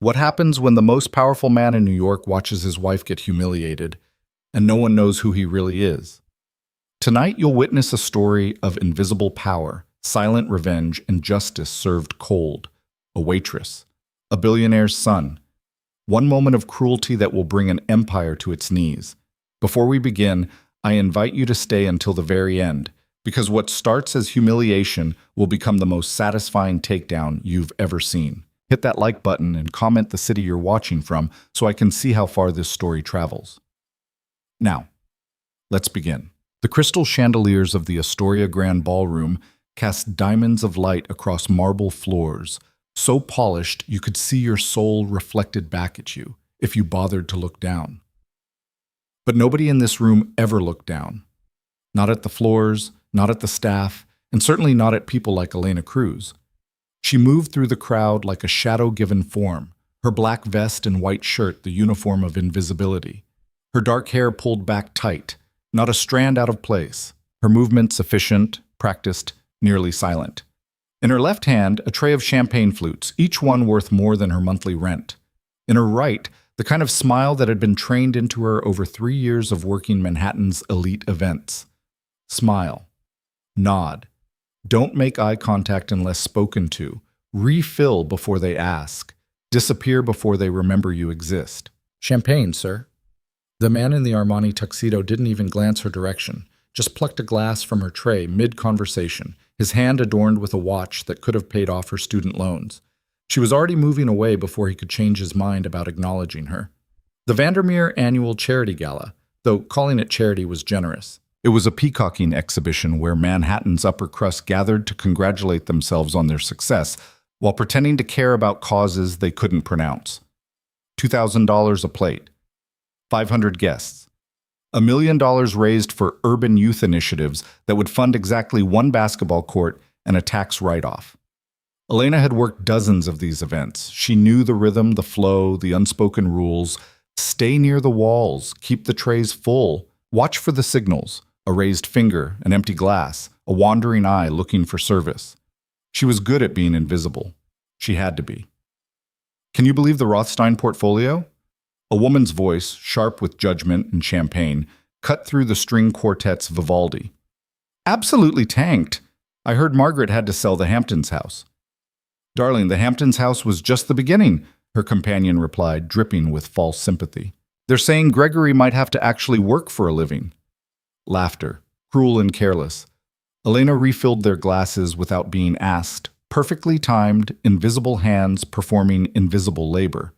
What happens when the most powerful man in New York watches his wife get humiliated and no one knows who he really is? Tonight, you'll witness a story of invisible power, silent revenge, and justice served cold. A waitress, a billionaire's son. One moment of cruelty that will bring an empire to its knees. Before we begin, I invite you to stay until the very end, because what starts as humiliation will become the most satisfying takedown you've ever seen. Hit that like button and comment the city you're watching from so I can see how far this story travels. Now, let's begin. The crystal chandeliers of the Astoria Grand Ballroom cast diamonds of light across marble floors, so polished you could see your soul reflected back at you if you bothered to look down. But nobody in this room ever looked down. Not at the floors, not at the staff, and certainly not at people like Elena Cruz. She moved through the crowd like a shadow-given form, her black vest and white shirt the uniform of invisibility. Her dark hair pulled back tight, not a strand out of place. Her movements efficient, practiced, nearly silent. In her left hand, a tray of champagne flutes, each one worth more than her monthly rent. In her right, the kind of smile that had been trained into her over 3 years of working Manhattan's elite events. Smile. Nod. Don't make eye contact unless spoken to. Refill before they ask. Disappear before they remember you exist. Champagne, sir. The man in the Armani tuxedo didn't even glance her direction, just plucked a glass from her tray mid-conversation, his hand adorned with a watch that could have paid off her student loans. She was already moving away before he could change his mind about acknowledging her. The Vandermeer Annual Charity Gala, though calling it charity was generous. It was a peacocking exhibition where Manhattan's upper crust gathered to congratulate themselves on their success while pretending to care about causes they couldn't pronounce. $2,000 a plate. 500 guests. $1 million raised for urban youth initiatives that would fund exactly one basketball court and a tax write-off. Elena had worked dozens of these events. She knew the rhythm, the flow, the unspoken rules. Stay near the walls, keep the trays full, watch for the signals, a raised finger, an empty glass, a wandering eye looking for service. She was good at being invisible. She had to be. Can you believe the Rothstein portfolio? A woman's voice, sharp with judgment and champagne, cut through the string quartet's Vivaldi. Absolutely tanked. I heard Margaret had to sell the Hamptons house. Darling, the Hamptons house was just the beginning, her companion replied, dripping with false sympathy. They're saying Gregory might have to actually work for a living. Laughter, cruel and careless. Elena refilled their glasses without being asked, perfectly timed, invisible hands performing invisible labor.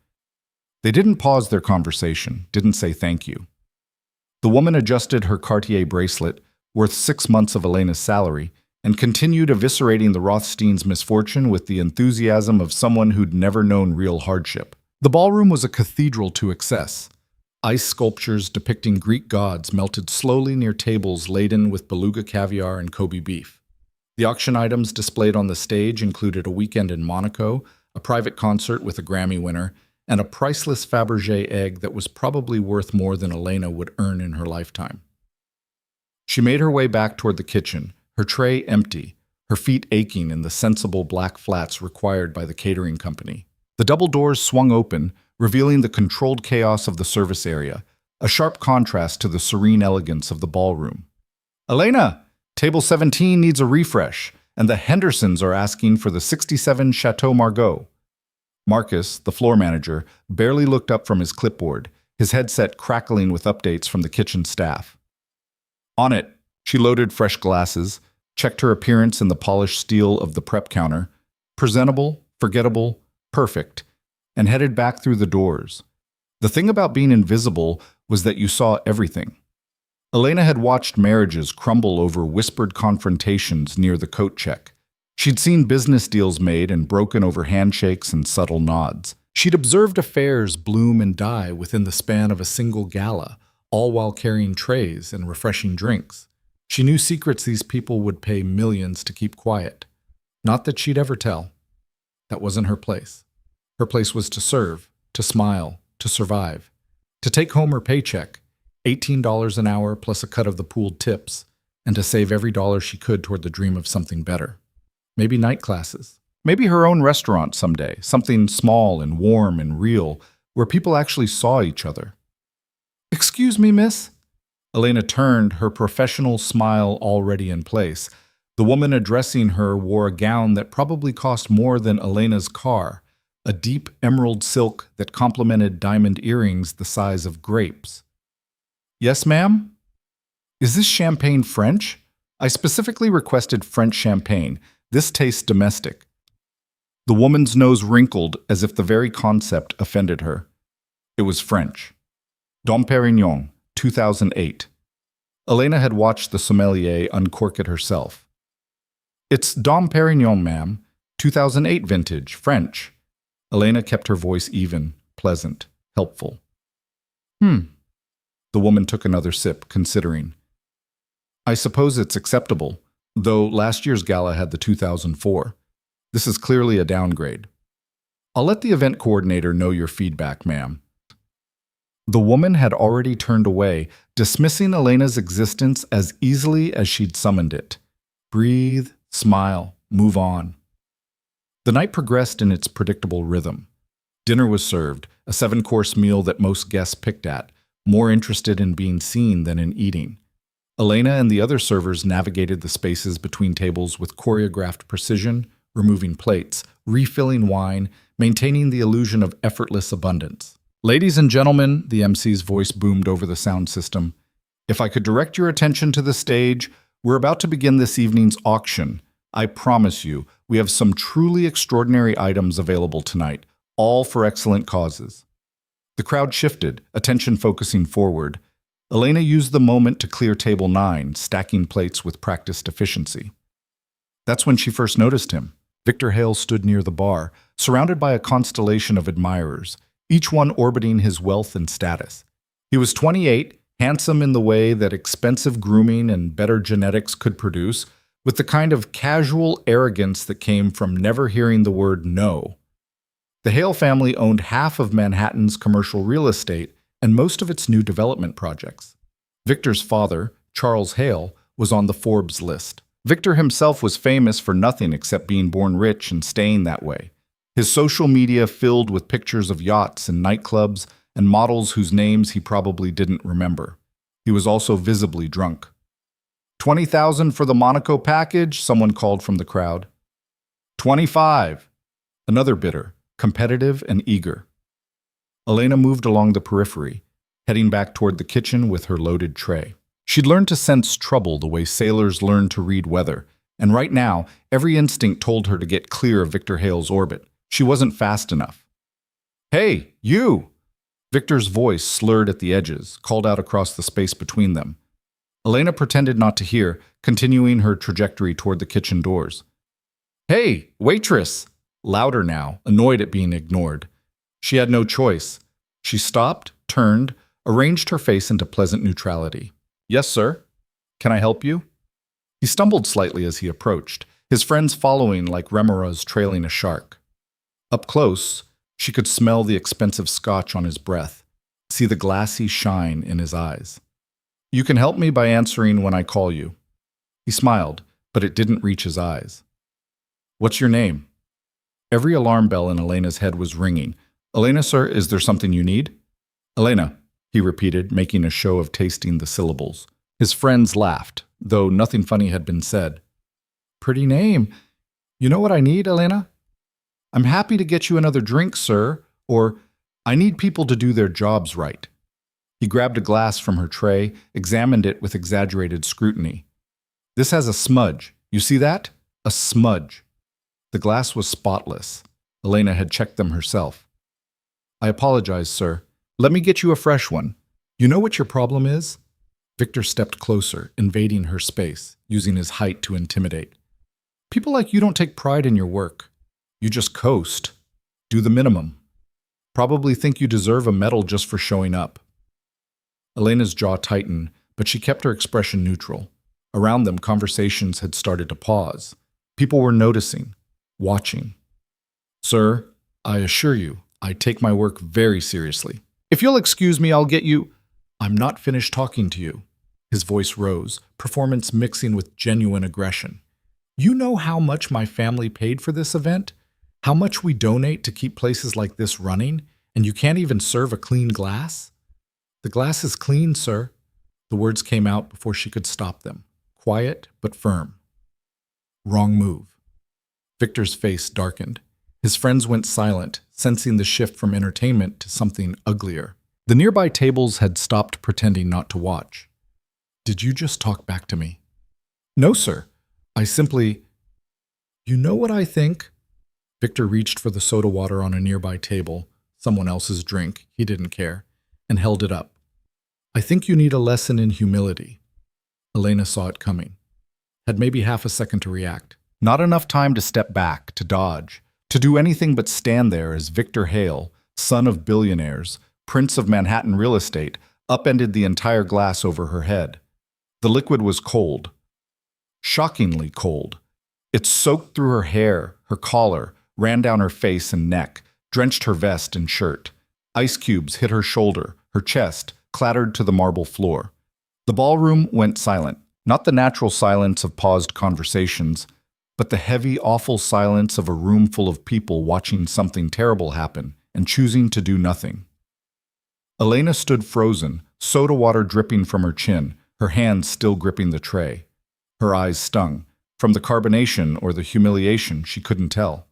They didn't pause their conversation, didn't say thank you. The woman adjusted her Cartier bracelet, worth 6 months of Elena's salary, and continued eviscerating the Rothsteins' misfortune with the enthusiasm of someone who'd never known real hardship. The ballroom was a cathedral to excess. Ice sculptures depicting Greek gods melted slowly near tables laden with beluga caviar and Kobe beef. The auction items displayed on the stage included a weekend in Monaco, a private concert with a Grammy winner, and a priceless Fabergé egg that was probably worth more than Elena would earn in her lifetime. She made her way back toward the kitchen, her tray empty, her feet aching in the sensible black flats required by the catering company. The double doors swung open, revealing the controlled chaos of the service area, a sharp contrast to the serene elegance of the ballroom. Elena, table 17 needs a refresh, and the Hendersons are asking for the 67 Chateau Margaux. Marcus, the floor manager, barely looked up from his clipboard, his headset crackling with updates from the kitchen staff. On it, she loaded fresh glasses, checked her appearance in the polished steel of the prep counter, presentable, forgettable, perfect, and headed back through the doors. The thing about being invisible was that you saw everything. Elena had watched marriages crumble over whispered confrontations near the coat check. She'd seen business deals made and broken over handshakes and subtle nods. She'd observed affairs bloom and die within the span of a single gala, all while carrying trays and refreshing drinks. She knew secrets these people would pay millions to keep quiet. Not that she'd ever tell. That wasn't her place. Her place was to serve, to smile, to survive, to take home her paycheck, $18 an hour plus a cut of the pooled tips, and to save every dollar she could toward the dream of something better. Maybe night classes, Maybe her own restaurant someday, something small and warm and real, where people actually saw each other. "Excuse me, miss?" Elena turned, her professional smile already in place. The woman addressing her wore a gown that probably cost more than Elena's car, a deep emerald silk that complemented diamond earrings the size of grapes. "Yes, ma'am? Is this champagne French? I specifically requested French champagne. This tastes domestic." The woman's nose wrinkled as if the very concept offended her. It was French. Dom Perignon, 2008. Elena had watched the sommelier uncork it herself. "It's Dom Perignon, ma'am. 2008 vintage, French." Elena kept her voice even, pleasant, helpful. The woman took another sip, considering. "I suppose it's acceptable, though last year's gala had the 2004. This is clearly a downgrade. I'll let the event coordinator know your feedback, ma'am." The woman had already turned away, dismissing Elena's existence as easily as she'd summoned it. Breathe, smile, move on. The night progressed in its predictable rhythm. Dinner was served, a 7-course meal that most guests picked at, more interested in being seen than in eating. Elena and the other servers navigated the spaces between tables with choreographed precision, removing plates, refilling wine, maintaining the illusion of effortless abundance. "Ladies and gentlemen," the MC's voice boomed over the sound system, "if I could direct your attention to the stage, we're about to begin this evening's auction. I promise you, we have some truly extraordinary items available tonight, all for excellent causes." The crowd shifted, attention focusing forward. Elena used the moment to clear table 9, stacking plates with practiced efficiency. That's when she first noticed him. Victor Hale stood near the bar, surrounded by a constellation of admirers, each one orbiting his wealth and status. He was 28, handsome in the way that expensive grooming and better genetics could produce, with the kind of casual arrogance that came from never hearing the word no. The Hale family owned half of Manhattan's commercial real estate and most of its new development projects. Victor's father, Charles Hale, was on the Forbes list. Victor himself was famous for nothing except being born rich and staying that way. His social media filled with pictures of yachts and nightclubs and models whose names he probably didn't remember. He was also visibly drunk. "20,000 for the Monaco package," someone called from the crowd. 25. Another bidder, competitive and eager. Elena moved along the periphery, heading back toward the kitchen with her loaded tray. She'd learned to sense trouble the way sailors learn to read weather, and right now, every instinct told her to get clear of Victor Hale's orbit. She wasn't fast enough. "Hey, you!" Victor's voice, slurred at the edges, called out across the space between them. Elena pretended not to hear, continuing her trajectory toward the kitchen doors. "Hey, waitress!" Louder now, annoyed at being ignored. She had no choice. She stopped, turned, arranged her face into pleasant neutrality. "Yes, sir. Can I help you?" He stumbled slightly as he approached, his friends following like remoras trailing a shark. Up close, she could smell the expensive scotch on his breath, see the glassy shine in his eyes. "You can help me by answering when I call you." He smiled, but it didn't reach his eyes. "What's your name?" Every alarm bell in Elena's head was ringing. "Elena, sir, is there something you need?" "Elena," he repeated, making a show of tasting the syllables. His friends laughed, though nothing funny had been said. "Pretty name. You know what I need, Elena?" "I'm happy to get you another drink, sir," or "I need people to do their jobs right." He grabbed a glass from her tray, examined it with exaggerated scrutiny. "This has a smudge. You see that? A smudge." The glass was spotless. Elena had checked them herself. "I apologize, sir. Let me get you a fresh one. You know what your problem is?" Victor stepped closer, invading her space, using his height to intimidate. "People like you don't take pride in your work. You just coast. Do the minimum. Probably think you deserve a medal just for showing up." Elena's jaw tightened, but she kept her expression neutral. Around them, conversations had started to pause. People were noticing, watching. "Sir, I assure you, I take my work very seriously. If you'll excuse me, I'll get you—" "I'm not finished talking to you." His voice rose, performance mixing with genuine aggression. You know how much my family paid for this event? How much we donate to keep places like this running, and you can't even serve a clean glass? The glass is clean, sir. The words came out before she could stop them, quiet but firm. Wrong move. Victor's face darkened. His friends went silent, sensing the shift from entertainment to something uglier. The nearby tables had stopped pretending not to watch. Did you just talk back to me? No, sir. I simply... You know what I think? Victor reached for the soda water on a nearby table, someone else's drink, he didn't care, and held it up. I think you need a lesson in humility. Elena saw it coming. Had maybe half a second to react. Not enough time to step back, to dodge, to do anything but stand there as Victor Hale, son of billionaires, prince of Manhattan real estate, upended the entire glass over her head. The liquid was cold. Shockingly cold. It soaked through her hair, her collar, ran down her face and neck, drenched her vest and shirt. Ice cubes hit her shoulder, her chest, clattered to the marble floor. The ballroom went silent, not the natural silence of paused conversations, but the heavy, awful silence of a room full of people watching something terrible happen and choosing to do nothing. Elena stood frozen, soda water dripping from her chin, her hands still gripping the tray. Her eyes stung. From the carbonation or the humiliation, she couldn't tell.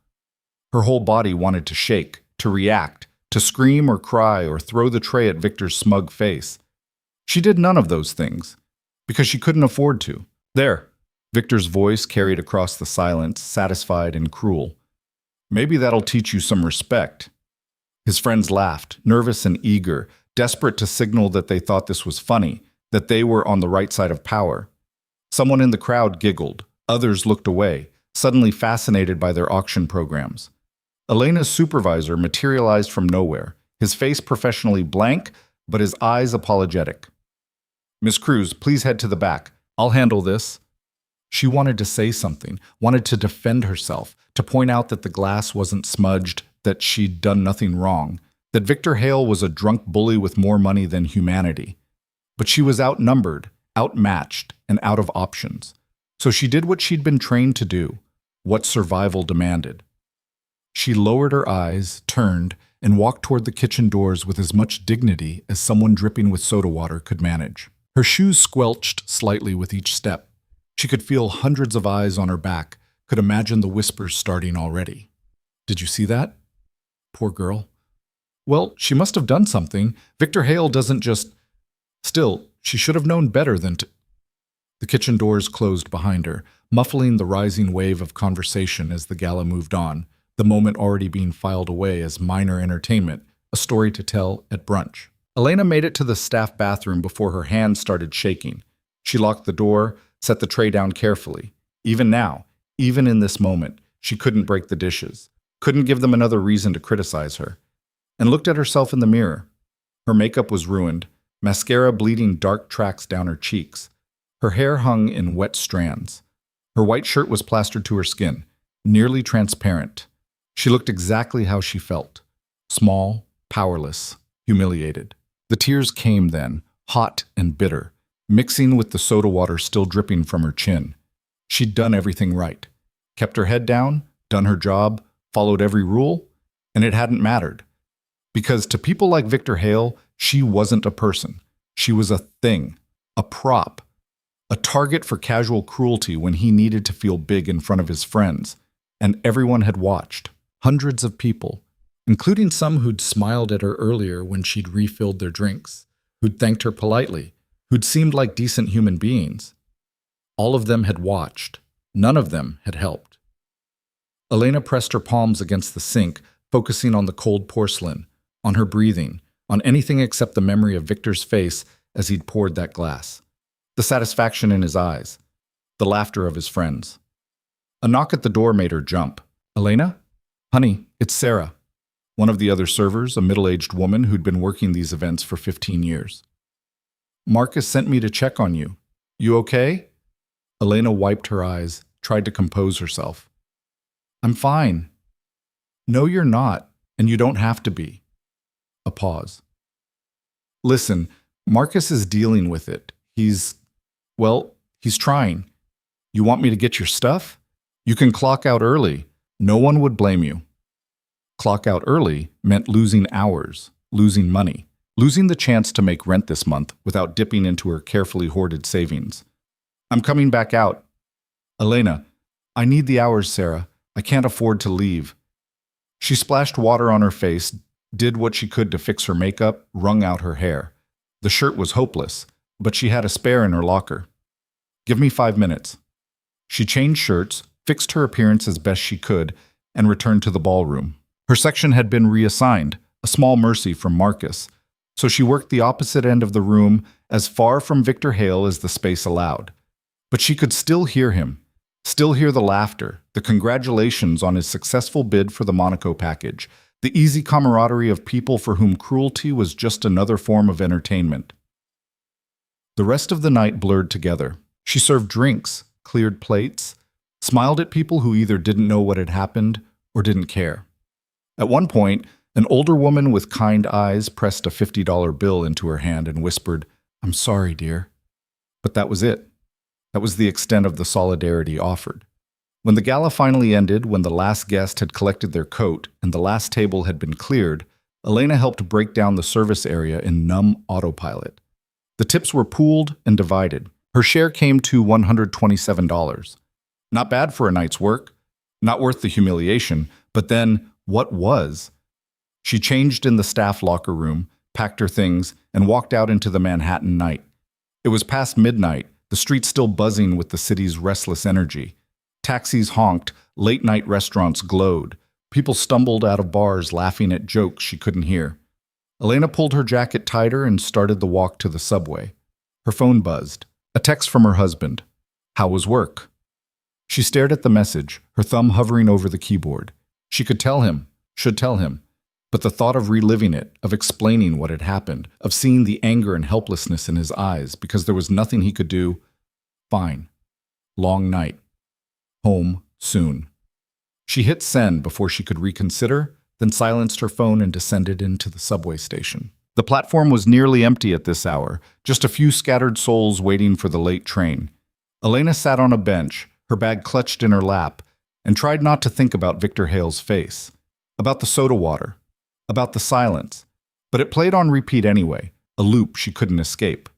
Her whole body wanted to shake, to react, to scream or cry or throw the tray at Victor's smug face. She did none of those things, because she couldn't afford to. There, Victor's voice carried across the silence, satisfied and cruel. Maybe that'll teach you some respect. His friends laughed, nervous and eager, desperate to signal that they thought this was funny, that they were on the right side of power. Someone in the crowd giggled. Others looked away, suddenly fascinated by their auction programs. Elena's supervisor materialized from nowhere, his face professionally blank, but his eyes apologetic. Miss Cruz, please head to the back. I'll handle this. She wanted to say something, wanted to defend herself, to point out that the glass wasn't smudged, that she'd done nothing wrong, that Victor Hale was a drunk bully with more money than humanity. But she was outnumbered, outmatched, and out of options. So she did what she'd been trained to do, what survival demanded. She lowered her eyes, turned, and walked toward the kitchen doors with as much dignity as someone dripping with soda water could manage. Her shoes squelched slightly with each step. She could feel hundreds of eyes on her back, could imagine the whispers starting already. Did you see that? Poor girl. Well, she must have done something. Victor Hale doesn't just... Still, she should have known better than to... The kitchen doors closed behind her, muffling the rising wave of conversation as the gala moved on, the moment already being filed away as minor entertainment, a story to tell at brunch. Elena made it to the staff bathroom before her hands started shaking. She locked the door, set the tray down carefully. Even now, even in this moment, she couldn't break the dishes, couldn't give them another reason to criticize her, and looked at herself in the mirror. Her makeup was ruined, mascara bleeding dark tracks down her cheeks. Her hair hung in wet strands. Her white shirt was plastered to her skin, nearly transparent. She looked exactly how she felt. Small, powerless, humiliated. The tears came then, hot and bitter, mixing with the soda water still dripping from her chin. She'd done everything right. Kept her head down, done her job, followed every rule, and it hadn't mattered. Because to people like Victor Hale, she wasn't a person. She was a thing, a prop, a target for casual cruelty when he needed to feel big in front of his friends. And everyone had watched. Hundreds of people, including some who'd smiled at her earlier when she'd refilled their drinks, who'd thanked her politely, who'd seemed like decent human beings. All of them had watched. None of them had helped. Elena pressed her palms against the sink, focusing on the cold porcelain, on her breathing, on anything except the memory of Victor's face as he'd poured that glass. The satisfaction in his eyes. The laughter of his friends. A knock at the door made her jump. Elena? Honey, it's Sarah. One of the other servers, a middle-aged woman who'd been working these events for 15 years. Marcus sent me to check on you. You okay? Elena wiped her eyes, tried to compose herself. I'm fine. No, you're not, and you don't have to be. A pause. Listen, Marcus is dealing with it. He's trying. You want me to get your stuff? You can clock out early. No one would blame you. Clock out early meant losing hours, losing money, losing the chance to make rent this month without dipping into her carefully hoarded savings. I'm coming back out. Elena, I need the hours, Sarah. I can't afford to leave. She splashed water on her face, did what she could to fix her makeup, wrung out her hair. The shirt was hopeless, but she had a spare in her locker. Give me 5 minutes. She changed shirts, fixed her appearance as best she could, and returned to the ballroom. Her section had been reassigned, a small mercy from Marcus, so she worked the opposite end of the room, as far from Victor Hale as the space allowed. But she could still hear him, still hear the laughter, the congratulations on his successful bid for the Monaco package, the easy camaraderie of people for whom cruelty was just another form of entertainment. The rest of the night blurred together. She served drinks, cleared plates, smiled at people who either didn't know what had happened or didn't care. At one point, an older woman with kind eyes pressed a $50 bill into her hand and whispered, "I'm sorry, dear." But that was it. That was the extent of the solidarity offered. When the gala finally ended, when the last guest had collected their coat and the last table had been cleared, Elena helped break down the service area in numb autopilot. The tips were pooled and divided. Her share came to $127. Not bad for a night's work, not worth the humiliation, but then what was? She changed in the staff locker room, packed her things, and walked out into the Manhattan night. It was past midnight, the streets still buzzing with the city's restless energy. Taxis honked, late-night restaurants glowed. People stumbled out of bars laughing at jokes she couldn't hear. Elena pulled her jacket tighter and started the walk to the subway. Her phone buzzed. A text from her husband. How was work? She stared at the message, her thumb hovering over the keyboard. She could tell him, should tell him, but the thought of reliving it, of explaining what had happened, of seeing the anger and helplessness in his eyes because there was nothing he could do. Fine. Long night. Home soon. She hit send before she could reconsider, then silenced her phone and descended into the subway station. The platform was nearly empty at this hour, just a few scattered souls waiting for the late train. Elena sat on a bench, her bag clutched in her lap, and tried not to think about Victor Hale's face, about the soda water, about the silence, but it played on repeat anyway, a loop she couldn't escape.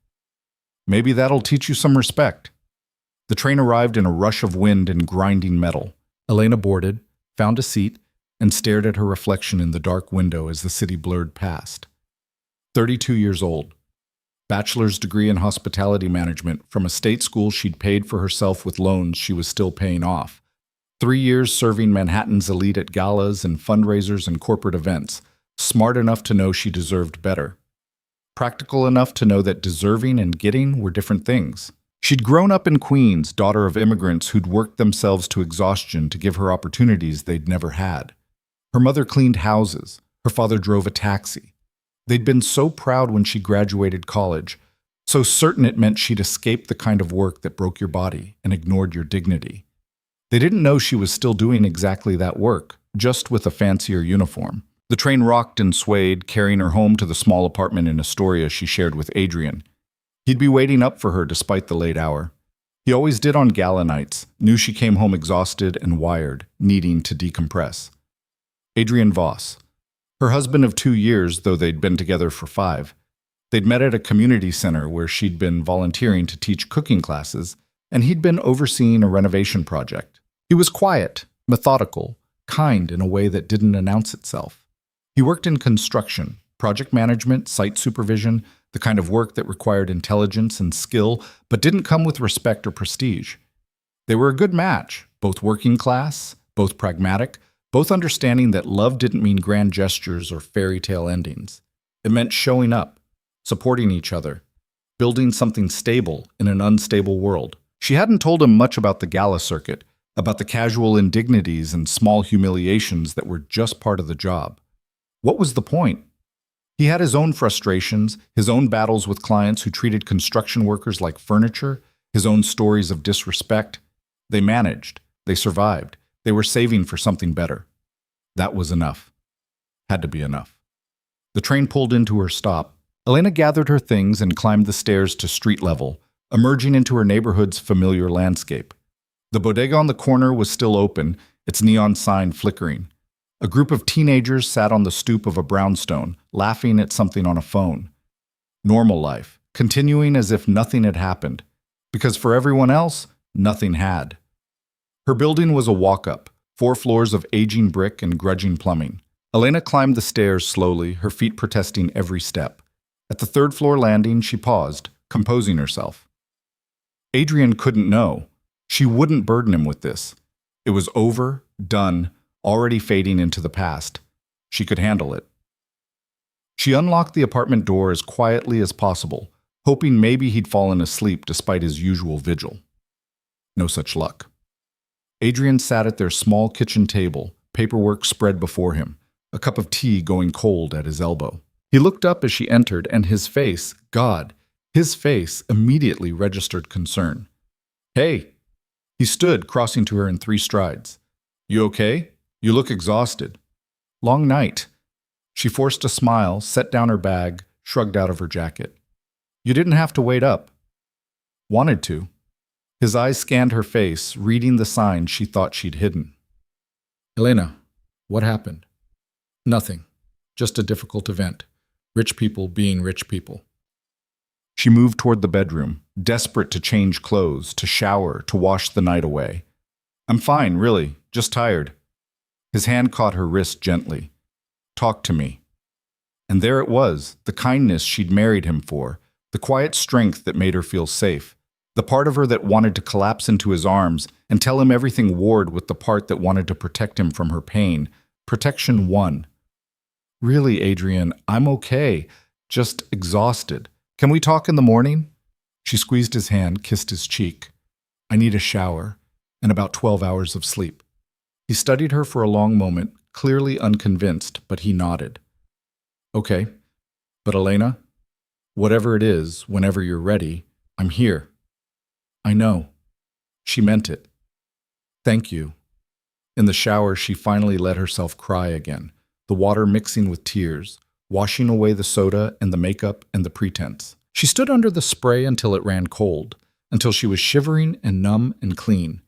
Maybe that'll teach you some respect. The train arrived in a rush of wind and grinding metal. Elena boarded, found a seat, and stared at her reflection in the dark window as the city blurred past. 32 years old. Bachelor's degree in hospitality management from a state school she'd paid for herself with loans she was still paying off. 3 years serving Manhattan's elite at galas and fundraisers and corporate events. Smart enough to know she deserved better. Practical enough to know that deserving and getting were different things. She'd grown up in Queens, daughter of immigrants who'd worked themselves to exhaustion to give her opportunities they'd never had. Her mother cleaned houses. Her father drove a taxi. They'd been so proud when she graduated college, so certain it meant she'd escaped the kind of work that broke your body and ignored your dignity. They didn't know she was still doing exactly that work, just with a fancier uniform. The train rocked and swayed, carrying her home to the small apartment in Astoria she shared with Adrian. He'd be waiting up for her despite the late hour. He always did on gala nights, knew she came home exhausted and wired, needing to decompress. Adrian Voss. Her husband of 2 years, though they'd been together for 5. They'd met at a community center where she'd been volunteering to teach cooking classes, and he'd been overseeing a renovation project. He was quiet, methodical, kind in a way that didn't announce itself. He worked in construction, project management, site supervision, the kind of work that required intelligence and skill, but didn't come with respect or prestige. They were a good match, both working class, both pragmatic, both understanding that love didn't mean grand gestures or fairy tale endings. It meant showing up, supporting each other, building something stable in an unstable world. She hadn't told him much about the gala circuit, about the casual indignities and small humiliations that were just part of the job. What was the point? He had his own frustrations, his own battles with clients who treated construction workers like furniture, his own stories of disrespect. They managed. They survived. They were saving for something better. That was enough. Had to be enough. The train pulled into her stop. Elena gathered her things and climbed the stairs to street level, emerging into her neighborhood's familiar landscape. The bodega on the corner was still open, its neon sign flickering. A group of teenagers sat on the stoop of a brownstone, laughing at something on a phone. Normal life, continuing as if nothing had happened, because for everyone else, nothing had. Her building was a walk-up, 4 floors of aging brick and grudging plumbing. Elena climbed the stairs slowly, her feet protesting every step. At the 3rd floor landing, she paused, composing herself. Adrian couldn't know. She wouldn't burden him with this. It was over, done, already fading into the past. She could handle it. She unlocked the apartment door as quietly as possible, hoping maybe he'd fallen asleep despite his usual vigil. No such luck. Adrian sat at their small kitchen table, paperwork spread before him, a cup of tea going cold at his elbow. He looked up as she entered, and his face, God, his face immediately registered concern. "Hey!" He stood, crossing to her in 3 strides. "You okay? You look exhausted." "Long night." She forced a smile, set down her bag, shrugged out of her jacket. "You didn't have to wait up." "Wanted to." His eyes scanned her face, reading the signs she thought she'd hidden. "Elena, what happened?" "Nothing. Just a difficult event. Rich people being rich people." She moved toward the bedroom, desperate to change clothes, to shower, to wash the night away. "I'm fine, really. Just tired." His hand caught her wrist gently. "Talk to me." And there it was, the kindness she'd married him for, the quiet strength that made her feel safe, the part of her that wanted to collapse into his arms and tell him everything warred with the part that wanted to protect him from her pain. Protection won. "Really, Adrian, I'm okay. Just exhausted. Can we talk in the morning?" She squeezed his hand, kissed his cheek. "I need a shower and about 12 hours of sleep." He studied her for a long moment, clearly unconvinced, but he nodded. "Okay. But Elena, whatever it is, whenever you're ready, I'm here." "I know." She meant it. "Thank you." In the shower, she finally let herself cry again, the water mixing with tears, washing away the soda and the makeup and the pretense. She stood under the spray until it ran cold, until she was shivering and numb and clean.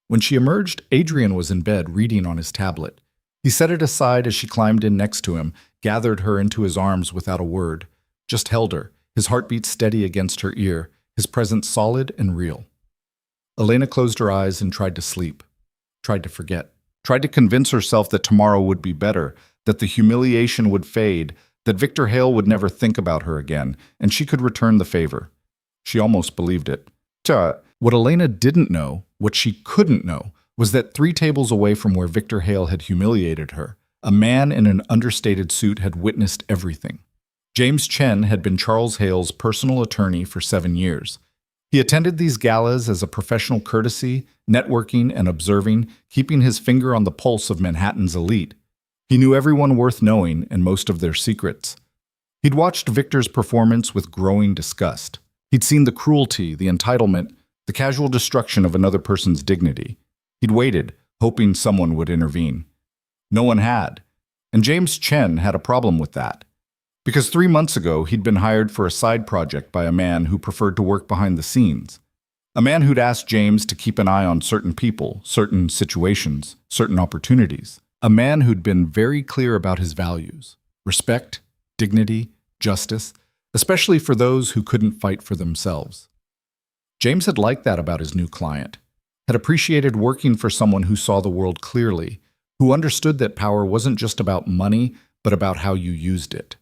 When she emerged, Adrian was in bed reading on his tablet. He set it aside as she climbed in next to him, gathered her into his arms without a word, just held her, his heartbeat steady against her ear, his presence solid and real. Elena closed her eyes and tried to sleep, tried to forget, tried to convince herself that tomorrow would be better, that the humiliation would fade, that Victor Hale would never think about her again, and she could return the favor. She almost believed it. What Elena didn't know, what she couldn't know, was that 3 tables away from where Victor Hale had humiliated her, a man in an understated suit had witnessed everything. James Chen had been Charles Hale's personal attorney for 7 years. He attended these galas as a professional courtesy, networking and observing, keeping his finger on the pulse of Manhattan's elite. He knew everyone worth knowing and most of their secrets. He'd watched Victor's performance with growing disgust. He'd seen the cruelty, the entitlement, the casual destruction of another person's dignity. He'd waited, hoping someone would intervene. No one had. And James Chen had a problem with that. Because 3 months ago, he'd been hired for a side project by a man who preferred to work behind the scenes. A man who'd asked James to keep an eye on certain people, certain situations, certain opportunities. A man who'd been very clear about his values: respect, dignity, justice, especially for those who couldn't fight for themselves. James had liked that about his new client, had appreciated working for someone who saw the world clearly, who understood that power wasn't just about money, but about how you used it.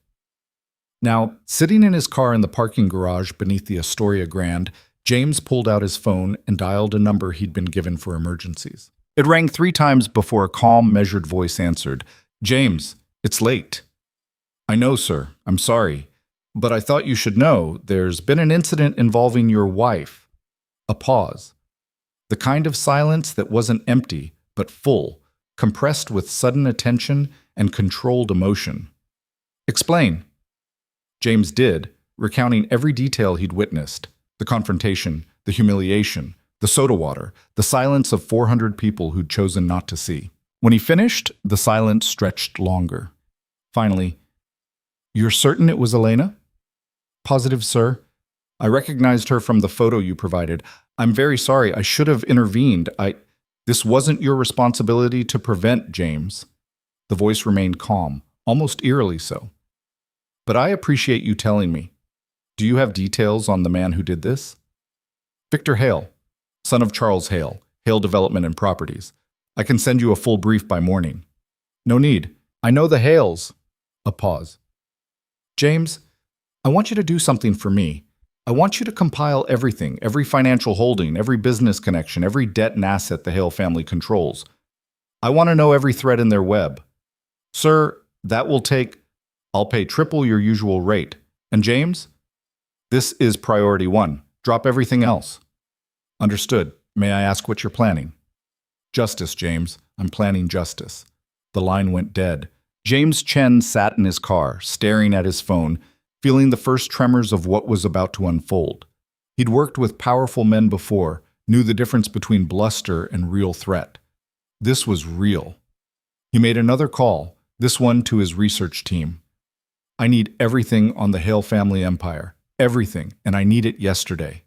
Now, sitting in his car in the parking garage beneath the Astoria Grand, James pulled out his phone and dialed a number he'd been given for emergencies. It rang 3 times before a calm, measured voice answered. "James, it's late." "I know, sir. I'm sorry. But I thought you should know there's been an incident involving your wife." A pause. The kind of silence that wasn't empty, but full, compressed with sudden attention and controlled emotion. "Explain." James did, recounting every detail he'd witnessed: the confrontation, the humiliation, the soda water, the silence of 400 people who'd chosen not to see. When he finished, the silence stretched longer. Finally, "You're certain it was Elena?" "Positive, sir. I recognized her from the photo you provided. I'm very sorry. I should have intervened. This wasn't your responsibility to prevent, James. The voice remained calm, almost eerily so. But I appreciate you telling me. Do you have details on the man who did this? Victor Hale, son of Charles Hale, Hale Development and Properties. I can send you a full brief by morning. No need. I know the Hales. A pause. James, I want you to do something for me. I want you to compile everything, every financial holding, every business connection, every debt and asset the Hale family controls. I want to know every thread in their web. Sir, that will take... I'll pay triple your usual rate. And James? This is priority one. Drop everything else. Understood. May I ask what you're planning? Justice, James. I'm planning justice. The line went dead. James Chen sat in his car, staring at his phone, feeling the first tremors of what was about to unfold. He'd worked with powerful men before, knew the difference between bluster and real threat. This was real. He made another call, this one to his research team. I need everything on the Hale family empire. Everything, and I need it yesterday.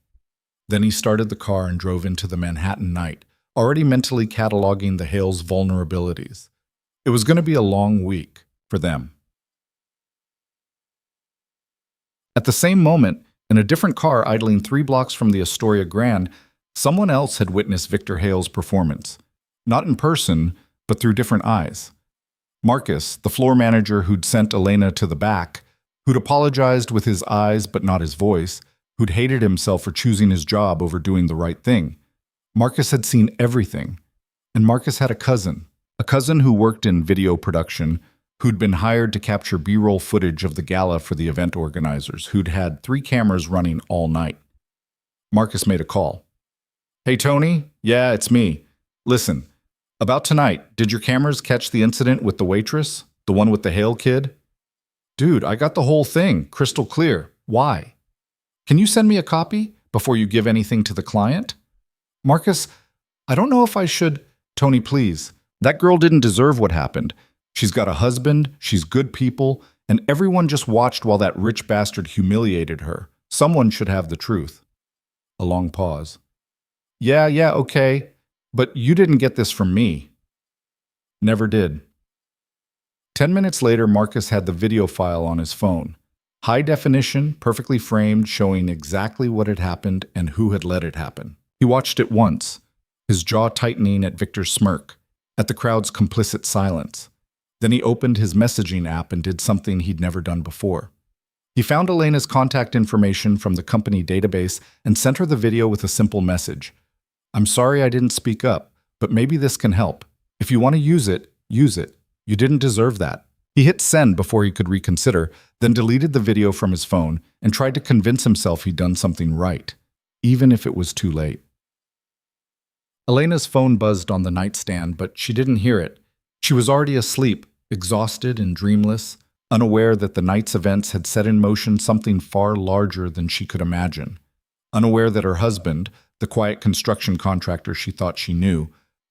Then he started the car and drove into the Manhattan night, already mentally cataloging the Hales' vulnerabilities. It was going to be a long week for them. At the same moment, in a different car idling 3 blocks from the Astoria Grand, someone else had witnessed Victor Hale's performance. Not in person, but through different eyes. Marcus, the floor manager who'd sent Elena to the back, who'd apologized with his eyes but not his voice, who'd hated himself for choosing his job over doing the right thing. Marcus had seen everything. And Marcus had a cousin who worked in video production, who'd been hired to capture B-roll footage of the gala for the event organizers, who'd had 3 cameras running all night. Marcus made a call. Hey, Tony? Yeah, it's me. Listen, about tonight, did your cameras catch the incident with the waitress? The one with the Hale kid? Dude, I got the whole thing, crystal clear. Why? Can you send me a copy before you give anything to the client? Marcus, I don't know if I should. Tony, please. That girl didn't deserve what happened. She's got a husband, she's good people, and everyone just watched while that rich bastard humiliated her. Someone should have the truth. A long pause. Yeah, okay. But you didn't get this from me. Never did. 10 minutes later, Marcus had the video file on his phone. High definition, perfectly framed, showing exactly what had happened and who had let it happen. He watched it once, his jaw tightening at Victor's smirk, at the crowd's complicit silence. Then he opened his messaging app and did something he'd never done before. He found Elena's contact information from the company database and sent her the video with a simple message. I'm sorry I didn't speak up, but maybe this can help. If you want to use it, use it. You didn't deserve that. He hit send before he could reconsider, then deleted the video from his phone and tried to convince himself he'd done something right, even if it was too late. Elena's phone buzzed on the nightstand, but she didn't hear it. She was already asleep, exhausted and dreamless, unaware that the night's events had set in motion something far larger than she could imagine. Unaware that her husband, the quiet construction contractor she thought she knew,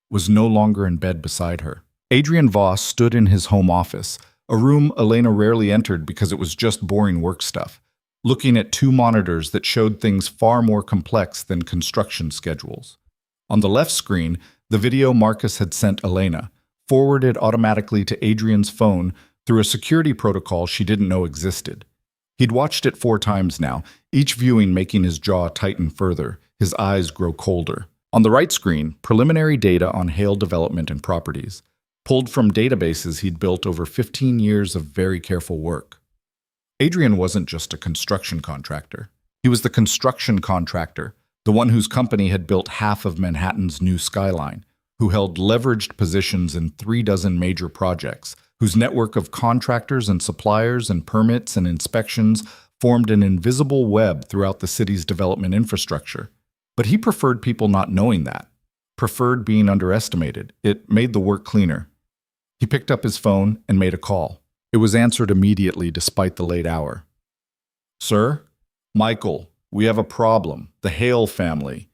was no longer in bed beside her. Adrian Voss stood in his home office, a room Elena rarely entered because it was just boring work stuff, looking at 2 monitors that showed things far more complex than construction schedules. On the left screen, the video Marcus had sent Elena, forwarded automatically to Adrian's phone through a security protocol she didn't know existed. He'd watched it 4 times now, each viewing making his jaw tighten further, his eyes grow colder. On the right screen, preliminary data on Hale Development and Properties, pulled from databases he'd built over 15 years of very careful work. Adrian wasn't just a construction contractor. He was the construction contractor, the one whose company had built half of Manhattan's new skyline, who held leveraged positions in 3 dozen major projects, whose network of contractors and suppliers and permits and inspections formed an invisible web throughout the city's development infrastructure. But he preferred people not knowing that, preferred being underestimated. It made the work cleaner. He picked up his phone and made a call. It was answered immediately despite the late hour. Sir? Michael, we have a problem. The Hale family.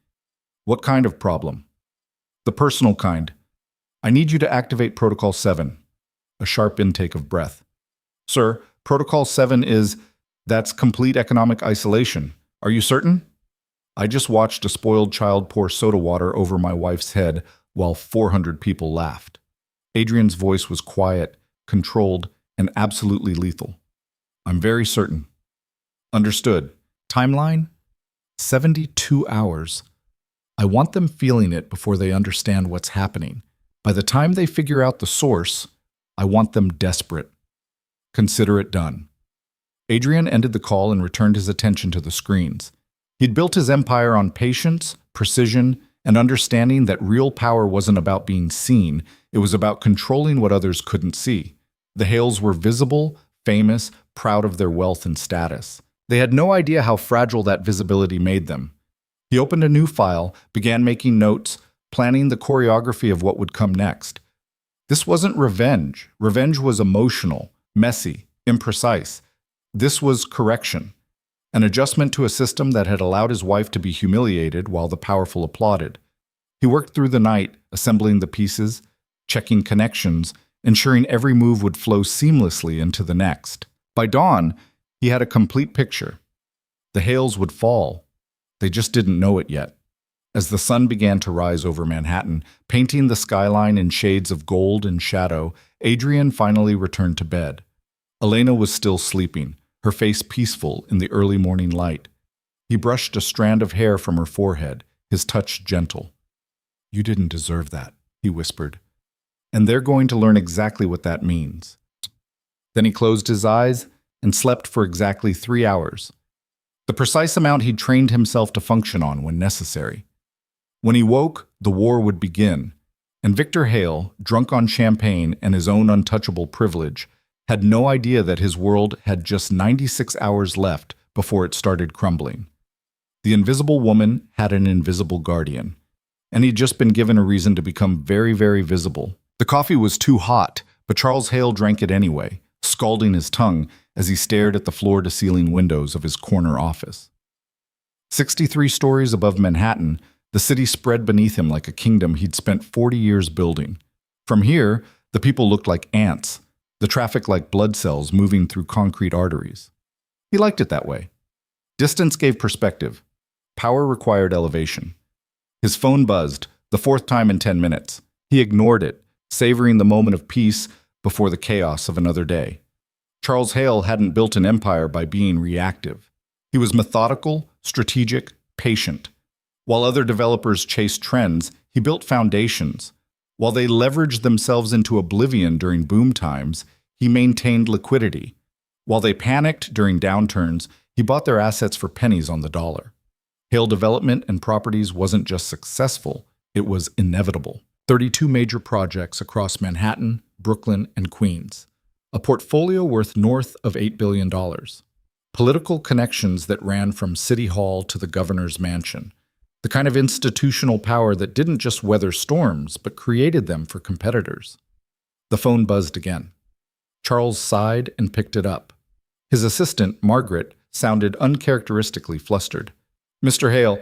What kind of problem? The personal kind. I need you to activate Protocol 7. A sharp intake of breath. Sir, Protocol 7 that's complete economic isolation. Are you certain? I just watched a spoiled child pour soda water over my wife's head while 400 people laughed. Adrian's voice was quiet, controlled, and absolutely lethal. I'm very certain. Understood. Timeline? 72 hours. I want them feeling it before they understand what's happening. By the time they figure out the source, I want them desperate. Consider it done. Adrian ended the call and returned his attention to the screens. He'd built his empire on patience, precision, and understanding that real power wasn't about being seen, it was about controlling what others couldn't see. The Hales were visible, famous, proud of their wealth and status. They had no idea how fragile that visibility made them. He opened a new file, began making notes, planning the choreography of what would come next. This wasn't revenge. Revenge was emotional, messy, imprecise. This was correction, an adjustment to a system that had allowed his wife to be humiliated while the powerful applauded. He worked through the night, assembling the pieces, checking connections, ensuring every move would flow seamlessly into the next. By dawn, he had a complete picture. The Hales would fall. They just didn't know it yet. As the sun began to rise over Manhattan, painting the skyline in shades of gold and shadow, Adrian finally returned to bed. Elena was still sleeping, her face peaceful in the early morning light. He brushed a strand of hair from her forehead, his touch gentle. "You didn't deserve that," he whispered. "And they're going to learn exactly what that means." Then he closed his eyes and slept for exactly 3 hours, the precise amount he'd trained himself to function on when necessary. When he woke, the war would begin, and Victor Hale, drunk on champagne and his own untouchable privilege, had no idea that his world had just 96 hours left before it started crumbling. The invisible woman had an invisible guardian, and he'd just been given a reason to become very, very visible. The coffee was too hot, but Charles Hale drank it anyway, scalding his tongue as he stared at the floor-to-ceiling windows of his corner office. 63 stories above Manhattan, the city spread beneath him like a kingdom he'd spent 40 years building. From here, the people looked like ants, the traffic like blood cells moving through concrete arteries. He liked it that way. Distance gave perspective. Power required elevation. His phone buzzed, the fourth time in 10 minutes. He ignored it, savoring the moment of peace before the chaos of another day. Charles Hale hadn't built an empire by being reactive. He was methodical, strategic, patient. While other developers chased trends, he built foundations. While they leveraged themselves into oblivion during boom times, he maintained liquidity. While they panicked during downturns, he bought their assets for pennies on the dollar. Hale development and properties wasn't just successful, it was inevitable. 32 major projects across Manhattan, Brooklyn, and Queens. A portfolio worth north of $8 billion. Political connections that ran from City Hall to the governor's mansion. The kind of institutional power that didn't just weather storms, but created them for competitors. The phone buzzed again. Charles sighed and picked it up. His assistant, Margaret, sounded uncharacteristically flustered. "Mr. Hale,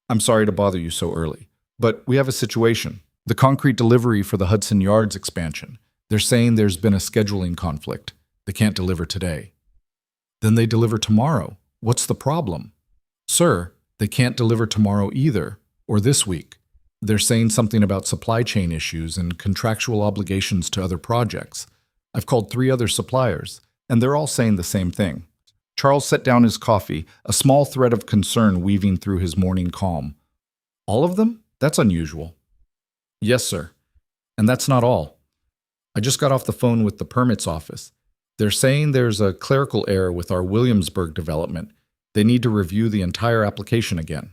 I'm sorry to bother you so early, but we have a situation. The concrete delivery for the Hudson Yards expansion. They're saying there's been a scheduling conflict. They can't deliver today." "Then they deliver tomorrow. What's the problem?" "Sir, they can't deliver tomorrow either, or this week. They're saying something about supply chain issues and contractual obligations to other projects. I've called 3 other suppliers, and they're all saying the same thing." Charles set down his coffee, a small thread of concern weaving through his morning calm. "All of them? That's unusual." "Yes, sir. And that's not all. I just got off the phone with the permits office. They're saying there's a clerical error with our Williamsburg development. They need to review the entire application again."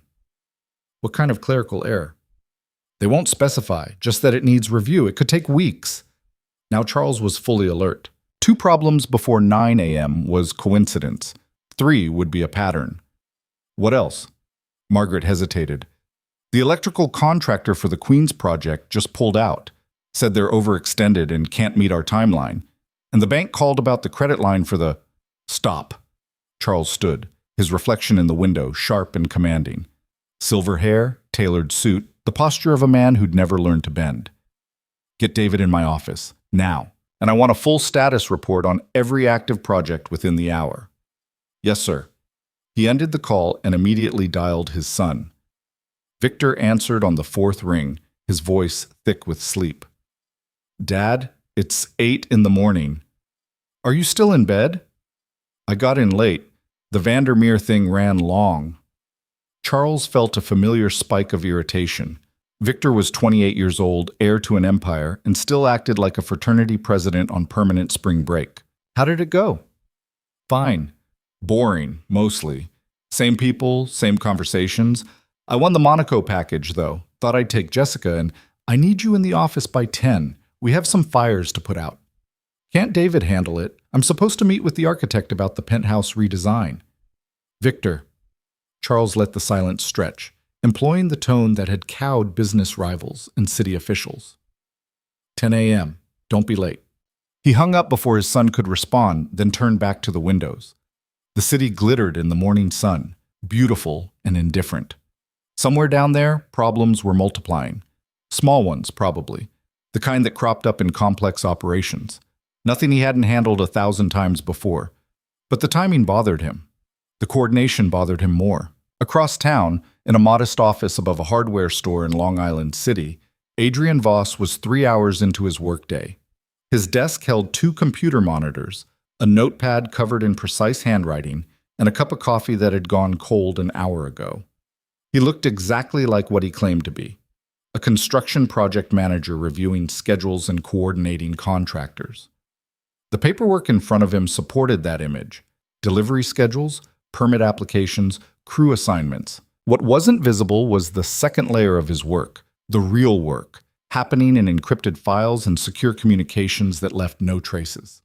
"What kind of clerical error?" "They won't specify, just that it needs review. It could take weeks." Now Charles was fully alert. 2 problems before 9 a.m. was coincidence. 3 would be a pattern. "What else?" Margaret hesitated. "The electrical contractor for the Queens project just pulled out, said they're overextended and can't meet our timeline. And the bank called about the credit line for the—" "Stop." Charles stood, his reflection in the window sharp and commanding. Silver hair, tailored suit, the posture of a man who'd never learned to bend. "Get David in my office, now, and I want a full status report on every active project within the hour." "Yes, sir." He ended the call and immediately dialed his son. Victor answered on the fourth ring, his voice thick with sleep. "Dad, it's 8 in the morning. Are you still in bed?" "I got in late. The Vandermeer thing ran long." Charles felt a familiar spike of irritation. Victor was 28 years old, heir to an empire, and still acted like a fraternity president on permanent spring break. "How did it go?" "Fine. Boring, mostly. Same people, same conversations. I won the Monaco package, though. Thought I'd take Jessica, and I need you in the office by 10. We have some fires to put out." "Can't David handle it? I'm supposed to meet with the architect about the penthouse redesign." "Victor." Charles let the silence stretch, employing the tone that had cowed business rivals and city officials. 10 a.m. Don't be late." He hung up before his son could respond, then turned back to the windows. The city glittered in the morning sun, beautiful and indifferent. Somewhere down there, problems were multiplying. Small ones, probably. The kind that cropped up in complex operations. Nothing he hadn't handled 1,000 times before. But the timing bothered him. The coordination bothered him more. Across town, in a modest office above a hardware store in Long Island City, Adrian Voss was 3 hours into his workday. His desk held 2 computer monitors, a notepad covered in precise handwriting, and a cup of coffee that had gone cold an hour ago. He looked exactly like what he claimed to be, a construction project manager reviewing schedules and coordinating contractors. The paperwork in front of him supported that image: delivery schedules, permit applications, crew assignments. What wasn't visible was the second layer of his work, the real work, happening in encrypted files and secure communications that left no traces.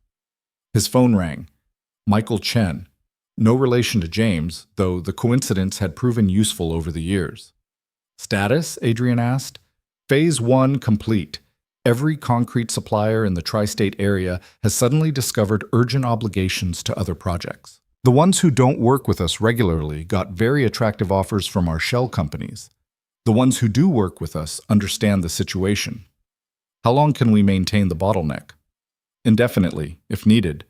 His phone rang. Michael Chen. No relation to James, though the coincidence had proven useful over the years. "Status?" Adrian asked. "Phase 1 complete. Every concrete supplier in the tri-state area has suddenly discovered urgent obligations to other projects. The ones who don't work with us regularly got very attractive offers from our shell companies. The ones who do work with us understand the situation. How long can we maintain the bottleneck?" "Indefinitely, if needed.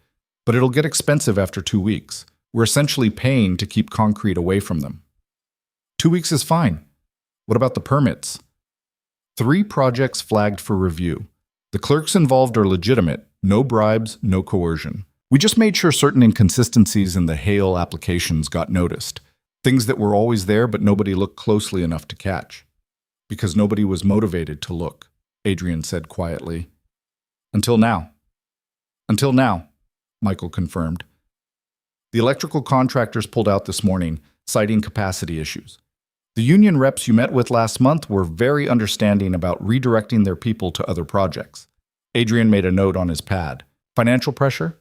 But it'll get expensive after 2 weeks. We're essentially paying to keep concrete away from them." 2 weeks is fine. What about the permits?" 3 projects flagged for review. The clerks involved are legitimate. No bribes, no coercion. We just made sure certain inconsistencies in the Hale applications got noticed. Things that were always there but nobody looked closely enough to catch. Because nobody was motivated to look, Adrian said quietly. "Until now." "Until now," Michael confirmed. "The electrical contractors pulled out this morning, citing capacity issues. The union reps you met with last month were very understanding about redirecting their people to other projects." Adrian made a note on his pad. "Financial pressure?"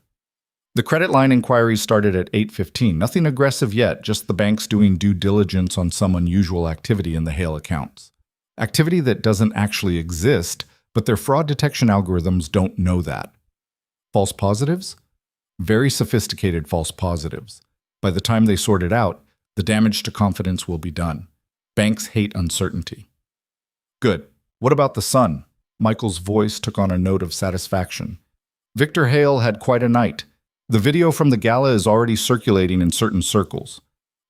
"The credit line inquiries started at 8:15. Nothing aggressive yet, just the banks doing due diligence on some unusual activity in the Hale accounts. Activity that doesn't actually exist, but their fraud detection algorithms don't know that." "False positives?" "Very sophisticated false positives. By the time they sort it out, the damage to confidence will be done. Banks hate uncertainty." "Good. What about the son?" Michael's voice took on a note of satisfaction. "Victor Hale had quite a night. The video from the gala is already circulating in certain circles.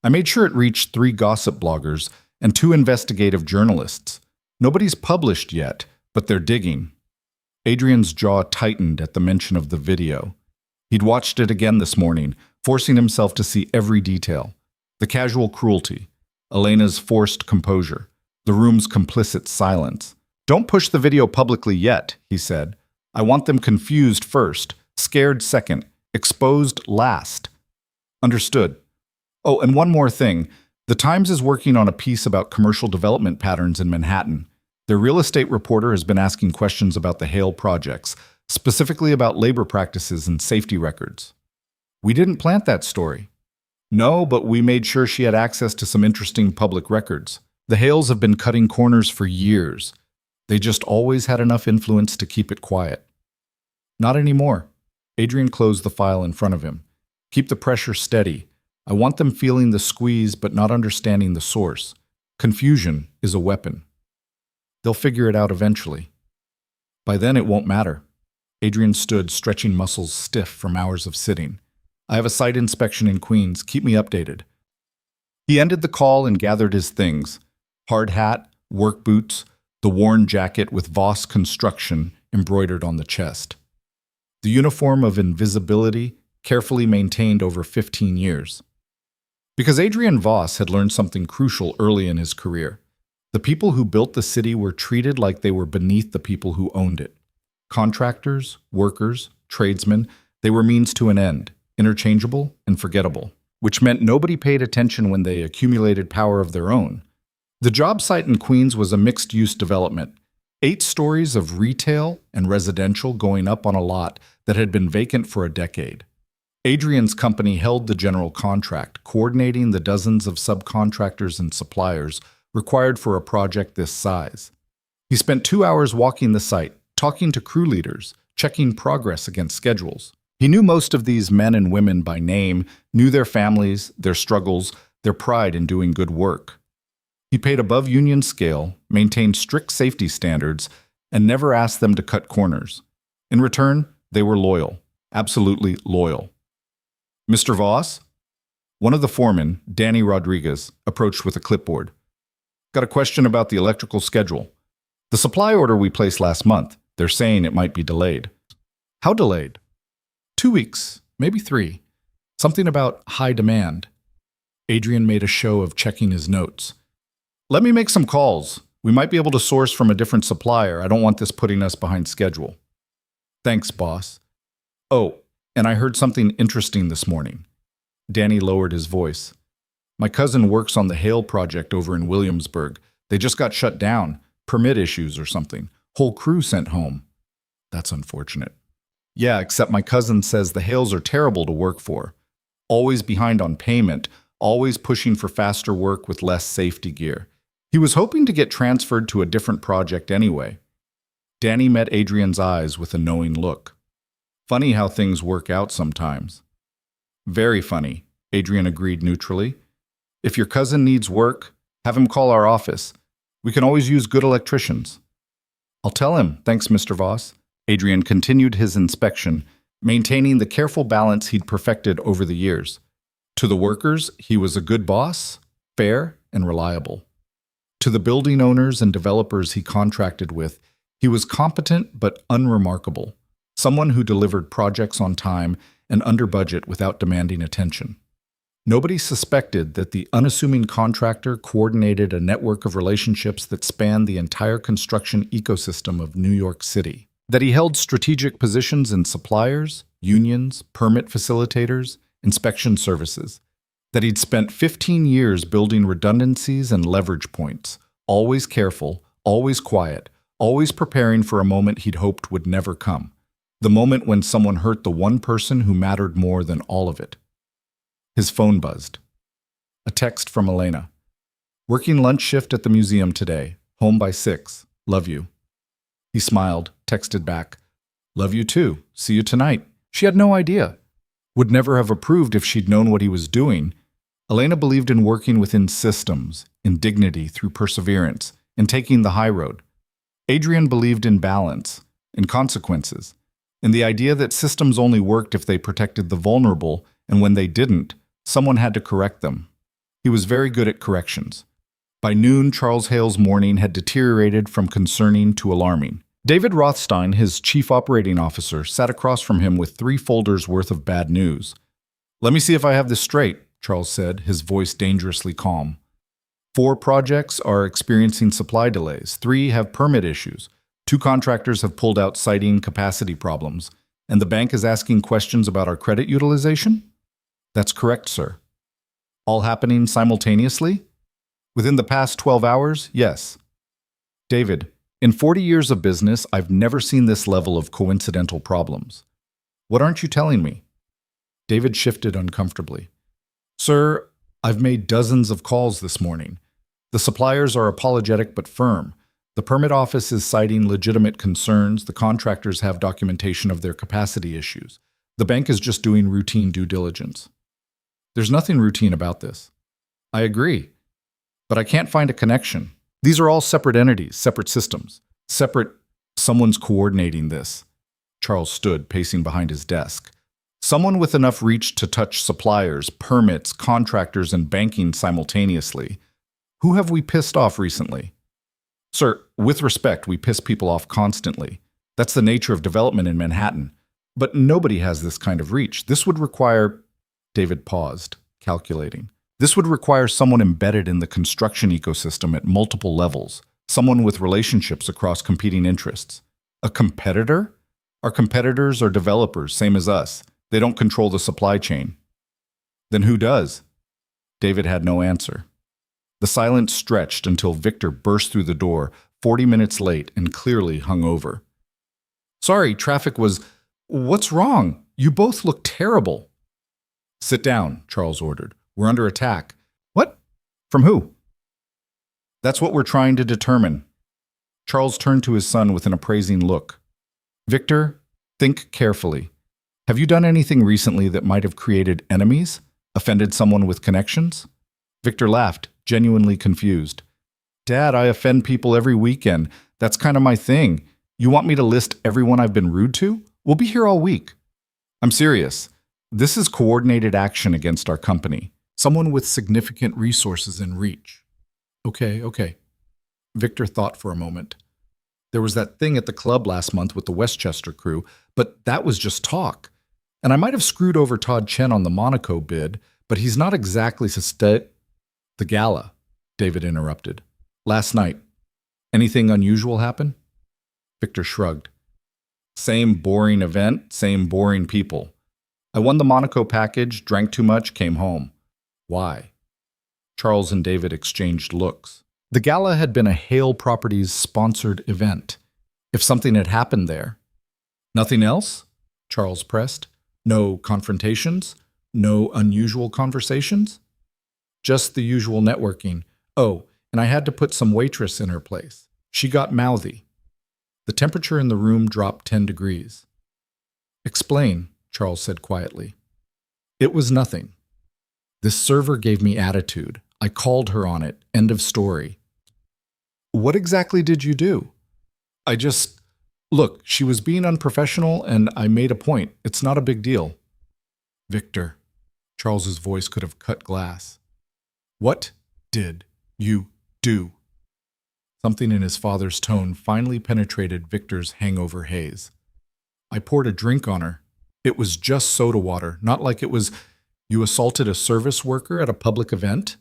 I made sure it reached 3 gossip bloggers and 2 investigative journalists. Nobody's published yet, but they're digging." Adrian's jaw tightened at the mention of the video. He'd watched it again this morning, forcing himself to see every detail. The casual cruelty, Elena's forced composure, the room's complicit silence. "Don't push the video publicly yet," he said. "I want them confused first, scared second, exposed last." "Understood." "Oh, and one more thing. The Times is working on a piece about commercial development patterns in Manhattan. Their real estate reporter has been asking questions about the Hale projects, specifically about labor practices and safety records." "We didn't plant that story." "No, but we made sure she had access to some interesting public records. The Hales have been cutting corners for years. They just always had enough influence to keep it quiet." "Not anymore." Adrian closed the file in front of him. "Keep the pressure steady. I want them feeling the squeeze but not understanding the source. Confusion is a weapon. They'll figure it out eventually. By then it won't matter." Adrian stood, stretching muscles stiff from hours of sitting. "I have a site inspection in Queens. Keep me updated." He ended the call and gathered his things: hard hat, work boots, the worn jacket with Voss construction embroidered on the chest. The uniform of invisibility, carefully maintained over 15 years. Because Adrian Voss had learned something crucial early in his career. The people who built the city were treated like they were beneath the people who owned it. Contractors, workers, tradesmen, they were means to an end, interchangeable and forgettable, which meant nobody paid attention when they accumulated power of their own. The job site in Queens was a mixed-use development, 8 stories of retail and residential going up on a lot that had been vacant for a decade. Adrian's company held the general contract, coordinating the dozens of subcontractors and suppliers required for a project this size. He spent 2 hours walking the site, talking to crew leaders, checking progress against schedules. He knew most of these men and women by name, knew their families, their struggles, their pride in doing good work. He paid above union scale, maintained strict safety standards, and never asked them to cut corners. In return, they were loyal, absolutely loyal. Mr. Voss? One of the foremen, Danny Rodriguez, approached with a clipboard. Got a question about the electrical schedule. The supply order we placed last month, they're saying it might be delayed. How delayed? 2 weeks, maybe 3. Something about high demand. Adrian made a show of checking his notes. Let me make some calls. We might be able to source from a different supplier. I don't want this putting us behind schedule. Thanks, boss. Oh, and I heard something interesting this morning. Danny lowered his voice. My cousin works on the Hale project over in Williamsburg. They just got shut down. Permit issues or something. Whole crew sent home. That's unfortunate. Yeah, except my cousin says the Hales are terrible to work for. Always behind on payment, always pushing for faster work with less safety gear. He was hoping to get transferred to a different project anyway. Danny met Adrian's eyes with a knowing look. Funny how things work out sometimes. Very funny, Adrian agreed neutrally. If your cousin needs work, have him call our office. We can always use good electricians. I'll tell him, thanks, Mr. Voss. Adrian continued his inspection, maintaining the careful balance he'd perfected over the years. To the workers, he was a good boss, fair and reliable. To the building owners and developers he contracted with, he was competent but unremarkable, someone who delivered projects on time and under budget without demanding attention. Nobody suspected that the unassuming contractor coordinated a network of relationships that spanned the entire construction ecosystem of New York City, that he held strategic positions in suppliers, unions, permit facilitators, inspection services, that he'd spent 15 years building redundancies and leverage points, always careful, always quiet, always preparing for a moment he'd hoped would never come, the moment when someone hurt the one person who mattered more than all of it. His phone buzzed. A text from Elena. Working lunch shift at the museum today. Home by 6. Love you. He smiled, texted back. Love you too. See you tonight. She had no idea. Would never have approved if she'd known what he was doing. Elena believed in working within systems, in dignity through perseverance, in taking the high road. Adrian believed in balance, in consequences, in the idea that systems only worked if they protected the vulnerable, and when they didn't, someone had to correct them. He was very good at corrections. By noon, Charles Hale's morning had deteriorated from concerning to alarming. David Rothstein, his chief operating officer, sat across from him with 3 folders worth of bad news. Let me see if I have this straight, Charles said, his voice dangerously calm. 4 projects are experiencing supply delays. 3 have permit issues. 2 contractors have pulled out citing capacity problems. And the bank is asking questions about our credit utilization? That's correct, sir. All happening simultaneously? Within the past 12 hours? Yes. David, in 40 years of business, I've never seen this level of coincidental problems. What aren't you telling me? David shifted uncomfortably. Sir, I've made dozens of calls this morning. The suppliers are apologetic but firm. The permit office is citing legitimate concerns. The contractors have documentation of their capacity issues. The bank is just doing routine due diligence. There's nothing routine about this. I agree, but I can't find a connection. These are all separate entities, separate systems, separate. Someone's coordinating this. Charles stood, pacing behind his desk. Someone with enough reach to touch suppliers, permits, contractors, and banking simultaneously. Who have we pissed off recently? Sir, with respect, we piss people off constantly. That's the nature of development in Manhattan. But nobody has this kind of reach. This would require... David paused, calculating. This would require someone embedded in the construction ecosystem at multiple levels, someone with relationships across competing interests. A competitor? Our competitors are developers, same as us. They don't control the supply chain. Then who does? David had no answer. The silence stretched until Victor burst through the door, 40 minutes late and clearly hungover. Sorry, traffic was... What's wrong? You both look terrible. Sit down, Charles ordered. We're under attack. What? From who? That's what we're trying to determine. Charles turned to his son with an appraising look. Victor, think carefully. Have you done anything recently that might have created enemies? Offended someone with connections? Victor laughed, genuinely confused. Dad, I offend people every weekend. That's kind of my thing. You want me to list everyone I've been rude to? We'll be here all week. I'm serious. This is coordinated action against our company. Someone with significant resources and reach. Okay. Victor thought for a moment. There was that thing at the club last month with the Westchester crew, but that was just talk. And I might have screwed over Todd Chen on the Monaco bid, but he's not exactly The gala, David interrupted. Last night. Anything unusual happen? Victor shrugged. Same boring event, same boring people. I won the Monaco package, drank too much, came home. Why? Charles and David exchanged looks. The gala had been a Hale Properties sponsored event. If something had happened there. Nothing else? Charles pressed. No confrontations? No unusual conversations? Just the usual networking. Oh, and I had to put some waitress in her place. She got mouthy. The temperature in the room dropped 10 degrees. Explain, Charles said quietly. It was nothing. This server gave me attitude. I called her on it. End of story. What exactly did you do? Look, she was being unprofessional and I made a point. It's not a big deal. Victor. Charles's voice could have cut glass. What did you do? Something in his father's tone finally penetrated Victor's hangover haze. I poured a drink on her. It was just soda water, not like it was... You assaulted a service worker at a public event?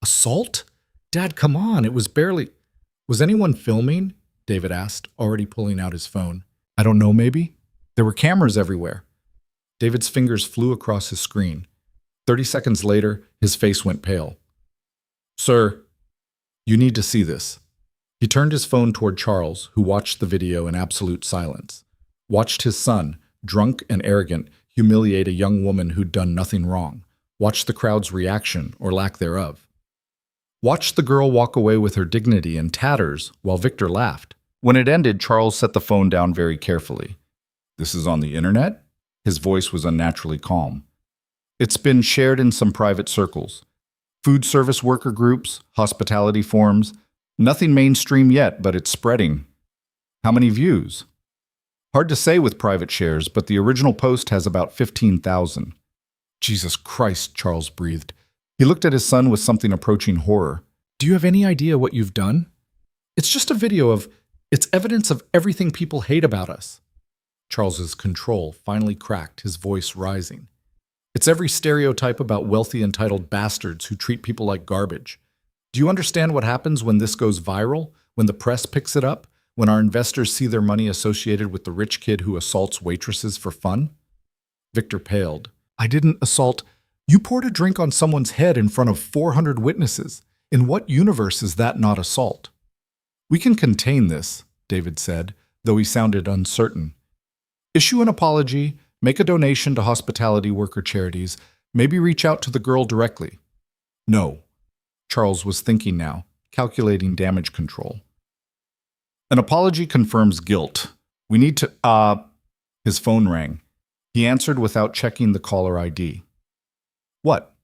Assault? Dad, come on, it was barely... Was anyone filming? David asked, already pulling out his phone. I don't know, maybe? There were cameras everywhere. David's fingers flew across his screen. 30 seconds later, his face went pale. Sir, you need to see this. He turned his phone toward Charles, who watched the video in absolute silence. Watched his son, drunk and arrogant, humiliate a young woman who'd done nothing wrong. Watched the crowd's reaction, or lack thereof. Watched the girl walk away with her dignity in tatters while Victor laughed. When it ended, Charles set the phone down very carefully. This is on the internet? His voice was unnaturally calm. It's been shared in some private circles. Food service worker groups, hospitality forums. Nothing mainstream yet, but it's spreading. How many views? Hard to say with private shares, but the original post has about 15,000. Jesus Christ, Charles breathed. He looked at his son with something approaching horror. Do you have any idea what you've done? It's just a video of... It's evidence of everything people hate about us. Charles's control finally cracked, his voice rising. It's every stereotype about wealthy, entitled bastards who treat people like garbage. Do you understand what happens when this goes viral? When the press picks it up? When our investors see their money associated with the rich kid who assaults waitresses for fun? Victor paled. I didn't assault... You poured a drink on someone's head in front of 400 witnesses. In what universe is that not assault? We can contain this, David said, though he sounded uncertain. Issue an apology, make a donation to hospitality worker charities, maybe reach out to the girl directly. No. Charles was thinking now, calculating damage control. An apology confirms guilt. We need to... His phone rang. He answered without checking the caller ID. What?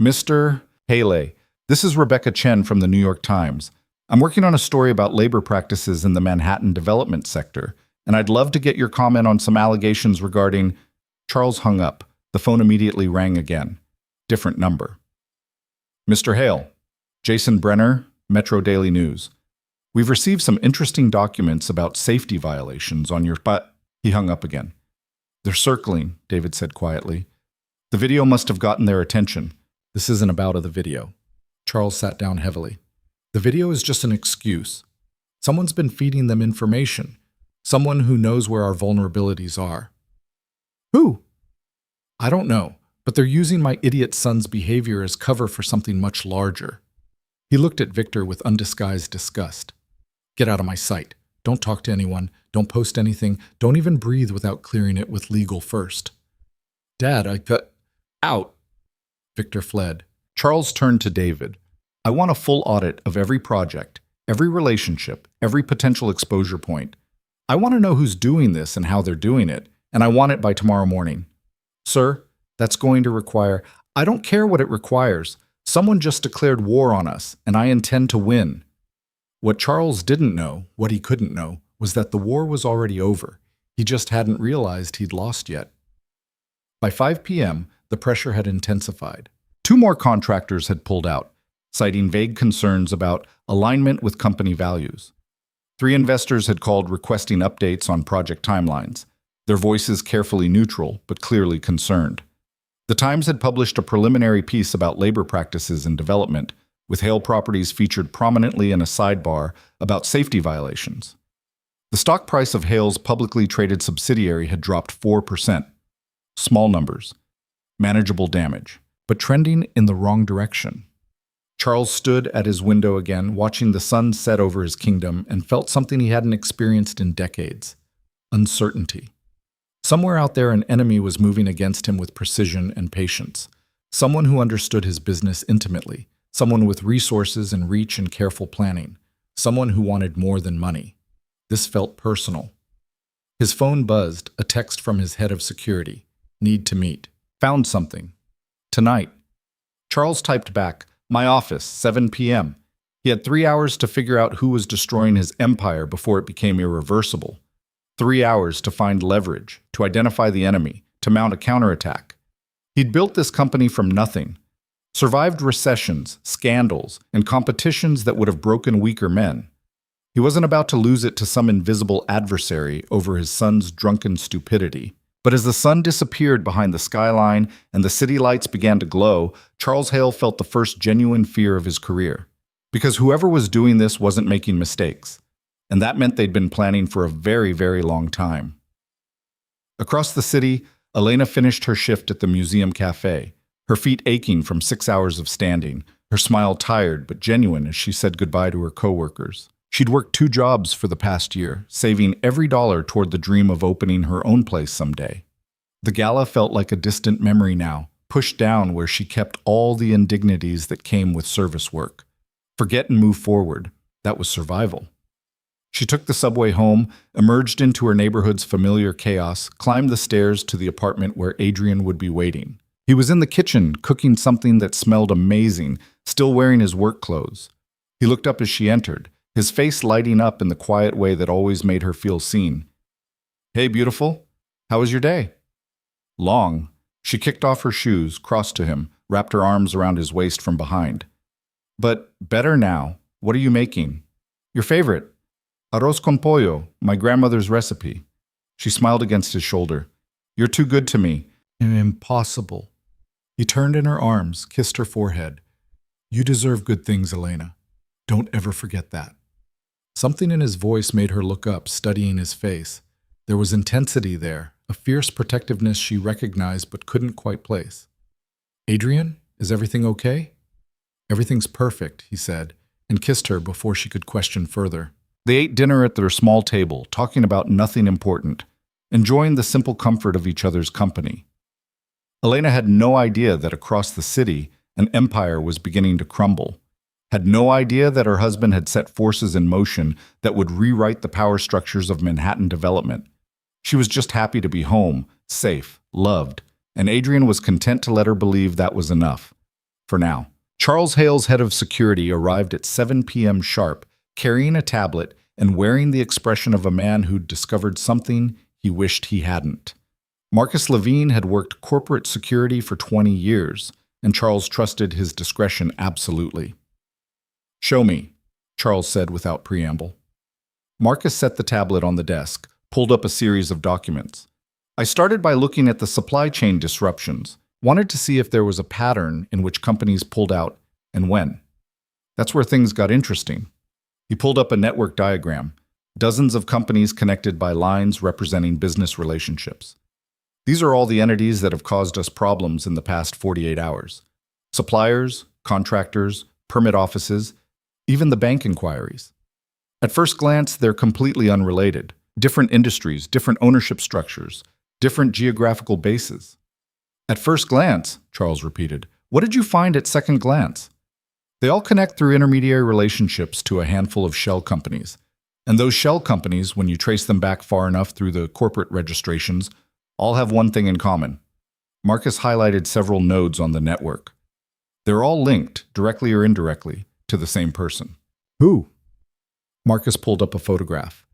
Mr. Haley, this is Rebecca Chen from the New York Times. I'm working on a story about labor practices in the Manhattan development sector, and I'd love to get your comment on some allegations regarding... Charles hung up. The phone immediately rang again. Different number. Mr. Hale. Jason Brenner, Metro Daily News. We've received some interesting documents about safety violations on your but he hung up again. They're circling, David said quietly. The video must have gotten their attention. This isn't about the video. Charles sat down heavily. The video is just an excuse. Someone's been feeding them information. Someone who knows where our vulnerabilities are. Who? I don't know, but they're using my idiot son's behavior as cover for something much larger. He looked at Victor with undisguised disgust. Get out of my sight. Don't talk to anyone. Don't post anything. Don't even breathe without clearing it with legal first. Dad, I got out. Victor fled. Charles turned to David. I want a full audit of every project, every relationship, every potential exposure point. I want to know who's doing this and how they're doing it, and I want it by tomorrow morning. Sir, that's going to require... I don't care what it requires. Someone just declared war on us, and I intend to win. What Charles didn't know, what he couldn't know, was that the war was already over. He just hadn't realized he'd lost yet. By 5 p.m., the pressure had intensified. 2 more contractors had pulled out, citing vague concerns about alignment with company values. 3 investors had called requesting updates on project timelines, their voices carefully neutral but clearly concerned. The Times had published a preliminary piece about labor practices in development, with Hale Properties featured prominently in a sidebar about safety violations. The stock price of Hale's publicly traded subsidiary had dropped 4%. Small numbers, manageable damage, but trending in the wrong direction. Charles stood at his window again, watching the sun set over his kingdom, and felt something he hadn't experienced in decades: uncertainty. Somewhere out there, an enemy was moving against him with precision and patience. Someone who understood his business intimately. Someone with resources and reach and careful planning. Someone who wanted more than money. This felt personal. His phone buzzed, a text from his head of security. Need to meet. Found something. Tonight. Charles typed back, my office, 7 p.m. He had 3 hours to figure out who was destroying his empire before it became irreversible. 3 hours to find leverage, to identify the enemy, to mount a counterattack. He'd built this company from nothing. Survived recessions, scandals, and competitions that would have broken weaker men. He wasn't about to lose it to some invisible adversary over his son's drunken stupidity. But as the sun disappeared behind the skyline and the city lights began to glow, Charles Hale felt the first genuine fear of his career. Because whoever was doing this wasn't making mistakes. And that meant they'd been planning for a very, very long time. Across the city, Elena finished her shift at the museum cafe, her feet aching from 6 hours of standing, her smile tired but genuine as she said goodbye to her coworkers. She'd worked 2 jobs for the past year, saving every dollar toward the dream of opening her own place someday. The gala felt like a distant memory now, pushed down where she kept all the indignities that came with service work. Forget and move forward. That was survival. She took the subway home, emerged into her neighborhood's familiar chaos, climbed the stairs to the apartment where Adrian would be waiting. He was in the kitchen, cooking something that smelled amazing, still wearing his work clothes. He looked up as she entered, his face lighting up in the quiet way that always made her feel seen. Hey, beautiful. How was your day? Long. She kicked off her shoes, crossed to him, wrapped her arms around his waist from behind. But better now. What are you making? Your favorite. Arroz con pollo, my grandmother's recipe. She smiled against his shoulder. You're too good to me. Impossible. He turned in her arms, kissed her forehead. You deserve good things, Elena. Don't ever forget that. Something in his voice made her look up, studying his face. There was intensity there, a fierce protectiveness she recognized but couldn't quite place. Adrian, is everything okay? Everything's perfect, he said, and kissed her before she could question further. They ate dinner at their small table, talking about nothing important, enjoying the simple comfort of each other's company. Elena had no idea that across the city, an empire was beginning to crumble. Had no idea that her husband had set forces in motion that would rewrite the power structures of Manhattan development. She was just happy to be home, safe, loved, and Adrian was content to let her believe that was enough. For now. Charles Hale's head of security arrived at 7 p.m. sharp, carrying a tablet and wearing the expression of a man who'd discovered something he wished he hadn't. Marcus Levine had worked corporate security for 20 years, and Charles trusted his discretion absolutely. "Show me," Charles said without preamble. Marcus set the tablet on the desk, pulled up a series of documents. "I started by looking at the supply chain disruptions, wanted to see if there was a pattern in which companies pulled out and when. That's where things got interesting." He pulled up a network diagram, dozens of companies connected by lines representing business relationships. "These are all the entities that have caused us problems in the past 48 hours. Suppliers, contractors, permit offices, even the bank inquiries. At first glance, they're completely unrelated. Different industries, different ownership structures, different geographical bases." "At first glance," Charles repeated. "What did you find at second glance?" "They all connect through intermediary relationships to a handful of shell companies. And those shell companies, when you trace them back far enough through the corporate registrations, all have one thing in common." Marcus highlighted several nodes on the network. "They're all linked, directly or indirectly, to the same person." "Who?" Marcus pulled up a photograph.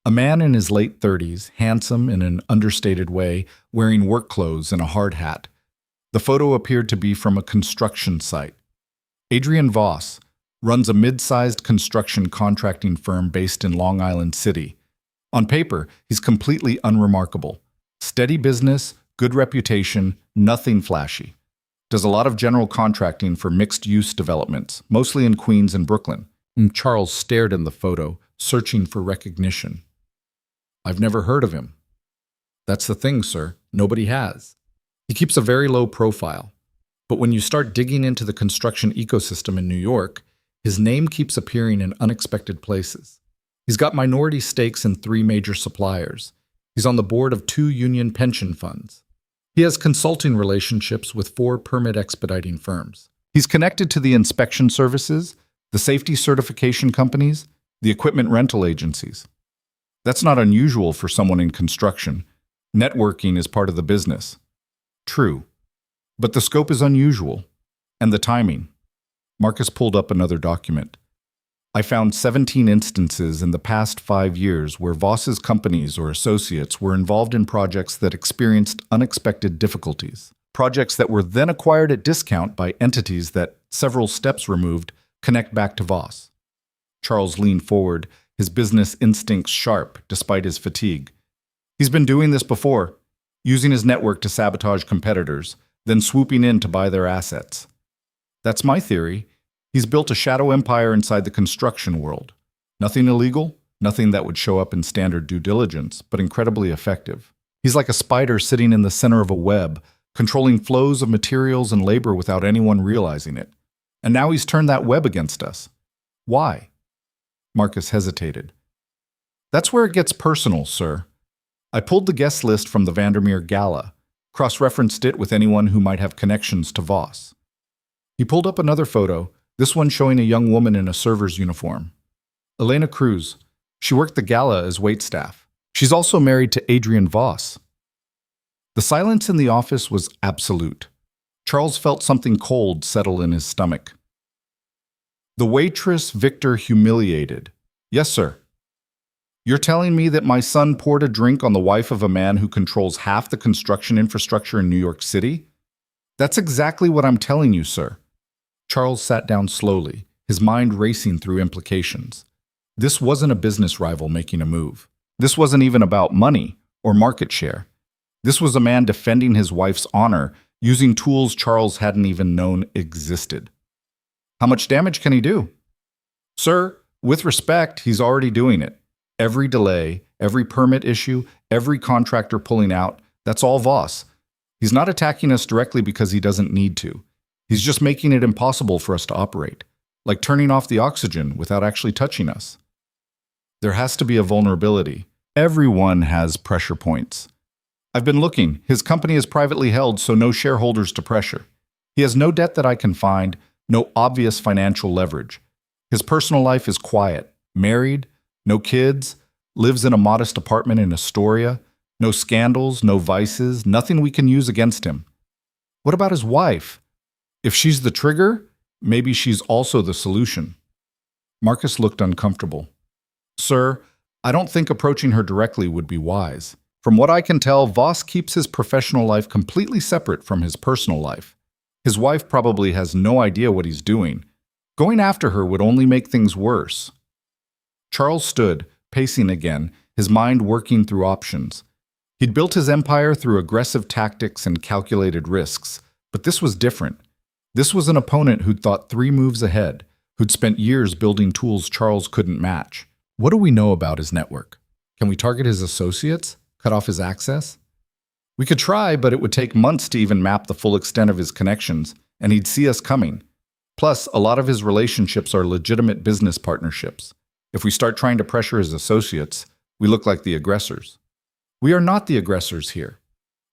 A man in his late 30s, handsome in an understated way, wearing work clothes and a hard hat. The photo appeared to be from a construction site. Adrian Voss runs a mid-sized construction contracting firm based in Long Island City. On paper, he's completely unremarkable. Steady business, good reputation, nothing flashy. Does a lot of general contracting for mixed-use developments, mostly in Queens and Brooklyn. Charles stared in the photo, searching for recognition. "I've never heard of him." "That's the thing, sir. Nobody has. He keeps a very low profile. But when you start digging into the construction ecosystem in New York, his name keeps appearing in unexpected places. He's got minority stakes in 3 major suppliers. He's on the board of 2 union pension funds. He has consulting relationships with 4 permit expediting firms. He's connected to the inspection services, the safety certification companies, the equipment rental agencies. That's not unusual for someone in construction. Networking is part of the business." "True. But the scope is unusual. And the timing." Marcus pulled up another document. "I found 17 instances in the past 5 years where Voss's companies or associates were involved in projects that experienced unexpected difficulties. Projects that were then acquired at discount by entities that, several steps removed, connect back to Voss." Charles leaned forward, his business instincts sharp despite his fatigue. "He's been doing this before, using his network to sabotage competitors, then swooping in to buy their assets. That's my theory. He's built a shadow empire inside the construction world. Nothing illegal, nothing that would show up in standard due diligence, but incredibly effective. He's like a spider sitting in the center of a web, controlling flows of materials and labor without anyone realizing it. And now he's turned that web against us. Why?" Marcus hesitated. "That's where it gets personal, sir. I pulled the guest list from the Vandermeer Gala, cross-referenced it with anyone who might have connections to Voss." He pulled up another photo, this one showing a young woman in a server's uniform. "Elena Cruz. She worked the gala as waitstaff. She's also married to Adrian Voss." The silence in the office was absolute. Charles felt something cold settle in his stomach. "The waitress Victor humiliated." "Yes, sir." "You're telling me that my son poured a drink on the wife of a man who controls half the construction infrastructure in New York City?" "That's exactly what I'm telling you, sir." Charles sat down slowly, his mind racing through implications. This wasn't a business rival making a move. This wasn't even about money or market share. This was a man defending his wife's honor, using tools Charles hadn't even known existed. "How much damage can he do?" "Sir, with respect, he's already doing it. Every delay, every permit issue, every contractor pulling out, that's all Voss. He's not attacking us directly because he doesn't need to. He's just making it impossible for us to operate, like turning off the oxygen without actually touching us. There has to be a vulnerability. Everyone has pressure points. I've been looking. His company is privately held, so no shareholders to pressure. He has no debt that I can find, no obvious financial leverage. His personal life is quiet, married, no kids, lives in a modest apartment in Astoria, no scandals, no vices, nothing we can use against him. What about his wife? If she's the trigger, maybe she's also the solution." Marcus looked uncomfortable. "Sir, I don't think approaching her directly would be wise. From what I can tell, Voss keeps his professional life completely separate from his personal life. His wife probably has no idea what he's doing. Going after her would only make things worse. Charles stood, pacing again, his mind working through options. He'd built his empire through aggressive tactics and calculated risks, but this was different. This was an opponent who'd thought 3 moves ahead, who'd spent years building tools Charles couldn't match. What do we know about his network? Can we target his associates? Cut off his access? We could try, but it would take months to even map the full extent of his connections, and he'd see us coming. Plus, a lot of his relationships are legitimate business partnerships. If we start trying to pressure his associates, we look like the aggressors. We are not the aggressors here.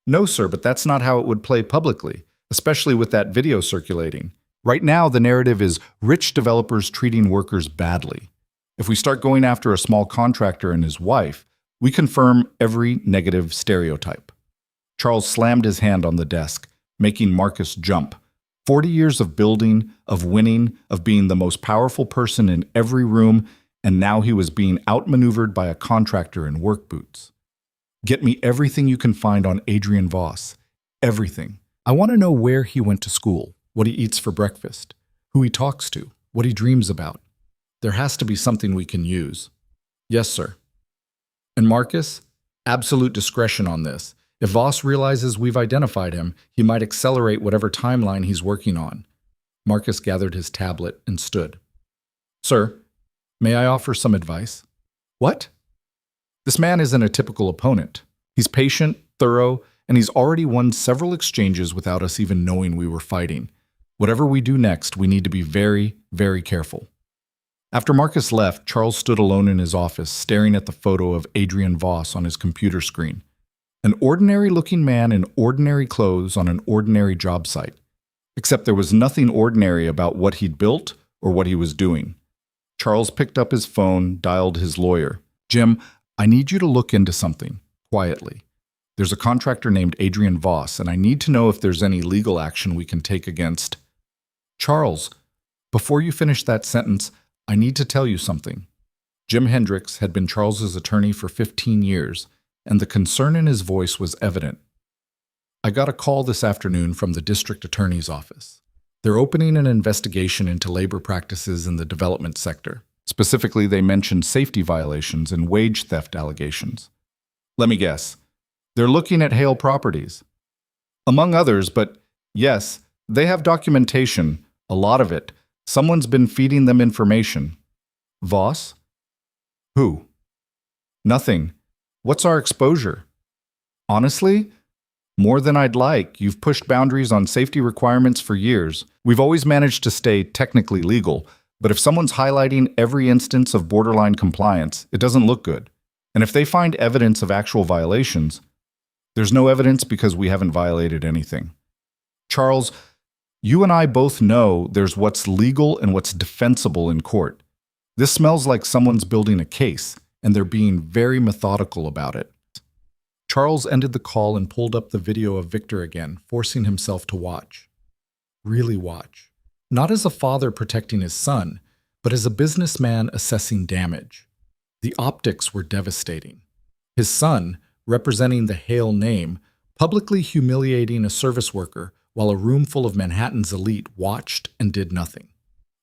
No, sir, but that's not how it would play publicly, especially with that video circulating. Right now, the narrative is rich developers treating workers badly. If we start going after a small contractor and his wife, we confirm every negative stereotype. Charles slammed his hand on the desk, making Marcus jump. 40 years of building, of winning, of being the most powerful person in every room, and now he was being outmaneuvered by a contractor in work boots. Get me everything you can find on Adrian Voss. Everything. I want to know where he went to school, what he eats for breakfast, who he talks to, what he dreams about. There has to be something we can use. Yes, sir. And Marcus? Absolute discretion on this. If Voss realizes we've identified him, he might accelerate whatever timeline he's working on. Marcus gathered his tablet and stood. Sir, may I offer some advice? What? This man isn't a typical opponent. He's patient, thorough, and he's already won several exchanges without us even knowing we were fighting. Whatever we do next, we need to be very, very careful. After Marcus left, Charles stood alone in his office, staring at the photo of Adrian Voss on his computer screen. An ordinary-looking man in ordinary clothes on an ordinary job site. Except there was nothing ordinary about what he'd built or what he was doing. Charles picked up his phone, dialed his lawyer. Jim, I need you to look into something, quietly. There's a contractor named Adrian Voss, and I need to know if there's any legal action we can take against... Charles, before you finish that sentence, I need to tell you something. Jim Hendricks had been Charles's attorney for 15 years, and the concern in his voice was evident. I got a call this afternoon from the district attorney's office. They're opening an investigation into labor practices in the development sector. Specifically, they mentioned safety violations and wage theft allegations. Let me guess. They're looking at Hale Properties. Among others, but yes, they have documentation, a lot of it. Someone's been feeding them information. Voss? Who? Nothing. What's our exposure? Honestly? More than I'd like. You've pushed boundaries on safety requirements for years. We've always managed to stay technically legal, but if someone's highlighting every instance of borderline compliance, it doesn't look good. And if they find evidence of actual violations, there's no evidence because we haven't violated anything. Charles, you and I both know there's what's legal and what's defensible in court. This smells like someone's building a case, and they're being very methodical about it. Charles ended the call and pulled up the video of Victor again, forcing himself to watch. Really watch. Not as a father protecting his son, but as a businessman assessing damage. The optics were devastating. His son, representing the Hale name, publicly humiliating a service worker while a room full of Manhattan's elite watched and did nothing.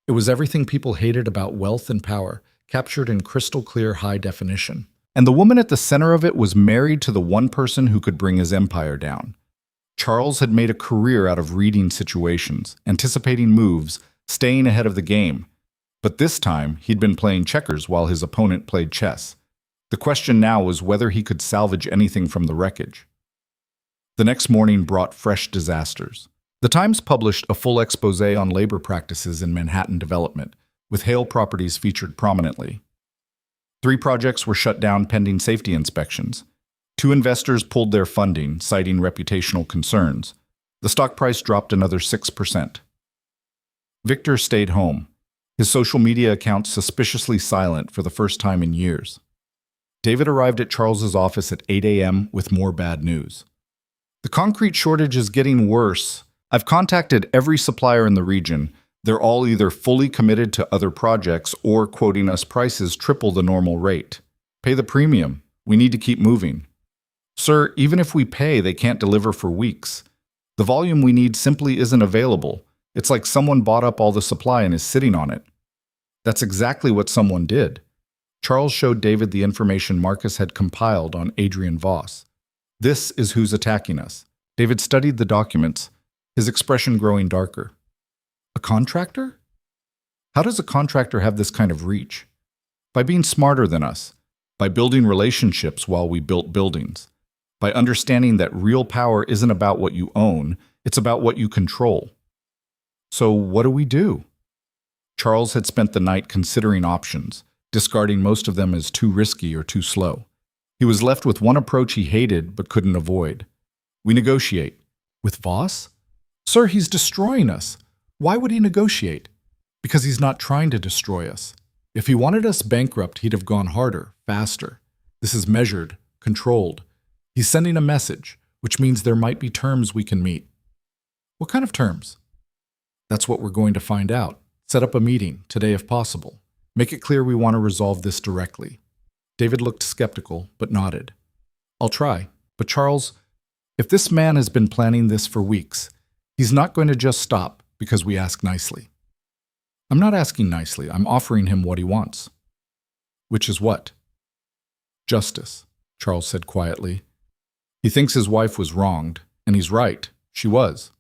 It was everything people hated about wealth and power, captured in crystal clear high definition. And the woman at the center of it was married to the one person who could bring his empire down. Charles had made a career out of reading situations, anticipating moves, staying ahead of the game. But this time, he'd been playing checkers while his opponent played chess. The question now was whether he could salvage anything from the wreckage. The next morning brought fresh disasters. The Times published a full expose on labor practices in Manhattan development, with Hale Properties featured prominently. 3 projects were shut down pending safety inspections. 2 investors pulled their funding, citing reputational concerns. The stock price dropped another 6%. Victor stayed home, his social media account suspiciously silent for the first time in years. David arrived at Charles's office at 8 a.m. with more bad news. The concrete shortage is getting worse. I've contacted every supplier in the region. They're all either fully committed to other projects or quoting us prices triple the normal rate. Pay the premium. We need to keep moving. Sir, even if we pay, they can't deliver for weeks. The volume we need simply isn't available. It's like someone bought up all the supply and is sitting on it. That's exactly what someone did. Charles showed David the information Marcus had compiled on Adrian Voss. This is who's attacking us. David studied the documents, his expression growing darker. A contractor? How does a contractor have this kind of reach? By being smarter than us, by building relationships while we built buildings, by understanding that real power isn't about what you own, it's about what you control. So what do we do? Charles had spent the night considering options, discarding most of them as too risky or too slow. He was left with one approach he hated but couldn't avoid. We negotiate. With Voss? Sir, he's destroying us. Why would he negotiate? Because he's not trying to destroy us. If he wanted us bankrupt, he'd have gone harder, faster. This is measured, controlled. He's sending a message, which means there might be terms we can meet. What kind of terms? That's what we're going to find out. Set up a meeting, today if possible. Make it clear we want to resolve this directly. David looked skeptical, but nodded. I'll try. But Charles, if this man has been planning this for weeks, he's not going to just stop because we ask nicely. I'm not asking nicely. I'm offering him what he wants. Which is what? Justice, Charles said quietly. He thinks his wife was wronged, and he's right. She was.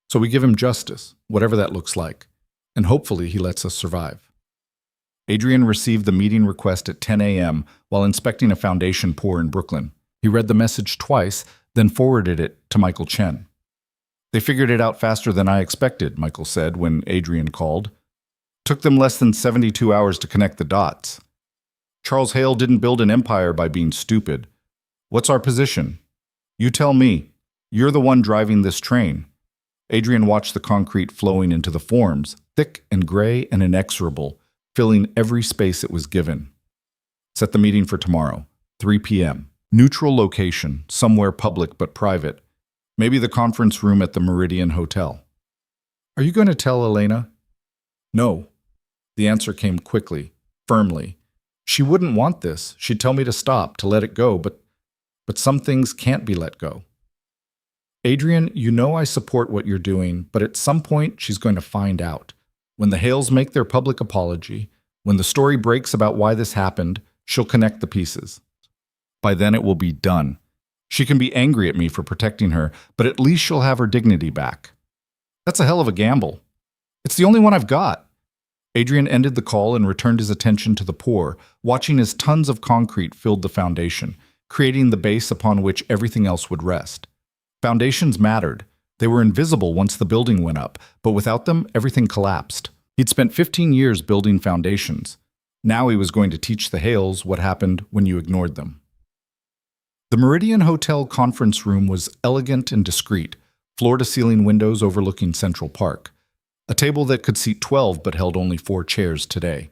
So we give him justice, whatever that looks like, and hopefully he lets us survive. Adrian received the meeting request at 10 a.m. while inspecting a foundation pour in Brooklyn. He read the message twice, then forwarded it to Michael Chen. They figured it out faster than I expected, Michael said when Adrian called. Took them less than 72 hours to connect the dots. Charles Hale didn't build an empire by being stupid. What's our position? You tell me. You're the one driving this train. Adrian watched the concrete flowing into the forms, thick and gray and inexorable, filling every space it was given. Set the meeting for tomorrow, 3 p.m. Neutral location, somewhere public but private. Maybe the conference room at the Meridian Hotel. Are you going to tell Elena? No. The answer came quickly, firmly. She wouldn't want this. She'd tell me to stop, to let it go, but some things can't be let go. Adrian, you know I support what you're doing, but at some point she's going to find out. When the Hales make their public apology, when the story breaks about why this happened, she'll connect the pieces. By then it will be done. She can be angry at me for protecting her, but at least she'll have her dignity back. That's a hell of a gamble. It's the only one I've got. Adrian ended the call and returned his attention to the pour, watching as tons of concrete filled the foundation, creating the base upon which everything else would rest. Foundations mattered. They were invisible once the building went up, but without them, everything collapsed. He'd spent 15 years building foundations. Now he was going to teach the Hales what happened when you ignored them. The Meridian Hotel conference room was elegant and discreet, floor-to-ceiling windows overlooking Central Park. A table that could seat 12 but held only 4 chairs today.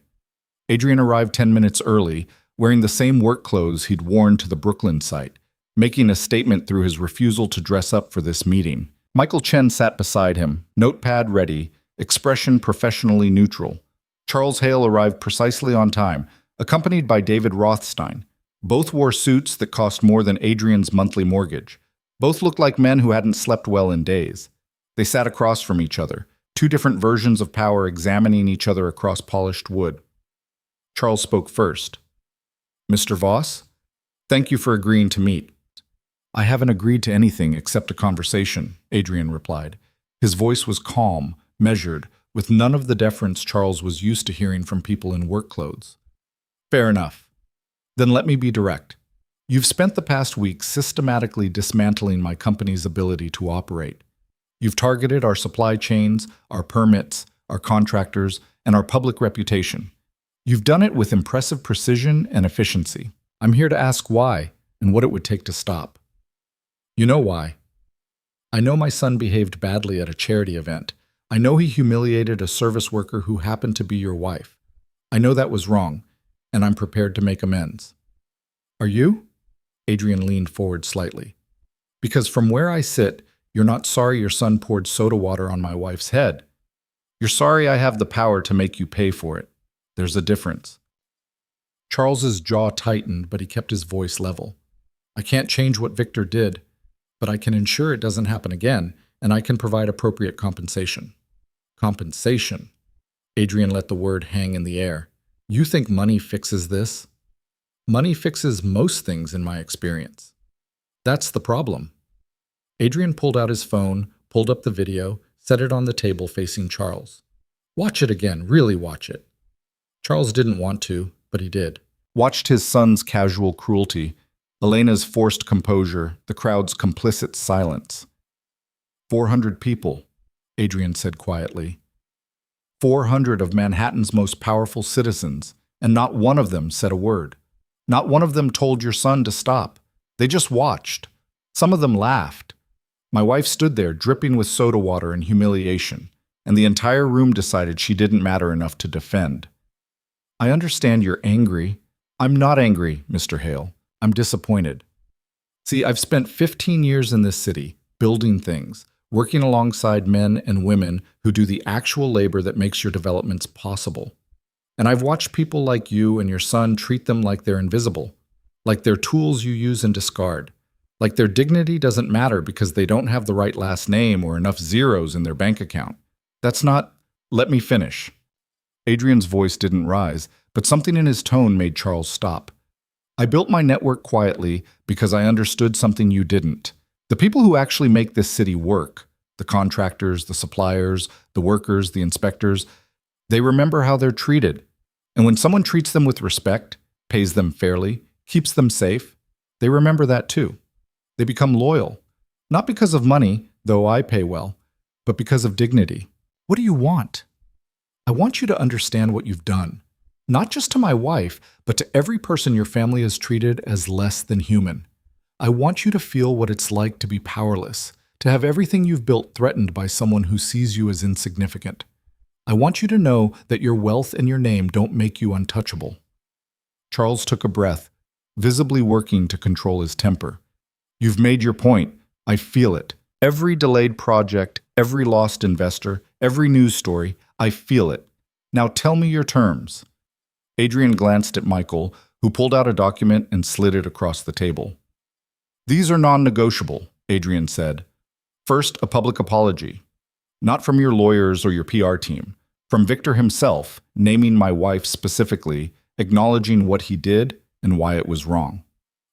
Adrian arrived 10 minutes early, wearing the same work clothes he'd worn to the Brooklyn site, making a statement through his refusal to dress up for this meeting. Michael Chen sat beside him, notepad ready, expression professionally neutral. Charles Hale arrived precisely on time, accompanied by David Rothstein. Both wore suits that cost more than Adrian's monthly mortgage. Both looked like men who hadn't slept well in days. They sat across from each other, 2 different versions of power examining each other across polished wood. Charles spoke first. Mr. Voss, thank you for agreeing to meet. I haven't agreed to anything except a conversation, Adrian replied. His voice was calm, measured, with none of the deference Charles was used to hearing from people in work clothes. Fair enough. Then let me be direct. You've spent the past week systematically dismantling my company's ability to operate. You've targeted our supply chains, our permits, our contractors, and our public reputation. You've done it with impressive precision and efficiency. I'm here to ask why and what it would take to stop. You know why. I know my son behaved badly at a charity event. I know he humiliated a service worker who happened to be your wife. I know that was wrong, and I'm prepared to make amends. Are you? Adrian leaned forward slightly. Because from where I sit, you're not sorry your son poured soda water on my wife's head. You're sorry I have the power to make you pay for it. There's a difference. Charles's jaw tightened, but he kept his voice level. I can't change what Victor did, but I can ensure it doesn't happen again, and I can provide appropriate compensation. Compensation. Adrian let the word hang in the air. You think money fixes this? Money fixes most things in my experience. That's the problem. Adrian pulled out his phone, pulled up the video, set it on the table facing Charles. Watch it again, really watch it. Charles didn't want to, but he did. Watched his son's casual cruelty, Elena's forced composure, the crowd's complicit silence. 400 people, Adrian said quietly. 400 of Manhattan's most powerful citizens, and not one of them said a word. Not one of them told your son to stop. They just watched. Some of them laughed. My wife stood there, dripping with soda water in humiliation, and the entire room decided she didn't matter enough to defend. I understand you're angry. I'm not angry, Mr. Hale. I'm disappointed. See, I've spent 15 years in this city, building things, working alongside men and women who do the actual labor that makes your developments possible. And I've watched people like you and your son treat them like they're invisible, like they're tools you use and discard, like their dignity doesn't matter because they don't have the right last name or enough zeros in their bank account. That's not... Let me finish. Adrian's voice didn't rise, but something in his tone made Charles stop. I built my network quietly because I understood something you didn't. The people who actually make this city work, the contractors, the suppliers, the workers, the inspectors, they remember how they're treated. And when someone treats them with respect, pays them fairly, keeps them safe, they remember that too. They become loyal, not because of money, though I pay well, but because of dignity. What do you want? I want you to understand what you've done, not just to my wife, but to every person your family has treated as less than human. I want you to feel what it's like to be powerless, to have everything you've built threatened by someone who sees you as insignificant. I want you to know that your wealth and your name don't make you untouchable. Charles took a breath, visibly working to control his temper. You've made your point. I feel it. Every delayed project, every lost investor, every news story, I feel it. Now tell me your terms. Adrian glanced at Michael, who pulled out a document and slid it across the table. These are non-negotiable, Adrian said. First, a public apology. Not from your lawyers or your PR team. From Victor himself, naming my wife specifically, acknowledging what he did and why it was wrong.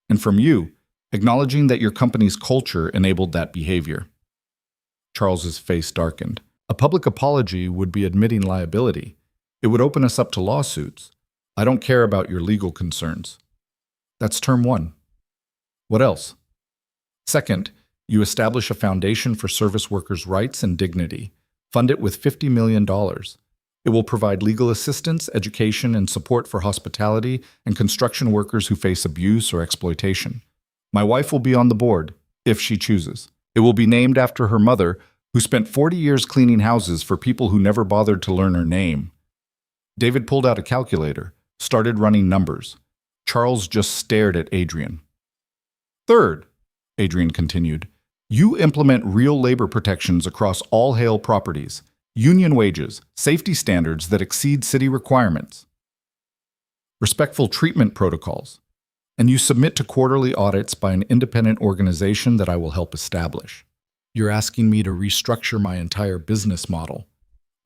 And from you, acknowledging that your company's culture enabled that behavior. Charles's face darkened. A public apology would be admitting liability. It would open us up to lawsuits. I don't care about your legal concerns. That's term one. What else? Second, you establish a foundation for service workers' rights and dignity. Fund it with $50 million. It will provide legal assistance, education, and support for hospitality and construction workers who face abuse or exploitation. My wife will be on the board, if she chooses. It will be named after her mother, who spent 40 years cleaning houses for people who never bothered to learn her name. David pulled out a calculator, started running numbers. Charles just stared at Adrian. Third, Adrian continued, you implement real labor protections across all Hale properties, union wages, safety standards that exceed city requirements, respectful treatment protocols, and you submit to quarterly audits by an independent organization that I will help establish. You're asking me to restructure my entire business model.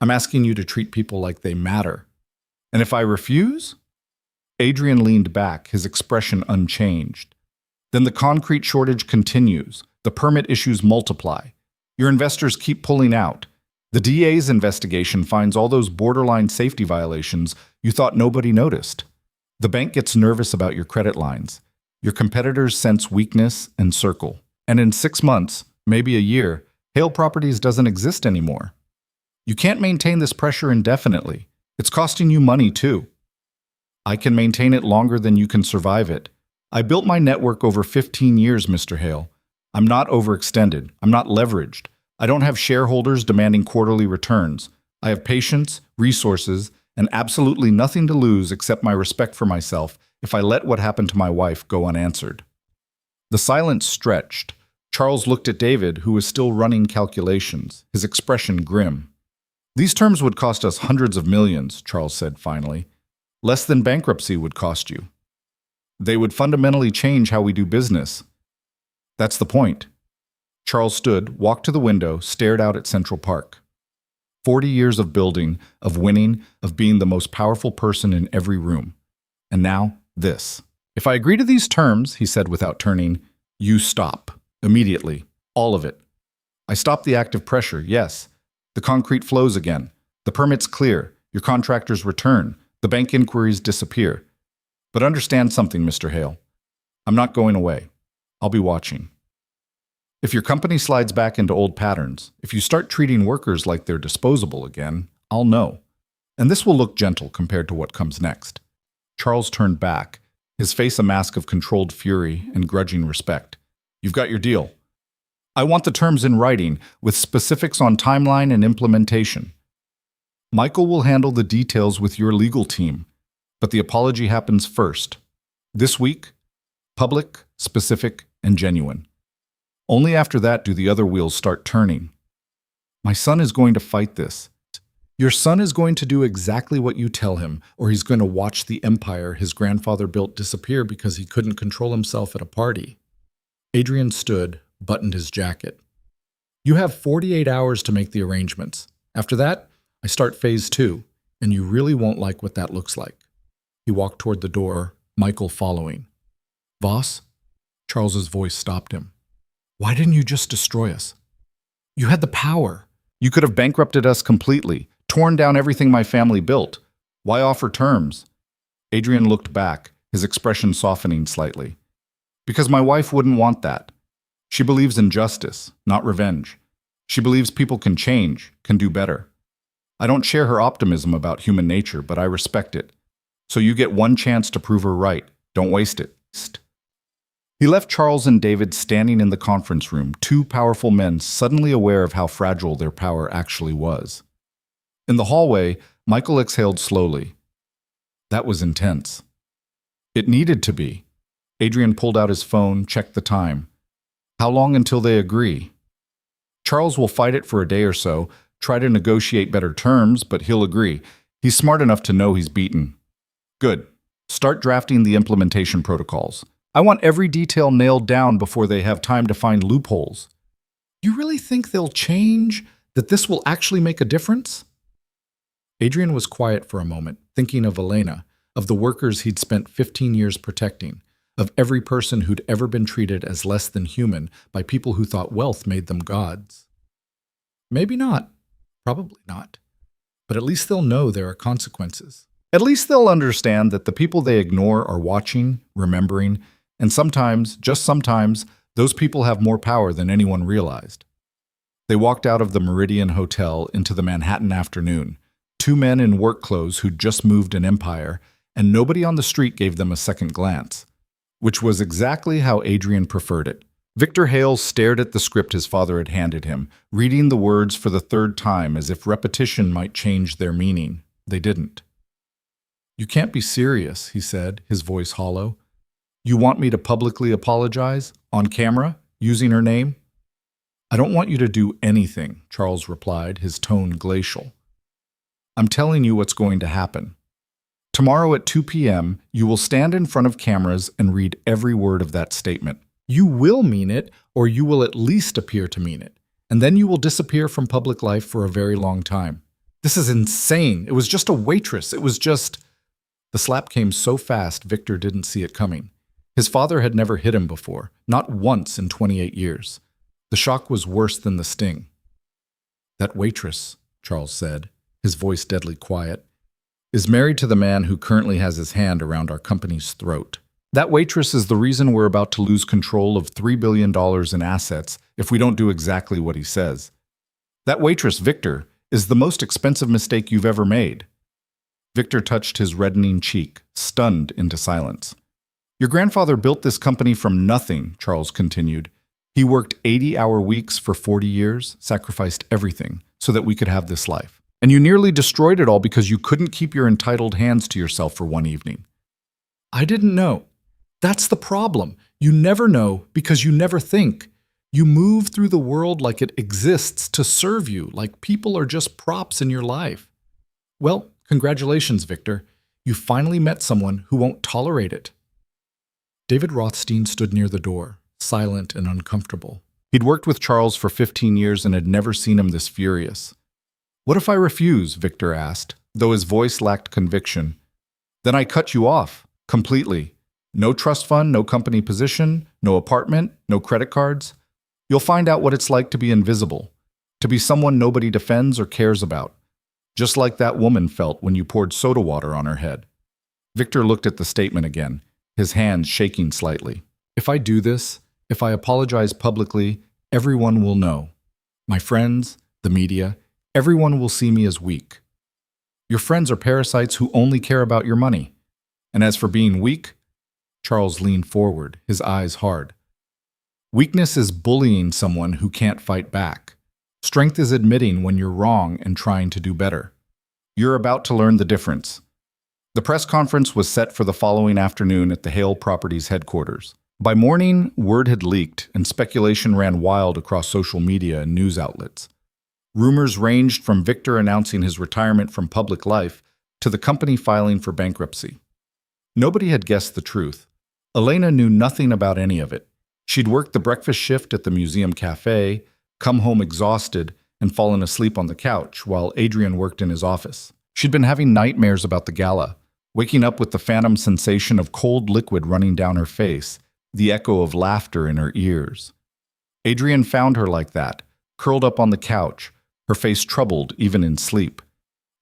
I'm asking you to treat people like they matter. And if I refuse? Adrian leaned back, his expression unchanged. Then the concrete shortage continues. The permit issues multiply. Your investors keep pulling out. The DA's investigation finds all those borderline safety violations you thought nobody noticed. The bank gets nervous about your credit lines. Your competitors sense weakness and circle. And in 6 months, maybe a year, Hale Properties doesn't exist anymore. You can't maintain this pressure indefinitely. It's costing you money too. I can maintain it longer than you can survive it. I built my network over 15 years, Mr. Hale. I'm not overextended. I'm not leveraged. I don't have shareholders demanding quarterly returns. I have patience, resources, and absolutely nothing to lose except my respect for myself if I let what happened to my wife go unanswered. The silence stretched. Charles looked at David, who was still running calculations, his expression grim. These terms would cost us hundreds of millions, Charles said finally. Less than bankruptcy would cost you. They would fundamentally change how we do business. That's the point. Charles stood, walked to the window, stared out at Central Park. 40 years of building, of winning, of being the most powerful person in every room. And now, this. If I agree to these terms, he said without turning, you stop. Immediately. All of it. I stop the active pressure, yes. The concrete flows again. The permits clear. Your contractors return. The bank inquiries disappear. But understand something, Mr. Hale. I'm not going away. I'll be watching. If your company slides back into old patterns, if you start treating workers like they're disposable again, I'll know. And this will look gentle compared to what comes next. Charles turned back, his face a mask of controlled fury and grudging respect. You've got your deal. I want the terms in writing, with specifics on timeline and implementation. Michael will handle the details with your legal team, but the apology happens first. This week, public, specific, and genuine. Only after that do the other wheels start turning. My son is going to fight this. Your son is going to do exactly what you tell him, or he's going to watch the empire his grandfather built disappear because he couldn't control himself at a party. Adrian stood, buttoned his jacket. You have 48 hours to make the arrangements. After that, I start phase 2, and you really won't like what that looks like. He walked toward the door, Michael following. Voss? Charles's voice stopped him. Why didn't you just destroy us? You had the power. You could have bankrupted us completely, torn down everything my family built. Why offer terms? Adrian looked back, his expression softening slightly. Because my wife wouldn't want that. She believes in justice, not revenge. She believes people can change, can do better. I don't share her optimism about human nature, but I respect it. So you get one chance to prove her right. Don't waste it. He left Charles and David standing in the conference room, two powerful men suddenly aware of how fragile their power actually was. In the hallway, Michael exhaled slowly. That was intense. It needed to be. Adrian pulled out his phone, checked the time. How long until they agree? Charles will fight it for a day or so, try to negotiate better terms, but he'll agree. He's smart enough to know he's beaten. Good. Start drafting the implementation protocols. I want every detail nailed down before they have time to find loopholes. You really think they'll change? That this will actually make a difference? Adrian was quiet for a moment, thinking of Elena, of the workers he'd spent 15 years protecting, of every person who'd ever been treated as less than human by people who thought wealth made them gods. Maybe not. Probably not. But at least they'll know there are consequences. At least they'll understand that the people they ignore are watching, remembering, and sometimes, just sometimes, those people have more power than anyone realized. They walked out of the Meridian Hotel into the Manhattan afternoon, two men in work clothes who'd just moved an empire, and nobody on the street gave them a second glance, which was exactly how Adrian preferred it. Victor Hale stared at the script his father had handed him, reading the words for the third time as if repetition might change their meaning. They didn't. You can't be serious, he said, his voice hollow. You want me to publicly apologize? On camera? Using her name? I don't want you to do anything, Charles replied, his tone glacial. I'm telling you what's going to happen. Tomorrow at 2 p.m., you will stand in front of cameras and read every word of that statement. You will mean it, or you will at least appear to mean it, and then you will disappear from public life for a very long time. This is insane. It was just a waitress. It was just... The slap came so fast, Victor didn't see it coming. His father had never hit him before, not once in 28 years. The shock was worse than the sting. That waitress, Charles said, his voice deadly quiet, is married to the man who currently has his hand around our company's throat. That waitress is the reason we're about to lose control of $3 billion in assets if we don't do exactly what he says. That waitress, Victor, is the most expensive mistake you've ever made. Victor touched his reddening cheek, stunned into silence. Your grandfather built this company from nothing, Charles continued. He worked 80-hour weeks for 40 years, sacrificed everything, so that we could have this life. And you nearly destroyed it all because you couldn't keep your entitled hands to yourself for one evening. I didn't know. That's the problem. You never know because you never think. You move through the world like it exists to serve you, like people are just props in your life. Well, congratulations, Victor. You finally met someone who won't tolerate it. David Rothstein stood near the door, silent and uncomfortable. He'd worked with Charles for 15 years and had never seen him this furious. "What if I refuse?" Victor asked, though his voice lacked conviction. "Then I cut you off, completely. No trust fund, no company position, no apartment, no credit cards. You'll find out what it's like to be invisible, to be someone nobody defends or cares about, just like that woman felt when you poured soda water on her head." Victor looked at the statement again, his hands shaking slightly. "If I do this, if I apologize publicly, everyone will know. My friends, the media, everyone will see me as weak. Your friends are parasites who only care about your money. And as for being weak," Charles leaned forward, his eyes hard. "Weakness is bullying someone who can't fight back. Strength is admitting when you're wrong and trying to do better. You're about to learn the difference." The press conference was set for the following afternoon at the Hale Properties headquarters. By morning, word had leaked, and speculation ran wild across social media and news outlets. Rumors ranged from Victor announcing his retirement from public life to the company filing for bankruptcy. Nobody had guessed the truth. Elena knew nothing about any of it. She'd worked the breakfast shift at the museum cafe, come home exhausted, and fallen asleep on the couch while Adrian worked in his office. She'd been having nightmares about the gala, waking up with the phantom sensation of cold liquid running down her face, the echo of laughter in her ears. Adrian found her like that, curled up on the couch, her face troubled even in sleep.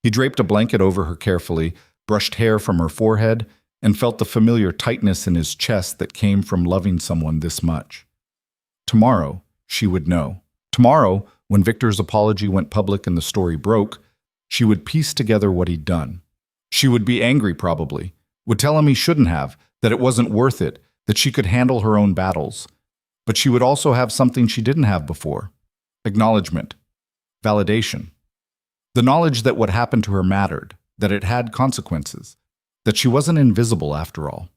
He draped a blanket over her carefully, brushed hair from her forehead, and felt the familiar tightness in his chest that came from loving someone this much. Tomorrow, she would know. Tomorrow, when Victor's apology went public and the story broke, she would piece together what he'd done. She would be angry, probably, would tell him he shouldn't have, that it wasn't worth it, that she could handle her own battles. But she would also have something she didn't have before: acknowledgement, validation. The knowledge that what happened to her mattered, that it had consequences, that she wasn't invisible after all.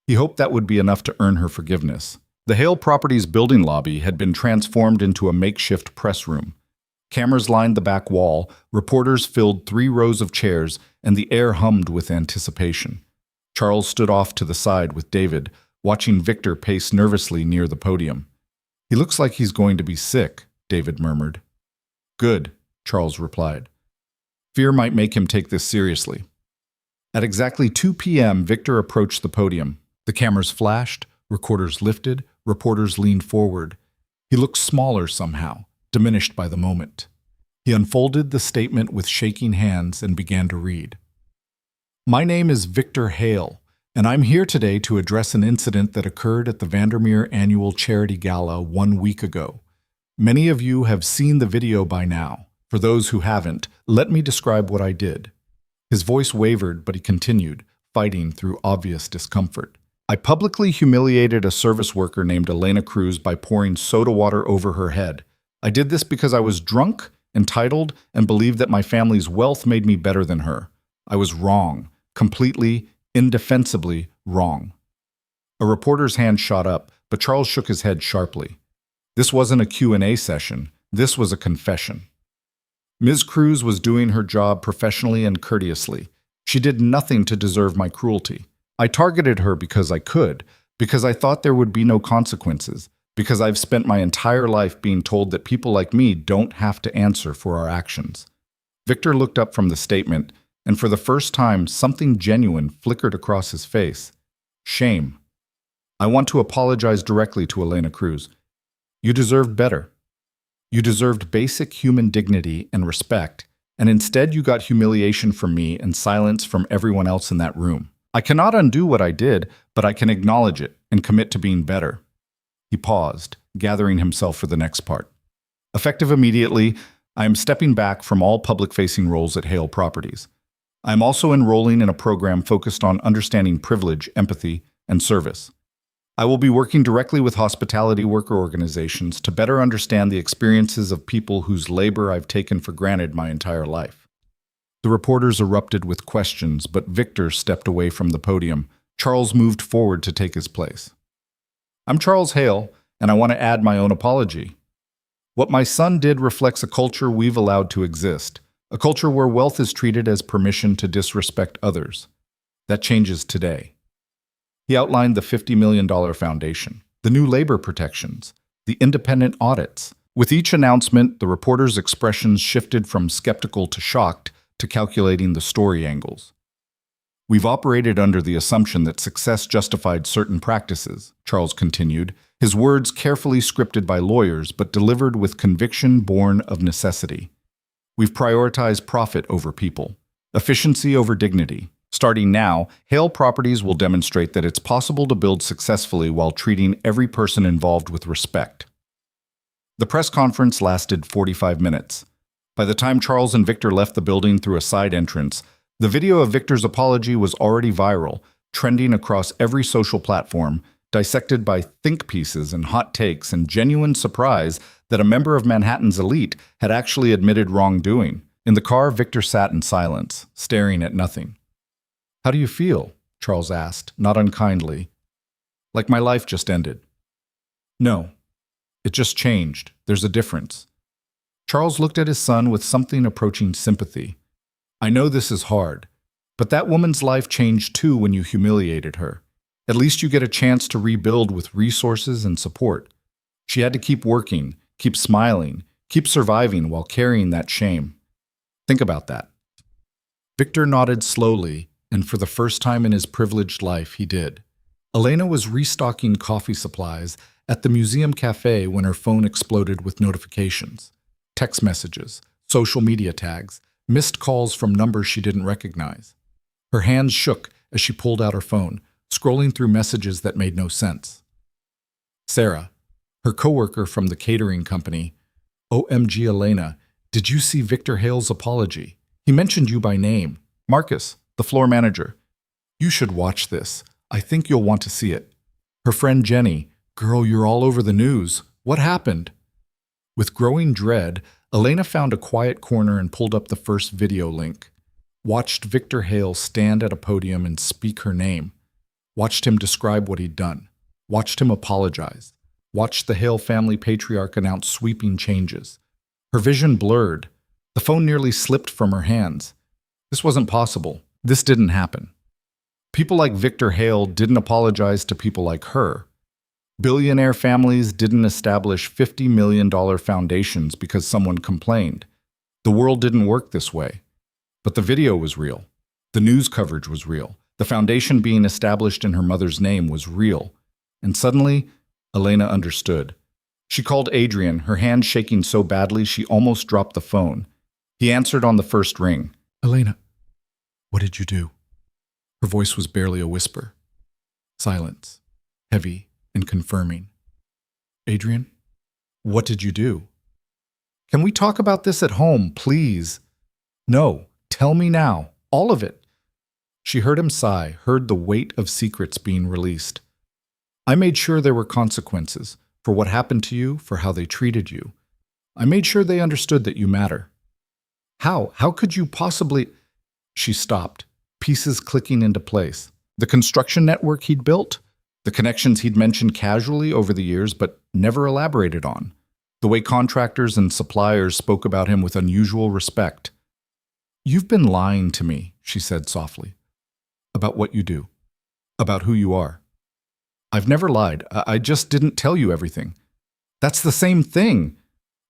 He hoped that would be enough to earn her forgiveness. The Hale Properties building lobby had been transformed into a makeshift press room. Cameras lined the back wall, reporters filled 3 rows of chairs, and the air hummed with anticipation. Charles stood off to the side with David, watching Victor pace nervously near the podium. "He looks like he's going to be sick," David murmured. "Good," Charles replied. "Fear might make him take this seriously." At exactly 2 p.m., Victor approached the podium. The cameras flashed, recorders lifted, reporters leaned forward. He looked smaller somehow, diminished by the moment. He unfolded the statement with shaking hands and began to read. "My name is Victor Hale, and I'm here today to address an incident that occurred at the Vandermeer Annual Charity Gala 1 week ago. Many of you have seen the video by now. For those who haven't, let me describe what I did." His voice wavered, but he continued, fighting through obvious discomfort. "I publicly humiliated a service worker named Elena Cruz by pouring soda water over her head. I did this because I was drunk, entitled, and believed that my family's wealth made me better than her. I was wrong, completely, indefensibly wrong." A reporter's hand shot up, but Charles shook his head sharply. This wasn't a Q&A session. This was a confession. Ms. Cruz was doing her job professionally and courteously. She did nothing to deserve my cruelty. I targeted her because I could, because I thought there would be no consequences, because I've spent my entire life being told that people like me don't have to answer for our actions. Victor looked up from the statement, and for the first time, something genuine flickered across his face. Shame. "I want to apologize directly to Elena Cruz. You deserved better. You deserved basic human dignity and respect, and instead you got humiliation from me and silence from everyone else in that room. I cannot undo what I did, but I can acknowledge it and commit to being better." He paused, gathering himself for the next part. "Effective immediately, I am stepping back from all public-facing roles at Hale Properties. I am also enrolling in a program focused on understanding privilege, empathy, and service. I will be working directly with hospitality worker organizations to better understand the experiences of people whose labor I've taken for granted my entire life." The reporters erupted with questions, but Victor stepped away from the podium. Charles moved forward to take his place. "I'm Charles Hale, and I want to add my own apology. What my son did reflects a culture we've allowed to exist, a culture where wealth is treated as permission to disrespect others. That changes today." He outlined the $50 million foundation, the new labor protections, the independent audits. With each announcement, the reporter's expressions shifted from skeptical to shocked to calculating the story angles. We've operated under the assumption that success justified certain practices, Charles continued, his words carefully scripted by lawyers but delivered with conviction born of necessity. We've prioritized profit over people, efficiency over dignity. Starting now, Hale Properties will demonstrate that it's possible to build successfully while treating every person involved with respect. The press conference lasted 45 minutes. By the time Charles and Victor left the building through a side entrance, the video of Victor's apology was already viral, trending across every social platform, dissected by think pieces and hot takes and genuine surprise that a member of Manhattan's elite had actually admitted wrongdoing. In the car, Victor sat in silence, staring at nothing. "How do you feel?" Charles asked, not unkindly. "Like my life just ended." "No, it just changed. There's a difference." Charles looked at his son with something approaching sympathy. "I know this is hard, but that woman's life changed too when you humiliated her. At least you get a chance to rebuild with resources and support. She had to keep working, keep smiling, keep surviving while carrying that shame. Think about that." Victor nodded slowly, and for the first time in his privileged life, he did. Elena was restocking coffee supplies at the museum cafe when her phone exploded with notifications, text messages, social media tags, missed calls from numbers she didn't recognize. Her hands shook as she pulled out her phone, scrolling through messages that made no sense. Sarah, her coworker from the catering company, "OMG Elena, did you see Victor Hale's apology? He mentioned you by name. Marcus, the floor manager. You should watch this. I think you'll want to see it." Her friend Jenny, "Girl, you're all over the news. What happened?" With growing dread, Elena found a quiet corner and pulled up the first video link. Watched Victor Hale stand at a podium and speak her name. Watched him describe what he'd done. Watched him apologize. Watched the Hale family patriarch announce sweeping changes. Her vision blurred. The phone nearly slipped from her hands. This wasn't possible. This didn't happen. People like Victor Hale didn't apologize to people like her. Billionaire families didn't establish $50 million foundations because someone complained. The world didn't work this way. But the video was real. The news coverage was real. The foundation being established in her mother's name was real. And suddenly, Elena understood. She called Adrian, her hand shaking so badly she almost dropped the phone. He answered on the first ring. "Elena, what did you do?" Her voice was barely a whisper. Silence, heavy and confirming. "Adrian, what did you do?" "Can we talk about this at home, please?" "No, tell me now, all of it." She heard him sigh, heard the weight of secrets being released. "I made sure there were consequences for what happened to you, for how they treated you. I made sure they understood that you matter." "How? How could you possibly—" She stopped, pieces clicking into place. The construction network he'd built, the connections he'd mentioned casually over the years but never elaborated on, the way contractors and suppliers spoke about him with unusual respect. "You've been lying to me," she said softly, "about what you do, about who you are." "I've never lied. I just didn't tell you everything." "That's the same thing."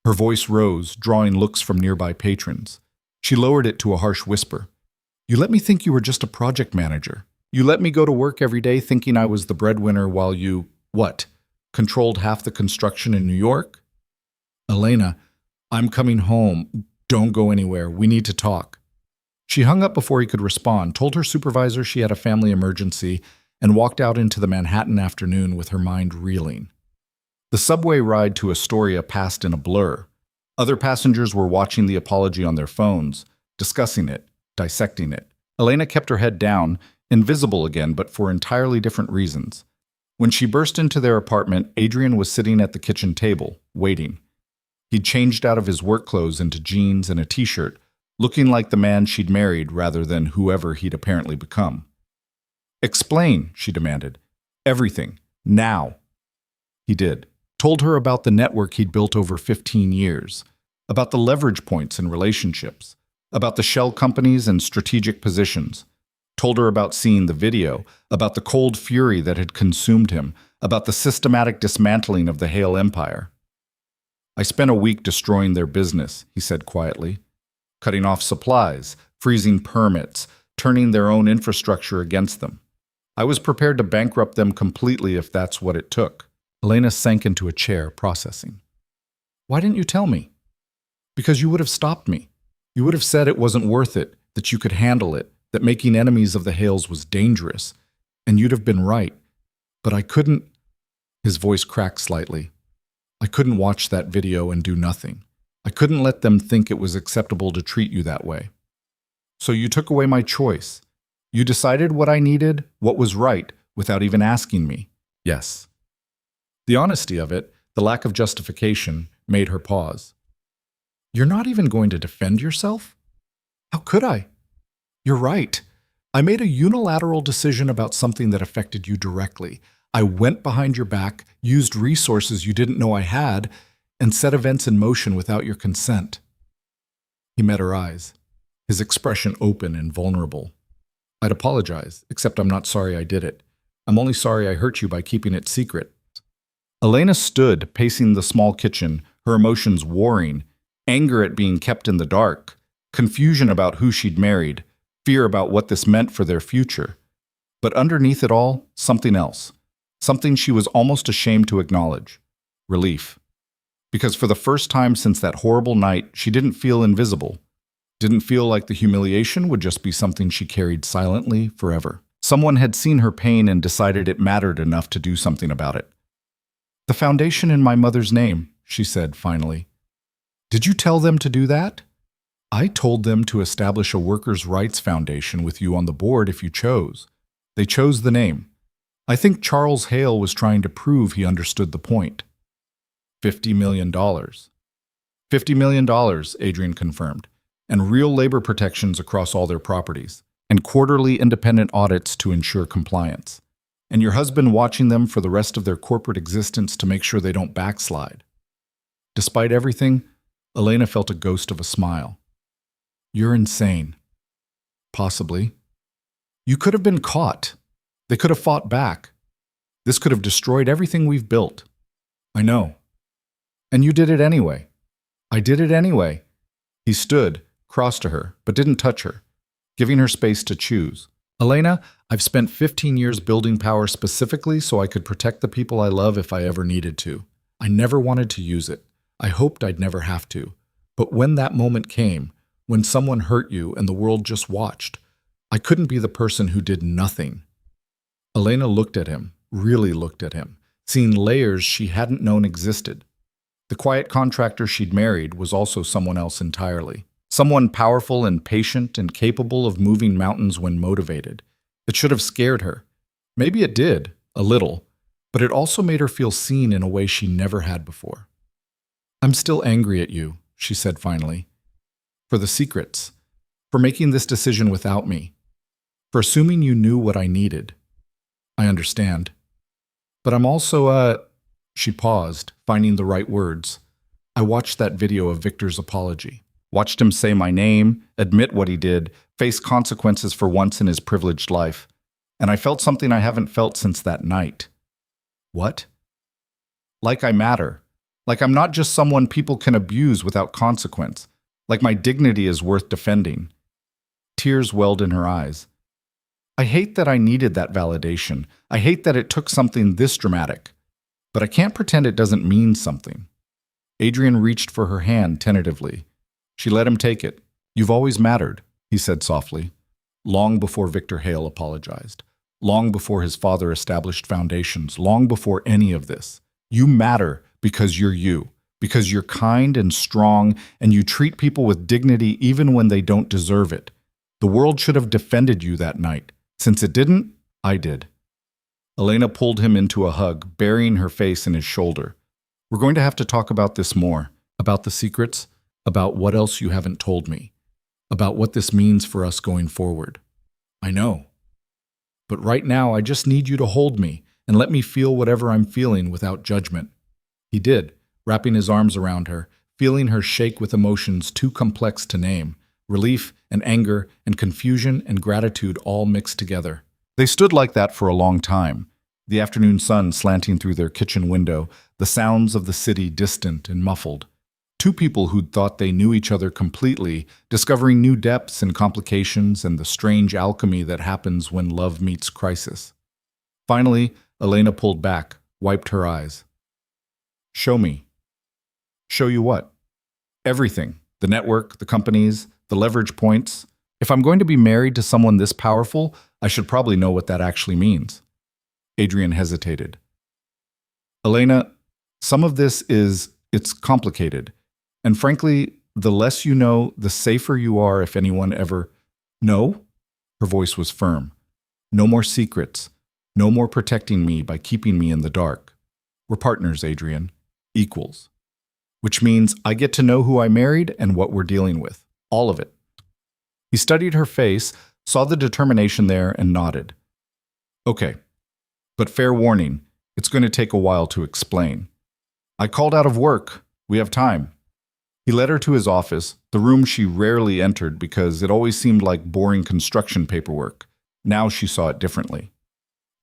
Her voice rose, drawing looks from nearby patrons. She lowered it to a harsh whisper. "You let me think you were just a project manager. You let me go to work every day thinking I was the breadwinner while you, what, controlled half the construction in New York?" "Elena, I'm coming home. Don't go anywhere. We need to talk." She hung up before he could respond, told her supervisor she had a family emergency, and walked out into the Manhattan afternoon with her mind reeling. The subway ride to Astoria passed in a blur. Other passengers were watching the apology on their phones, discussing it, dissecting it. Elena kept her head down, invisible again, but for entirely different reasons. When she burst into their apartment, Adrian was sitting at the kitchen table, waiting. He'd changed out of his work clothes into jeans and a t-shirt, looking like the man she'd married rather than whoever he'd apparently become. "Explain," she demanded. "Everything. Now." He did. Told her about the network he'd built over 15 years, about the leverage points in relationships, about the shell companies and strategic positions. Told her about seeing the video, about the cold fury that had consumed him, about the systematic dismantling of the Hale Empire. I spent a week destroying their business, he said quietly, cutting off supplies, freezing permits, turning their own infrastructure against them. I was prepared to bankrupt them completely if that's what it took. Elena sank into a chair, processing. Why didn't you tell me? Because you would have stopped me. You would have said it wasn't worth it, that you could handle it, that making enemies of the Hales was dangerous, and you'd have been right. But I couldn't. His voice cracked slightly. I couldn't watch that video and do nothing. I couldn't let them think it was acceptable to treat you that way. So you took away my choice. You decided what I needed, what was right, without even asking me. Yes. The honesty of it, the lack of justification, made her pause. You're not even going to defend yourself? How could I? You're right. I made a unilateral decision about something that affected you directly. I went behind your back, used resources you didn't know I had, and set events in motion without your consent. He met her eyes, his expression open and vulnerable. I'd apologize, except I'm not sorry I did it. I'm only sorry I hurt you by keeping it secret. Elena stood, pacing the small kitchen, her emotions warring, anger at being kept in the dark, confusion about who she'd married, fear about what this meant for their future. But underneath it all, something else. Something she was almost ashamed to acknowledge. Relief. Because for the first time since that horrible night, she didn't feel invisible. Didn't feel like the humiliation would just be something she carried silently forever. Someone had seen her pain and decided it mattered enough to do something about it. The foundation in my mother's name, she said finally. Did you tell them to do that? I told them to establish a workers' rights foundation with you on the board if you chose. They chose the name. I think Charles Hale was trying to prove he understood the point. $50 million. $50 million, Adrian confirmed, and real labor protections across all their properties, and quarterly independent audits to ensure compliance, and your husband watching them for the rest of their corporate existence to make sure they don't backslide. Despite everything, Elena felt a ghost of a smile. You're insane. Possibly. You could have been caught. They could have fought back. This could have destroyed everything we've built. I know. And you did it anyway. I did it anyway. He stood, crossed to her, but didn't touch her, giving her space to choose. Elena, I've spent 15 years building power specifically so I could protect the people I love if I ever needed to. I never wanted to use it. I hoped I'd never have to. But when that moment came, when someone hurt you and the world just watched, I couldn't be the person who did nothing. Elena looked at him, really looked at him, seeing layers she hadn't known existed. The quiet contractor she'd married was also someone else entirely. Someone powerful and patient and capable of moving mountains when motivated. It should have scared her. Maybe it did, a little, but it also made her feel seen in a way she never had before. I'm still angry at you, she said finally. For the secrets. For making this decision without me. For assuming you knew what I needed. I understand. But I'm also, She paused, finding the right words. I watched that video of Victor's apology. Watched him say my name, admit what he did, face consequences for once in his privileged life. And I felt something I haven't felt since that night. What? Like I matter. Like I'm not just someone people can abuse without consequence. Like my dignity is worth defending. Tears welled in her eyes. I hate that I needed that validation. I hate that it took something this dramatic. But I can't pretend it doesn't mean something. Adrian reached for her hand tentatively. She let him take it. You've always mattered, he said softly. Long before Victor Hale apologized. Long before his father established foundations. Long before any of this. You matter because you're you. Because you're kind and strong, and you treat people with dignity even when they don't deserve it. The world should have defended you that night. Since it didn't, I did. Elena pulled him into a hug, burying her face in his shoulder. We're going to have to talk about this more. About the secrets, about what else you haven't told me, about what this means for us going forward. I know. But right now, I just need you to hold me and let me feel whatever I'm feeling without judgment. He did, wrapping his arms around her, feeling her shake with emotions too complex to name, relief and anger and confusion and gratitude all mixed together. They stood like that for a long time, the afternoon sun slanting through their kitchen window, the sounds of the city distant and muffled. Two people who'd thought they knew each other completely, discovering new depths and complications and the strange alchemy that happens when love meets crisis. Finally, Elena pulled back, wiped her eyes. "Show me." "Show you what?" "Everything. The network, the companies, the leverage points. If I'm going to be married to someone this powerful, I should probably know what that actually means." Adrian hesitated. "Elena, some of this it's complicated. And frankly, the less you know, the safer you are if anyone ever—" "No?" Her voice was firm. "No more secrets. No more protecting me by keeping me in the dark. We're partners, Adrian. Equals. Which means I get to know who I married and what we're dealing with. All of it." He studied her face, saw the determination there, and nodded. "Okay. But fair warning, it's going to take a while to explain. I called out of work. We have time." He led her to his office, the room she rarely entered because it always seemed like boring construction paperwork. Now she saw it differently.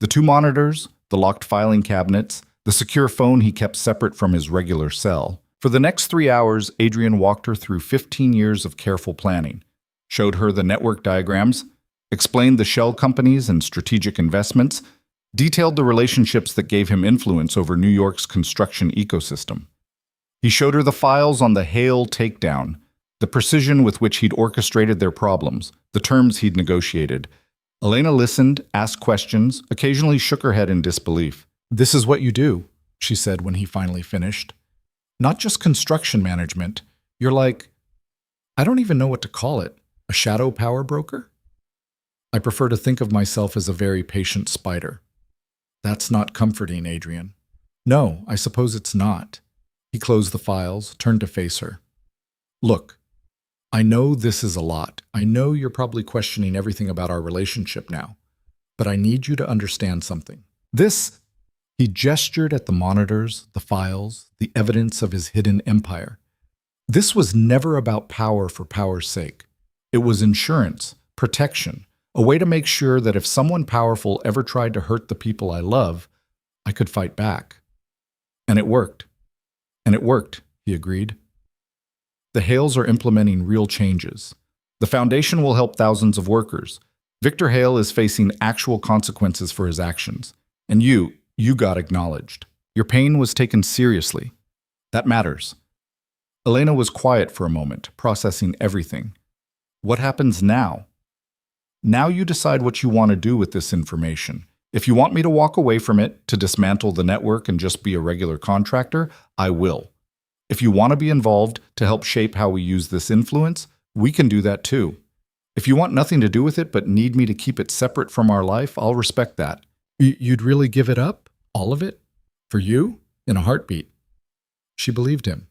The two monitors, the locked filing cabinets, the secure phone he kept separate from his regular cell. For the next 3 hours, Adrian walked her through 15 years of careful planning, showed her the network diagrams, explained the shell companies and strategic investments, detailed the relationships that gave him influence over New York's construction ecosystem. He showed her the files on the Hale takedown, the precision with which he'd orchestrated their problems, the terms he'd negotiated. Elena listened, asked questions, occasionally shook her head in disbelief. "This is what you do," she said when he finally finished. "Not just construction management. You're like, I don't even know what to call it, a shadow power broker? I prefer to think of myself as a very patient spider." "That's not comforting, Adrian." "No, I suppose it's not." He closed the files, turned to face her. "Look, I know this is a lot. I know you're probably questioning everything about our relationship now. But I need you to understand something. This—" He gestured at the monitors, the files, the evidence of his hidden empire. "This was never about power for power's sake. It was insurance, protection, a way to make sure that if someone powerful ever tried to hurt the people I love, I could fight back. And it worked. And it worked," he agreed. "The Hales are implementing real changes. The foundation will help thousands of workers. Victor Hale is facing actual consequences for his actions. And you got acknowledged. Your pain was taken seriously. That matters." Elena was quiet for a moment, processing everything. "What happens now?" "Now you decide what you want to do with this information. If you want me to walk away from it, to dismantle the network and just be a regular contractor, I will. If you want to be involved to help shape how we use this influence, we can do that too. If you want nothing to do with it but need me to keep it separate from our life, I'll respect that." You'd really give it up? All of it? For you? In a heartbeat. She believed him,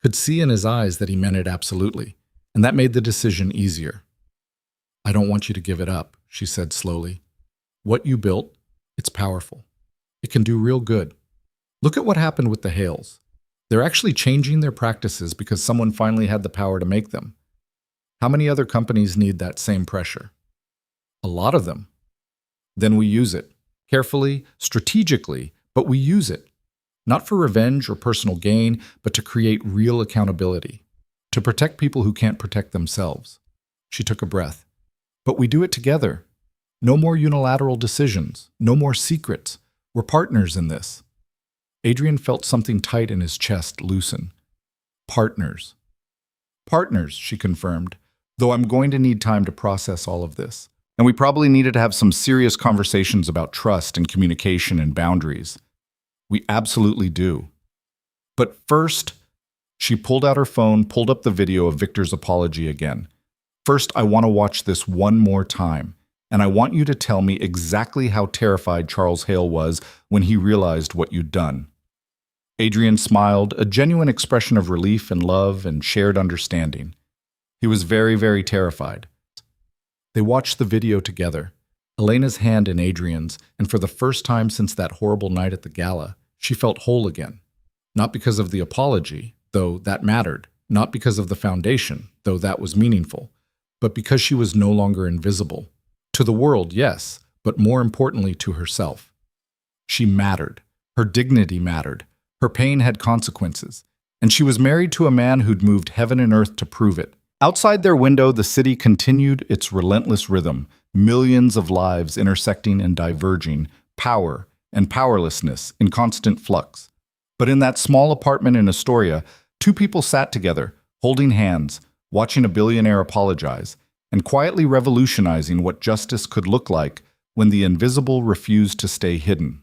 could see in his eyes that he meant it absolutely, and that made the decision easier. "I don't want you to give it up," she said slowly. "What you built, it's powerful. It can do real good. Look at what happened with the Hales. They're actually changing their practices because someone finally had the power to make them. How many other companies need that same pressure? A lot of them. Then we use it. Carefully, strategically, but we use it. Not for revenge or personal gain, but to create real accountability. To protect people who can't protect themselves." She took a breath. "But we do it together. No more unilateral decisions. No more secrets. We're partners in this." Adrian felt something tight in his chest loosen. "Partners." "Partners," she confirmed, "though I'm going to need time to process all of this. And we probably needed to have some serious conversations about trust and communication and boundaries. We absolutely do. But first," she pulled out her phone, pulled up the video of Victor's apology again. "First, I want to watch this one more time, and I want you to tell me exactly how terrified Charles Hale was when he realized what you'd done." Adrian smiled, a genuine expression of relief and love and shared understanding. He was very, very terrified. They watched the video together, Elena's hand in Adrian's, and for the first time since that horrible night at the gala, she felt whole again. Not because of the apology, though that mattered. Not because of the foundation, though that was meaningful. but because she was no longer invisible. To the world, yes, but more importantly to herself. She mattered. Her dignity mattered. Her pain had consequences. And she was married to a man who'd moved heaven and earth to prove it. Outside their window, the city continued its relentless rhythm, millions of lives intersecting and diverging, power and powerlessness in constant flux. But in that small apartment in Astoria, two people sat together, holding hands, watching a billionaire apologize, and quietly revolutionizing what justice could look like when the invisible refused to stay hidden.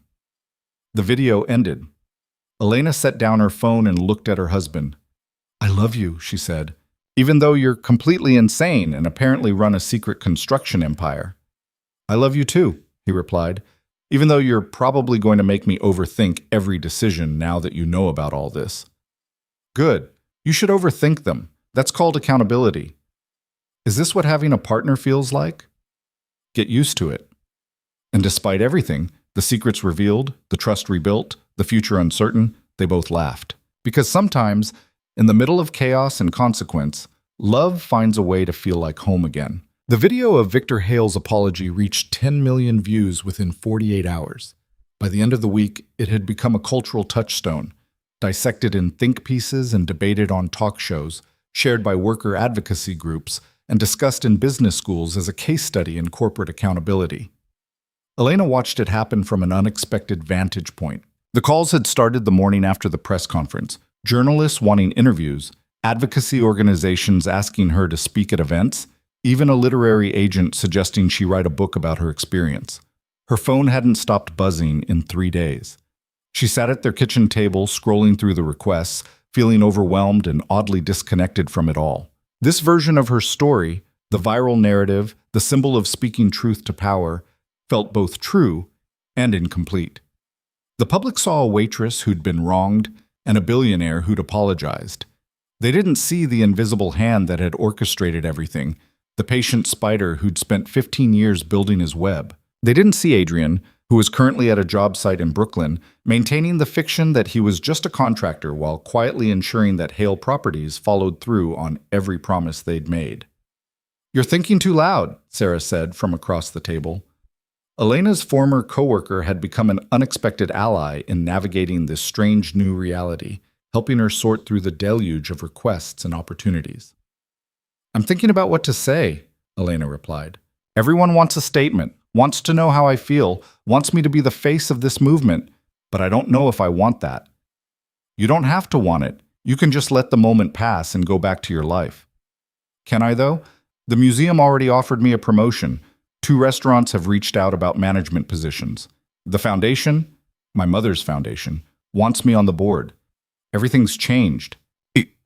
The video ended. Elena set down her phone and looked at her husband. "I love you," she said, "even though you're completely insane and apparently run a secret construction empire." "I love you too," he replied, "even though you're probably going to make me overthink every decision now that you know about all this." "Good. You should overthink them. That's called accountability." "Is this what having a partner feels like?" "Get used to it." And despite everything, the secrets revealed, the trust rebuilt, the future uncertain, they both laughed. Because sometimes, in the middle of chaos and consequence, love finds a way to feel like home again. The video of Victor Hale's apology reached 10 million views within 48 hours. By the end of the week, it had become a cultural touchstone, dissected in think pieces and debated on talk shows, shared by worker advocacy groups, and discussed in business schools as a case study in corporate accountability. Elena watched it happen from an unexpected vantage point. The calls had started the morning after the press conference, journalists wanting interviews, advocacy organizations asking her to speak at events, even a literary agent suggesting she write a book about her experience. Her phone hadn't stopped buzzing in 3 days. She sat at their kitchen table, scrolling through the requests, feeling overwhelmed and oddly disconnected from it all. This version of her story, the viral narrative, the symbol of speaking truth to power, felt both true and incomplete. The public saw a waitress who'd been wronged and a billionaire who'd apologized. They didn't see the invisible hand that had orchestrated everything, the patient spider who'd spent 15 years building his web. They didn't see Adrian, who was currently at a job site in Brooklyn, maintaining the fiction that he was just a contractor while quietly ensuring that Hale Properties followed through on every promise they'd made. "You're thinking too loud," Sarah said from across the table. Elena's former coworker had become an unexpected ally in navigating this strange new reality, helping her sort through the deluge of requests and opportunities. "I'm thinking about what to say," Elena replied. "Everyone wants a statement, wants to know how I feel, wants me to be the face of this movement, but I don't know if I want that." "You don't have to want it. You can just let the moment pass and go back to your life." "Can I, though? The museum already offered me a promotion. 2 restaurants have reached out about management positions. The foundation, my mother's foundation, wants me on the board. Everything's changed."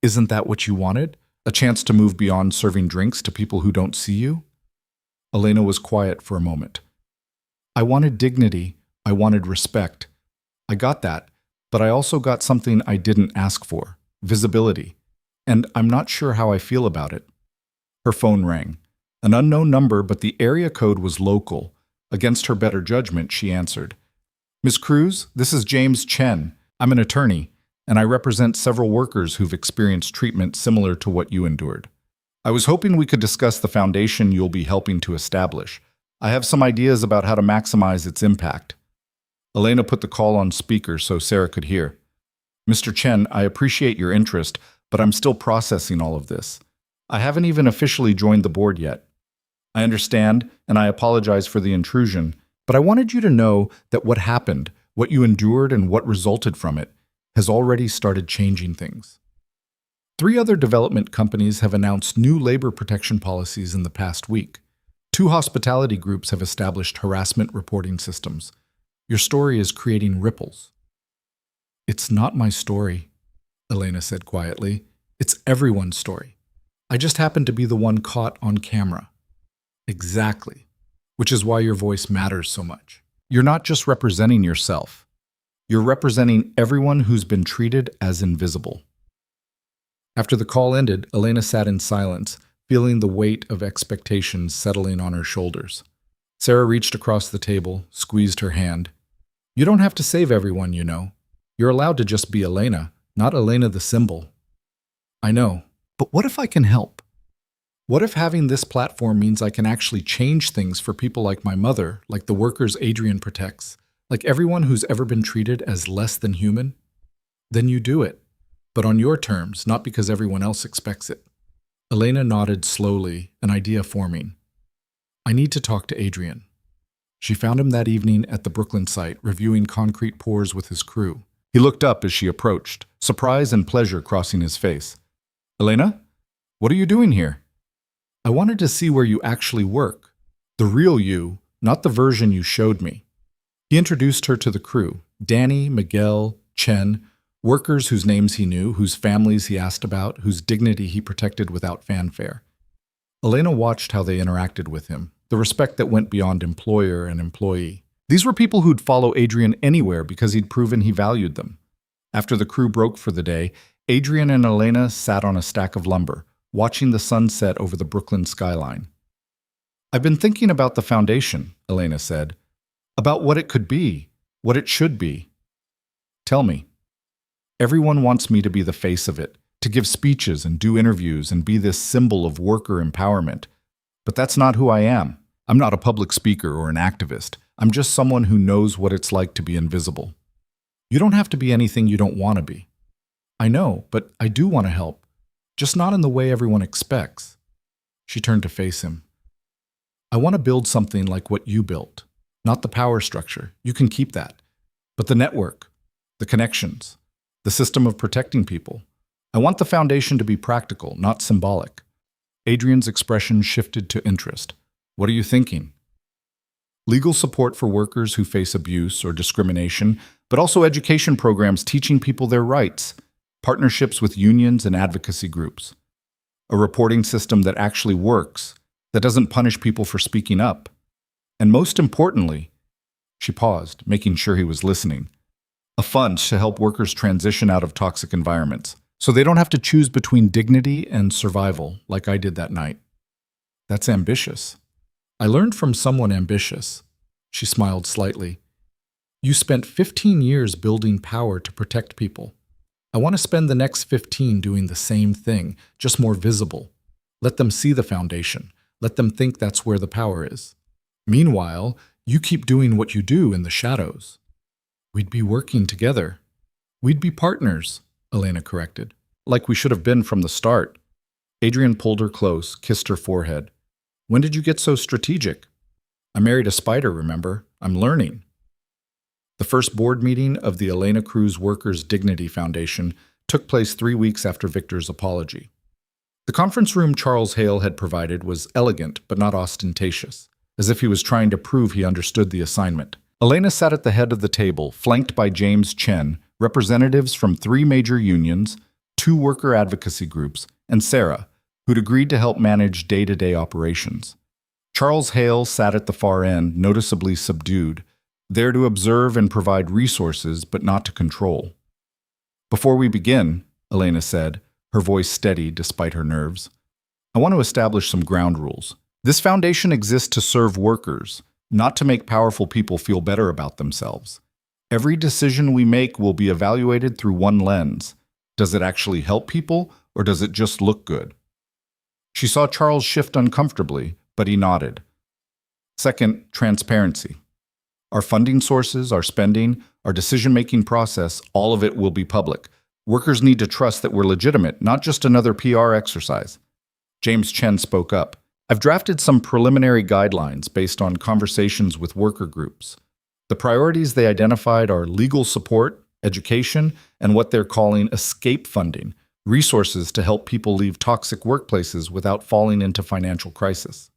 "Isn't that what you wanted? A chance to move beyond serving drinks to people who don't see you?" Elena was quiet for a moment. "I wanted dignity. I wanted respect. I got that, but I also got something I didn't ask for, visibility. And I'm not sure how I feel about it." Her phone rang. An unknown number, but the area code was local. Against her better judgment, she answered. "Ms. Cruz, this is James Chen. I'm an attorney, and I represent several workers who've experienced treatment similar to what you endured. I was hoping we could discuss the foundation you'll be helping to establish. I have some ideas about how to maximize its impact." Elena put the call on speaker so Sarah could hear. "Mr. Chen, I appreciate your interest, but I'm still processing all of this. I haven't even officially joined the board yet. I understand, and I apologize for the intrusion, but I wanted you to know that what happened, what you endured, and what resulted from it has already started changing things." 3 other development companies have announced new labor protection policies in the past week. 2 hospitality groups have established harassment reporting systems. Your story is creating ripples. "It's not my story," Elena said quietly. "It's everyone's story. I just happen to be the one caught on camera." "Exactly. Which is why your voice matters so much. You're not just representing yourself. You're representing everyone who's been treated as invisible." After the call ended, Elena sat in silence, feeling the weight of expectations settling on her shoulders. Sarah reached across the table, squeezed her hand. "You don't have to save everyone, you know. You're allowed to just be Elena, not Elena the symbol." "I know, but what if I can help?" What if having this platform means I can actually change things for people like my mother, like the workers Adrian protects, like everyone who's ever been treated as less than human? Then you do it, but on your terms, not because everyone else expects it. Elena nodded slowly, an idea forming. I need to talk to Adrian. She found him that evening at the Brooklyn site, reviewing concrete pours with his crew. He looked up as she approached, surprise and pleasure crossing his face. Elena, what are you doing here? I wanted to see where you actually work. The real you, not the version you showed me. He introduced her to the crew, Danny, Miguel, Chen, workers whose names he knew, whose families he asked about, whose dignity he protected without fanfare. Elena watched how they interacted with him, the respect that went beyond employer and employee. These were people who'd follow Adrian anywhere because he'd proven he valued them. After the crew broke for the day, Adrian and Elena sat on a stack of lumber, watching the sun set over the Brooklyn skyline. I've been thinking about the foundation, Elena said, about what it could be, what it should be. Tell me. Everyone wants me to be the face of it, to give speeches and do interviews and be this symbol of worker empowerment. But that's not who I am. I'm not a public speaker or an activist. I'm just someone who knows what it's like to be invisible. You don't have to be anything you don't want to be. I know, but I do want to help, just not in the way everyone expects. She turned to face him. I want to build something like what you built, not the power structure. You can keep that. But the network, the connections, the system of protecting people. I want the foundation to be practical, not symbolic. Adrian's expression shifted to interest. What are you thinking? Legal support for workers who face abuse or discrimination, but also education programs teaching people their rights, partnerships with unions and advocacy groups, a reporting system that actually works, that doesn't punish people for speaking up. And most importantly, she paused, making sure he was listening, a fund to help workers transition out of toxic environments, so they don't have to choose between dignity and survival like I did that night. That's ambitious. I learned from someone ambitious. She smiled slightly. You spent 15 years building power to protect people. I want to spend the next 15 doing the same thing, just more visible. Let them see the foundation. Let them think that's where the power is. Meanwhile, you keep doing what you do in the shadows. We'd be working together. We'd be partners, Elena corrected, like we should have been from the start. Adrian pulled her close, kissed her forehead. When did you get so strategic? I married a spider, remember? I'm learning. The first board meeting of the Elena Cruz Workers' Dignity Foundation took place 3 weeks after Victor's apology. The conference room Charles Hale had provided was elegant but not ostentatious, as if he was trying to prove he understood the assignment. Elena sat at the head of the table, flanked by James Chen, representatives from 3 major unions, 2 worker advocacy groups, and Sarah, who'd agreed to help manage day-to-day operations. Charles Hale sat at the far end, noticeably subdued, there to observe and provide resources, but not to control. Before we begin, Elena said, her voice steady despite her nerves, I want to establish some ground rules. This foundation exists to serve workers, not to make powerful people feel better about themselves. Every decision we make will be evaluated through one lens. Does it actually help people, or does it just look good? She saw Charles shift uncomfortably, but he nodded. Second, transparency. Our funding sources, our spending, our decision-making process, all of it will be public. Workers need to trust that we're legitimate, not just another PR exercise. James Chen spoke up. I've drafted some preliminary guidelines based on conversations with worker groups. The priorities they identified are legal support, education, and what they're calling escape funding, resources to help people leave toxic workplaces without falling into financial crisis.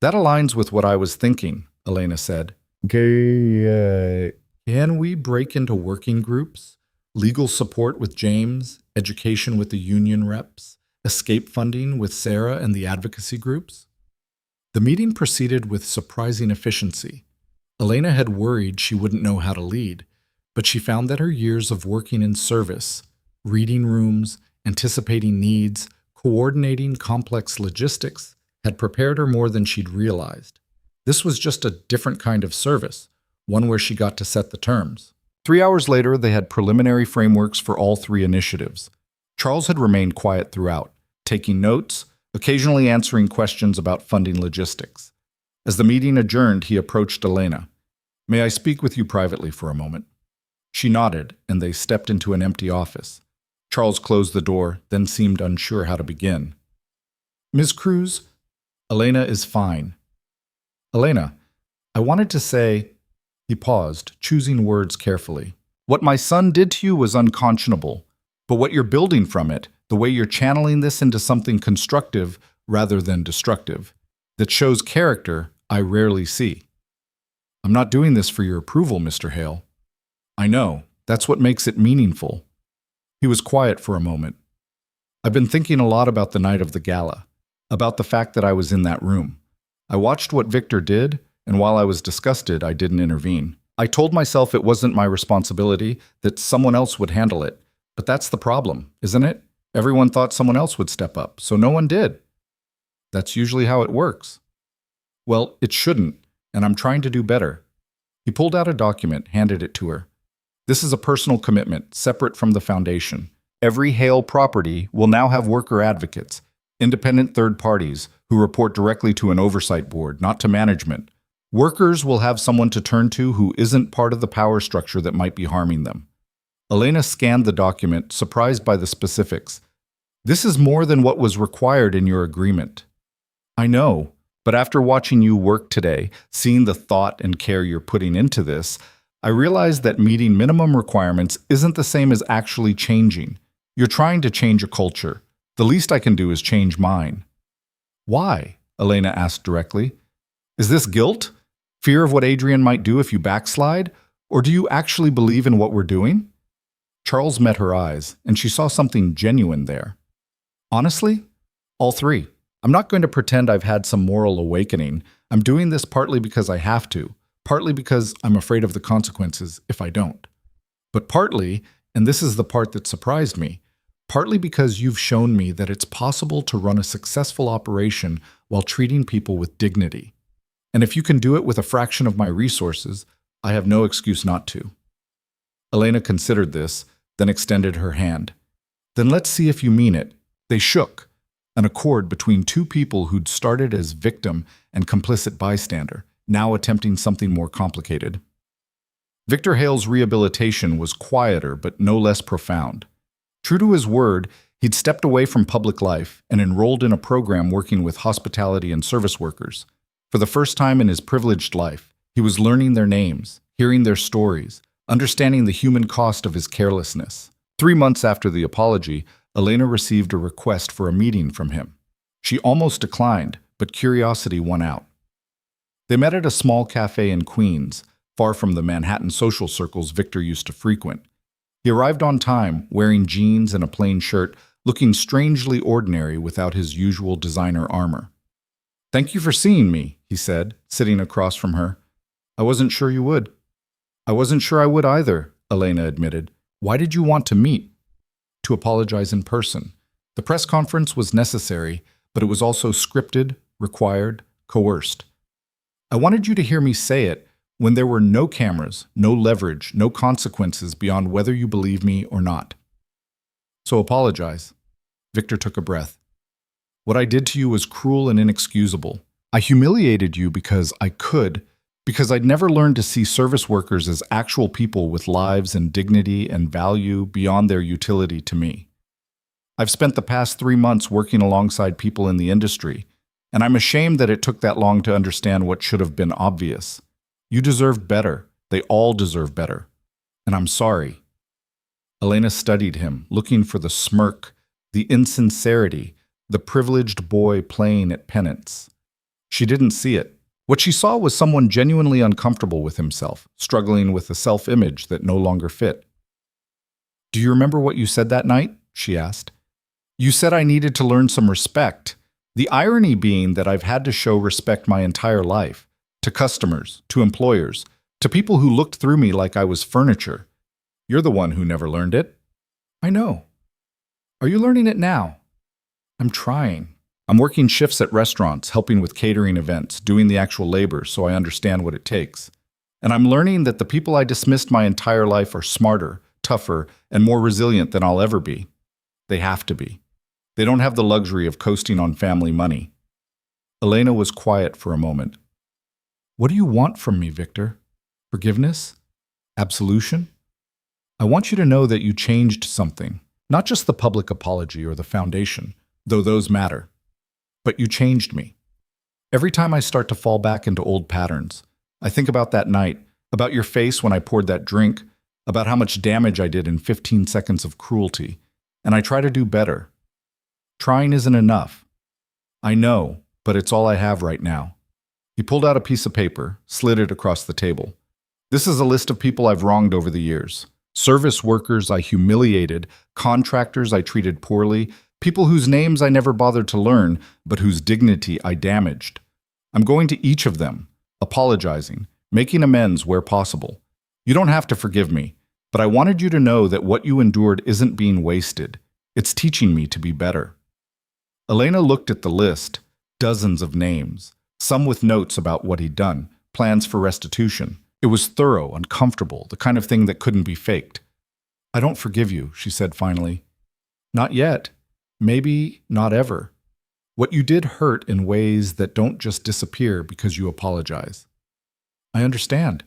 That aligns with what I was thinking, Elena said. Okay, can we break into working groups? Legal support with James, education with the union reps, escape funding with Sarah and the advocacy groups? The meeting proceeded with surprising efficiency. Elena had worried she wouldn't know how to lead, but she found that her years of working in service, reading rooms, anticipating needs, coordinating complex logistics, had prepared her more than she'd realized. This was just a different kind of service, one where she got to set the terms. 3 hours later, they had preliminary frameworks for all 3 initiatives. Charles had remained quiet throughout, taking notes, occasionally answering questions about funding logistics. As the meeting adjourned, he approached Elena. "May I speak with you privately for a moment?" She nodded, and they stepped into an empty office. Charles closed the door, then seemed unsure how to begin. "Ms. Cruz, Elena is fine." "Elena, I wanted to say—" He paused, choosing words carefully. "What my son did to you was unconscionable, but what you're building from it, the way you're channeling this into something constructive rather than destructive, that shows character, I rarely see. I'm not doing this for your approval, Mr. Hale. I know, that's what makes it meaningful." He was quiet for a moment. "I've been thinking a lot about the night of the gala, about the fact that I was in that room. I watched what Victor did, and while I was disgusted, I didn't intervene. I told myself it wasn't my responsibility, that someone else would handle it. But that's the problem, isn't it? Everyone thought someone else would step up, so no one did. That's usually how it works." "Well, it shouldn't, and I'm trying to do better." He pulled out a document, handed it to her. "This is a personal commitment, separate from the foundation. Every Hale property will now have worker advocates, independent third parties, who report directly to an oversight board, not to management. Workers will have someone to turn to who isn't part of the power structure that might be harming them." Elena scanned the document, surprised by the specifics. "This is more than what was required in your agreement." "I know, but after watching you work today, seeing the thought and care you're putting into this, I realized that meeting minimum requirements isn't the same as actually changing. You're trying to change a culture. The least I can do is change mine." "Why?" Elena asked directly. "Is this guilt? Fear of what Adrian might do if you backslide? Or do you actually believe in what we're doing?" Charles met her eyes, and she saw something genuine there. "Honestly, all three. I'm not going to pretend I've had some moral awakening. I'm doing this partly because I have to, partly because I'm afraid of the consequences if I don't. But partly, and this is the part that surprised me, partly because you've shown me that it's possible to run a successful operation while treating people with dignity. And if you can do it with a fraction of my resources, I have no excuse not to." Elena considered this, then extended her hand. "Then let's see if you mean it." They shook, an accord between two people who'd started as victim and complicit bystander, now attempting something more complicated. Victor Hale's rehabilitation was quieter but no less profound. True to his word, he'd stepped away from public life and enrolled in a program working with hospitality and service workers. For the first time in his privileged life, he was learning their names, hearing their stories, understanding the human cost of his carelessness. 3 months after the apology, Elena received a request for a meeting from him. She almost declined, but curiosity won out. They met at a small cafe in Queens, far from the Manhattan social circles Victor used to frequent. He arrived on time, wearing jeans and a plain shirt, looking strangely ordinary without his usual designer armor. "Thank you for seeing me," he said, sitting across from her. "I wasn't sure you would." "I wasn't sure I would either," Elena admitted. "Why did you want to meet?" "To apologize in person. The press conference was necessary, but it was also scripted, required, coerced. I wanted you to hear me say it when there were no cameras, no leverage, no consequences beyond whether you believe me or not. So apologize." Victor took a breath. "What I did to you was cruel and inexcusable. I humiliated you because I could, because I'd never learned to see service workers as actual people with lives and dignity and value beyond their utility to me. I've spent the past 3 months working alongside people in the industry, and I'm ashamed that it took that long to understand what should have been obvious. You deserved better. They all deserve better. And I'm sorry." Elena studied him, looking for the smirk, the insincerity, the privileged boy playing at penance. She didn't see it. What she saw was someone genuinely uncomfortable with himself, struggling with a self-image that no longer fit. "Do you remember what you said that night?" she asked. "You said I needed to learn some respect. The irony being that I've had to show respect my entire life, to customers, to employers, to people who looked through me like I was furniture. You're the one who never learned it." "I know. Are you learning it now?" "I'm trying. I'm working shifts at restaurants, helping with catering events, doing the actual labor so I understand what it takes. And I'm learning that the people I dismissed my entire life are smarter, tougher, and more resilient than I'll ever be. They have to be. They don't have the luxury of coasting on family money. Elena was quiet for a moment. What do you want from me, Victor? Forgiveness? Absolution? I want you to know that you changed something, not just the public apology or the foundation, though those matter, but you changed me. Every time I start to fall back into old patterns, I think about that night, about your face when I poured that drink, about how much damage I did in 15 seconds of cruelty, and I try to do better. Trying isn't enough. I know, but it's all I have right now. He pulled out a piece of paper, slid it across the table. This is a list of people I've wronged over the years. Service workers I humiliated, contractors I treated poorly, people whose names I never bothered to learn, but whose dignity I damaged. I'm going to each of them, apologizing, making amends where possible. You don't have to forgive me, but I wanted you to know that what you endured isn't being wasted. It's teaching me to be better. Elena looked at the list, dozens of names, some with notes about what he'd done, plans for restitution. It was thorough, uncomfortable, the kind of thing that couldn't be faked. I don't forgive you, she said finally. Not yet. Maybe not ever. What you did hurt in ways that don't just disappear because you apologize. I understand.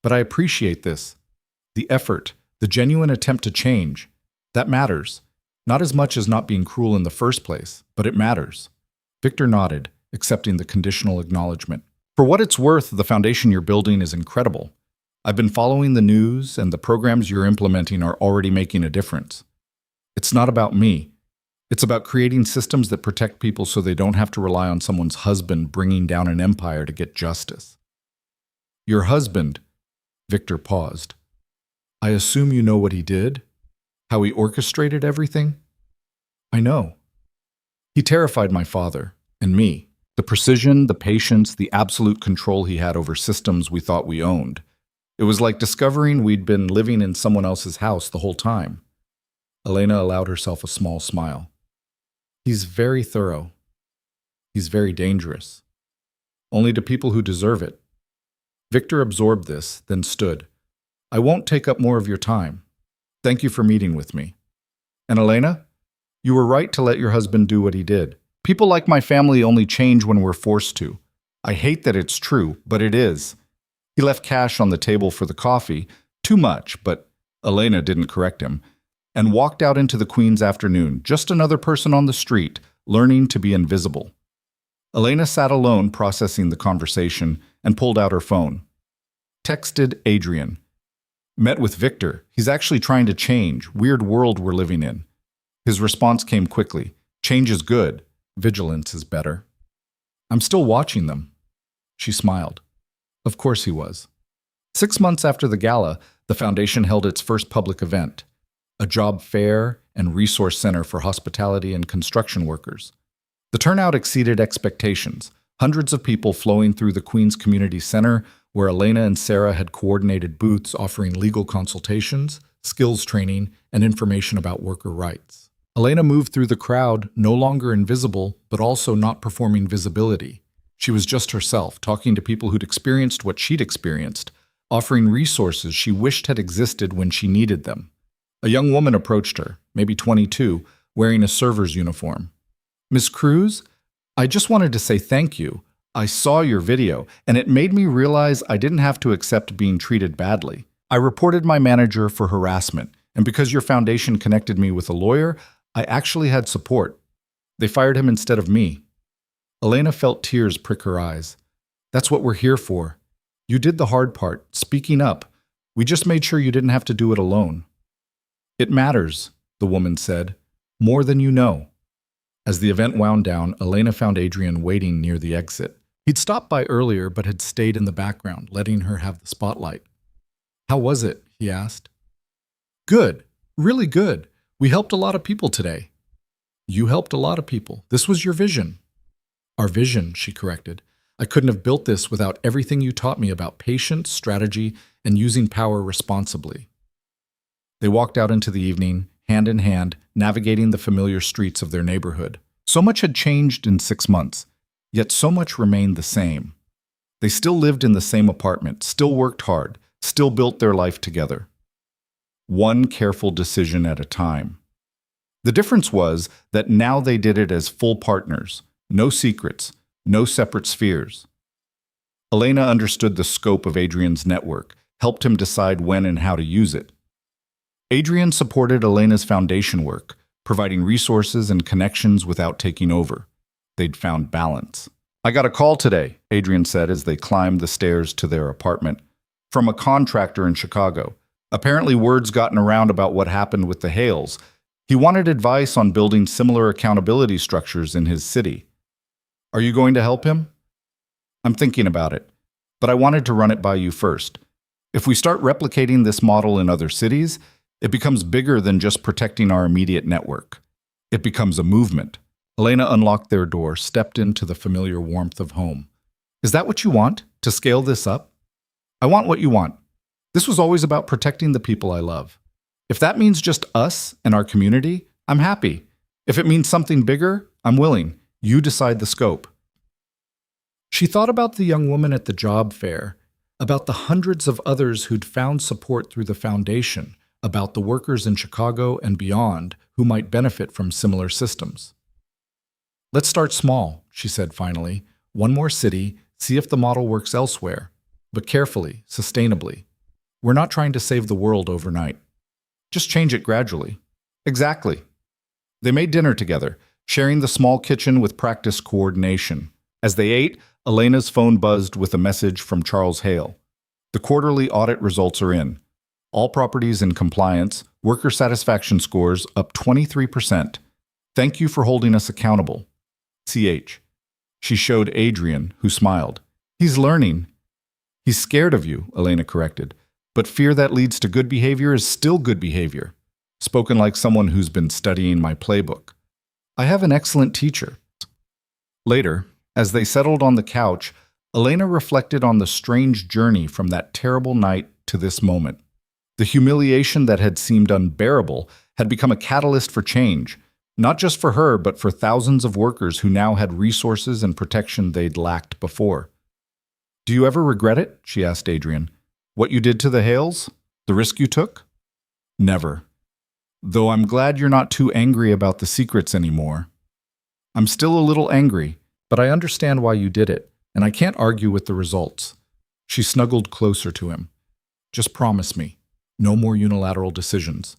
But I appreciate this. The effort, the genuine attempt to change, that matters. Not as much as not being cruel in the first place, but it matters. Victor nodded, accepting the conditional acknowledgement. For what it's worth, the foundation you're building is incredible. I've been following the news, and the programs you're implementing are already making a difference. It's not about me. It's about creating systems that protect people so they don't have to rely on someone's husband bringing down an empire to get justice. Your husband, Victor paused. I assume you know what he did? How he orchestrated everything? I know. He terrified my father, and me. The precision, the patience, the absolute control he had over systems we thought we owned. It was like discovering we'd been living in someone else's house the whole time. Elena allowed herself a small smile. He's very thorough. He's very dangerous. Only to people who deserve it. Victor absorbed this, then stood. I won't take up more of your time. Thank you for meeting with me. And Elena, you were right to let your husband do what he did. People like my family only change when we're forced to. I hate that it's true, but it is. He left cash on the table for the coffee, too much, but Elena didn't correct him, and walked out into the Queen's afternoon, just another person on the street, learning to be invisible. Elena sat alone processing the conversation and pulled out her phone. Texted Adrian. Met with Victor. He's actually trying to change. Weird world we're living in. His response came quickly. Change is good. Vigilance is better. I'm still watching them. She smiled. Of course he was. 6 months after the gala, the foundation held its first public event, a job fair and resource center for hospitality and construction workers. The turnout exceeded expectations, hundreds of people flowing through the Queen's Community Center, where Elena and Sarah had coordinated booths offering legal consultations, skills training, and information about worker rights. Elena moved through the crowd, no longer invisible, but also not performing visibility. She was just herself, talking to people who'd experienced what she'd experienced, offering resources she wished had existed when she needed them. A young woman approached her, maybe 22, wearing a server's uniform. Miss Cruz, I just wanted to say thank you. I saw your video, and it made me realize I didn't have to accept being treated badly. I reported my manager for harassment, and because your foundation connected me with a lawyer, I actually had support. They fired him instead of me. Elena felt tears prick her eyes. That's what we're here for. You did the hard part, speaking up. We just made sure you didn't have to do it alone. It matters, the woman said, more than you know. As the event wound down, Elena found Adrian waiting near the exit. He'd stopped by earlier but had stayed in the background, letting her have the spotlight. How was it? He asked. Good. Really good. We helped a lot of people today. You helped a lot of people. This was your vision. Our vision, she corrected. I couldn't have built this without everything you taught me about patience, strategy, and using power responsibly. They walked out into the evening, hand in hand, navigating the familiar streets of their neighborhood. So much had changed in 6 months, yet so much remained the same. They still lived in the same apartment, still worked hard, still built their life together. One careful decision at a time. The difference was that now they did it as full partners, no secrets, no separate spheres. Elena understood the scope of Adrian's network, helped him decide when and how to use it. Adrian supported Elena's foundation work, providing resources and connections without taking over. They'd found balance. "I got a call today," Adrian said as they climbed the stairs to their apartment, "from a contractor in Chicago. Apparently word's gotten around about what happened with the Hales. He wanted advice on building similar accountability structures in his city. Are you going to help him?" "I'm thinking about it, but I wanted to run it by you first. If we start replicating this model in other cities, it becomes bigger than just protecting our immediate network. It becomes a movement." Elena unlocked their door, stepped into the familiar warmth of home. "Is that what you want? To scale this up?" "I want what you want. This was always about protecting the people I love. If that means just us and our community, I'm happy. If it means something bigger, I'm willing. You decide the scope." She thought about the young woman at the job fair, about the hundreds of others who'd found support through the foundation, about the workers in Chicago and beyond who might benefit from similar systems. "Let's start small," she said finally. "One more city, see if the model works elsewhere. But carefully, sustainably. We're not trying to save the world overnight. Just change it gradually." "Exactly." They made dinner together, sharing the small kitchen with practiced coordination. As they ate, Elena's phone buzzed with a message from Charles Hale. "The quarterly audit results are in. All properties in compliance, worker satisfaction scores up 23%. Thank you for holding us accountable. CH." She showed Adrian, who smiled. "He's learning." "He's scared of you," Elena corrected. "But fear that leads to good behavior is still good behavior." Spoken like someone who's been studying my playbook. "I have an excellent teacher." Later, as they settled on the couch, Elena reflected on the strange journey from that terrible night to this moment. The humiliation that had seemed unbearable had become a catalyst for change, not just for her, but for thousands of workers who now had resources and protection they'd lacked before. "Do you ever regret it?" she asked Adrian. "What you did to the Hales? The risk you took?" "Never. Though I'm glad you're not too angry about the secrets anymore." "I'm still a little angry, but I understand why you did it, and I can't argue with the results." She snuggled closer to him. "Just promise me, no more unilateral decisions.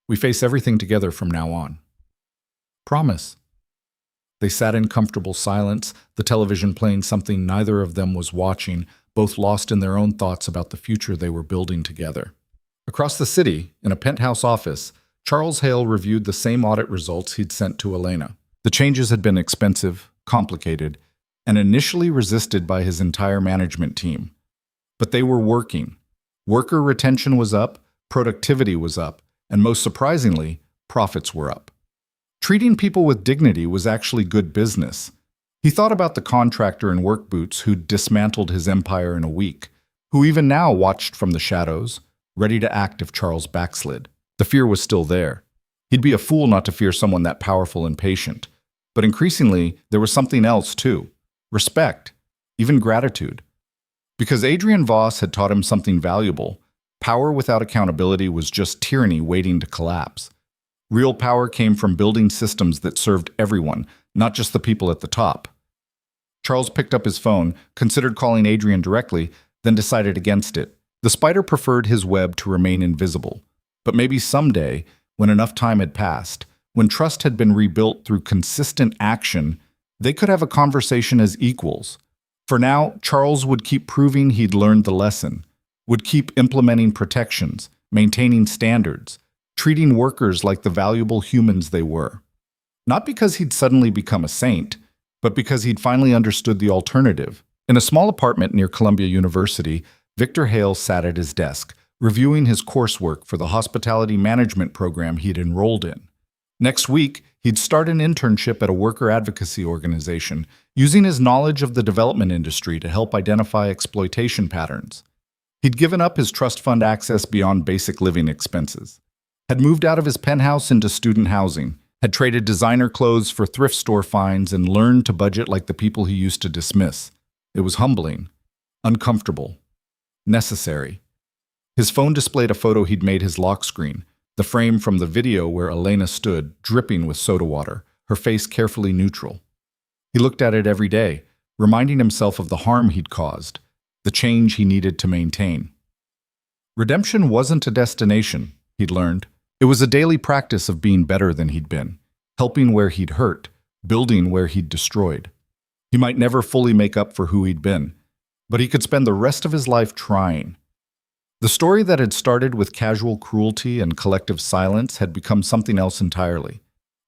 We face everything together from now on." "Promise." They sat in comfortable silence, the television playing something neither of them was watching, both lost in their own thoughts about the future they were building together. Across the city, in a penthouse office, Charles Hale reviewed the same audit results he'd sent to Elena. The changes had been expensive, complicated, and initially resisted by his entire management team. But they were working. Worker retention was up, productivity was up, and most surprisingly, profits were up. Treating people with dignity was actually good business. He thought about the contractor in work boots who'd dismantled his empire in a week, who even now watched from the shadows, ready to act if Charles backslid. The fear was still there. He'd be a fool not to fear someone that powerful and patient. But increasingly, there was something else too. Respect, even gratitude. Because Adrian Voss had taught him something valuable, power without accountability was just tyranny waiting to collapse. Real power came from building systems that served everyone, not just the people at the top. Charles picked up his phone, considered calling Adrian directly, then decided against it. The spider preferred his web to remain invisible. But maybe someday, when enough time had passed, when trust had been rebuilt through consistent action, they could have a conversation as equals. For now, Charles would keep proving he'd learned the lesson, would keep implementing protections, maintaining standards, treating workers like the valuable humans they were. Not because he'd suddenly become a saint, but because he'd finally understood the alternative. In a small apartment near Columbia University, Victor Hale sat at his desk, reviewing his coursework for the hospitality management program he'd enrolled in. Next week, he'd start an internship at a worker advocacy organization, using his knowledge of the development industry to help identify exploitation patterns. He'd given up his trust fund access beyond basic living expenses, had moved out of his penthouse into student housing, had traded designer clothes for thrift store finds, and learned to budget like the people he used to dismiss. It was humbling, uncomfortable, necessary. His phone displayed a photo he'd made his lock screen, The frame from the video where Elena stood, dripping with soda water, her face carefully neutral. He looked at it every day, reminding himself of the harm he'd caused, the change he needed to maintain. Redemption wasn't a destination, he'd learned. It was a daily practice of being better than he'd been, helping where he'd hurt, building where he'd destroyed. He might never fully make up for who he'd been, but he could spend the rest of his life trying. The story that had started with casual cruelty and collective silence had become something else entirely.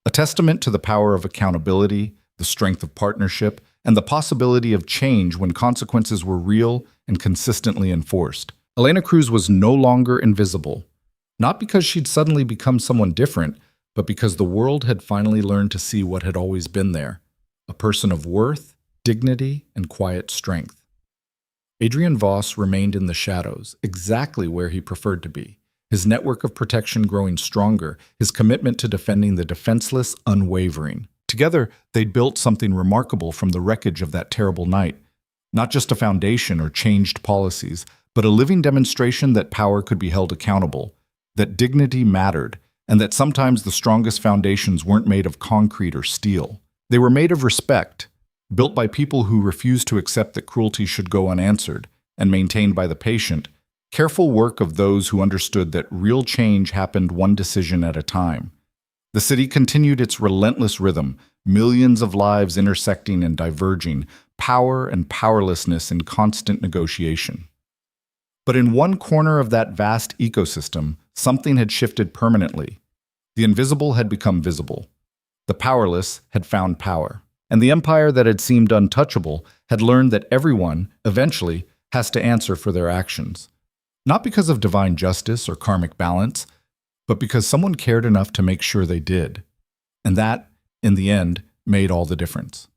A testament to the power of accountability, the strength of partnership, and the possibility of change when consequences were real and consistently enforced. Elena Cruz was no longer invisible, not because she'd suddenly become someone different, but because the world had finally learned to see what had always been there, a person of worth, dignity, and quiet strength. Adrian Voss remained in the shadows, exactly where he preferred to be, his network of protection growing stronger, his commitment to defending the defenseless unwavering. Together, they'd built something remarkable from the wreckage of that terrible night. Not just a foundation or changed policies, but a living demonstration that power could be held accountable, that dignity mattered, and that sometimes the strongest foundations weren't made of concrete or steel. They were made of respect, built by people who refused to accept that cruelty should go unanswered, and maintained by the patient, careful work of those who understood that real change happened one decision at a time. The city continued its relentless rhythm, millions of lives intersecting and diverging, power and powerlessness in constant negotiation. But in one corner of that vast ecosystem, something had shifted permanently. The invisible had become visible. The powerless had found power. And the empire that had seemed untouchable had learned that everyone, eventually, has to answer for their actions. Not because of divine justice or karmic balance, but because someone cared enough to make sure they did. And that, in the end, made all the difference.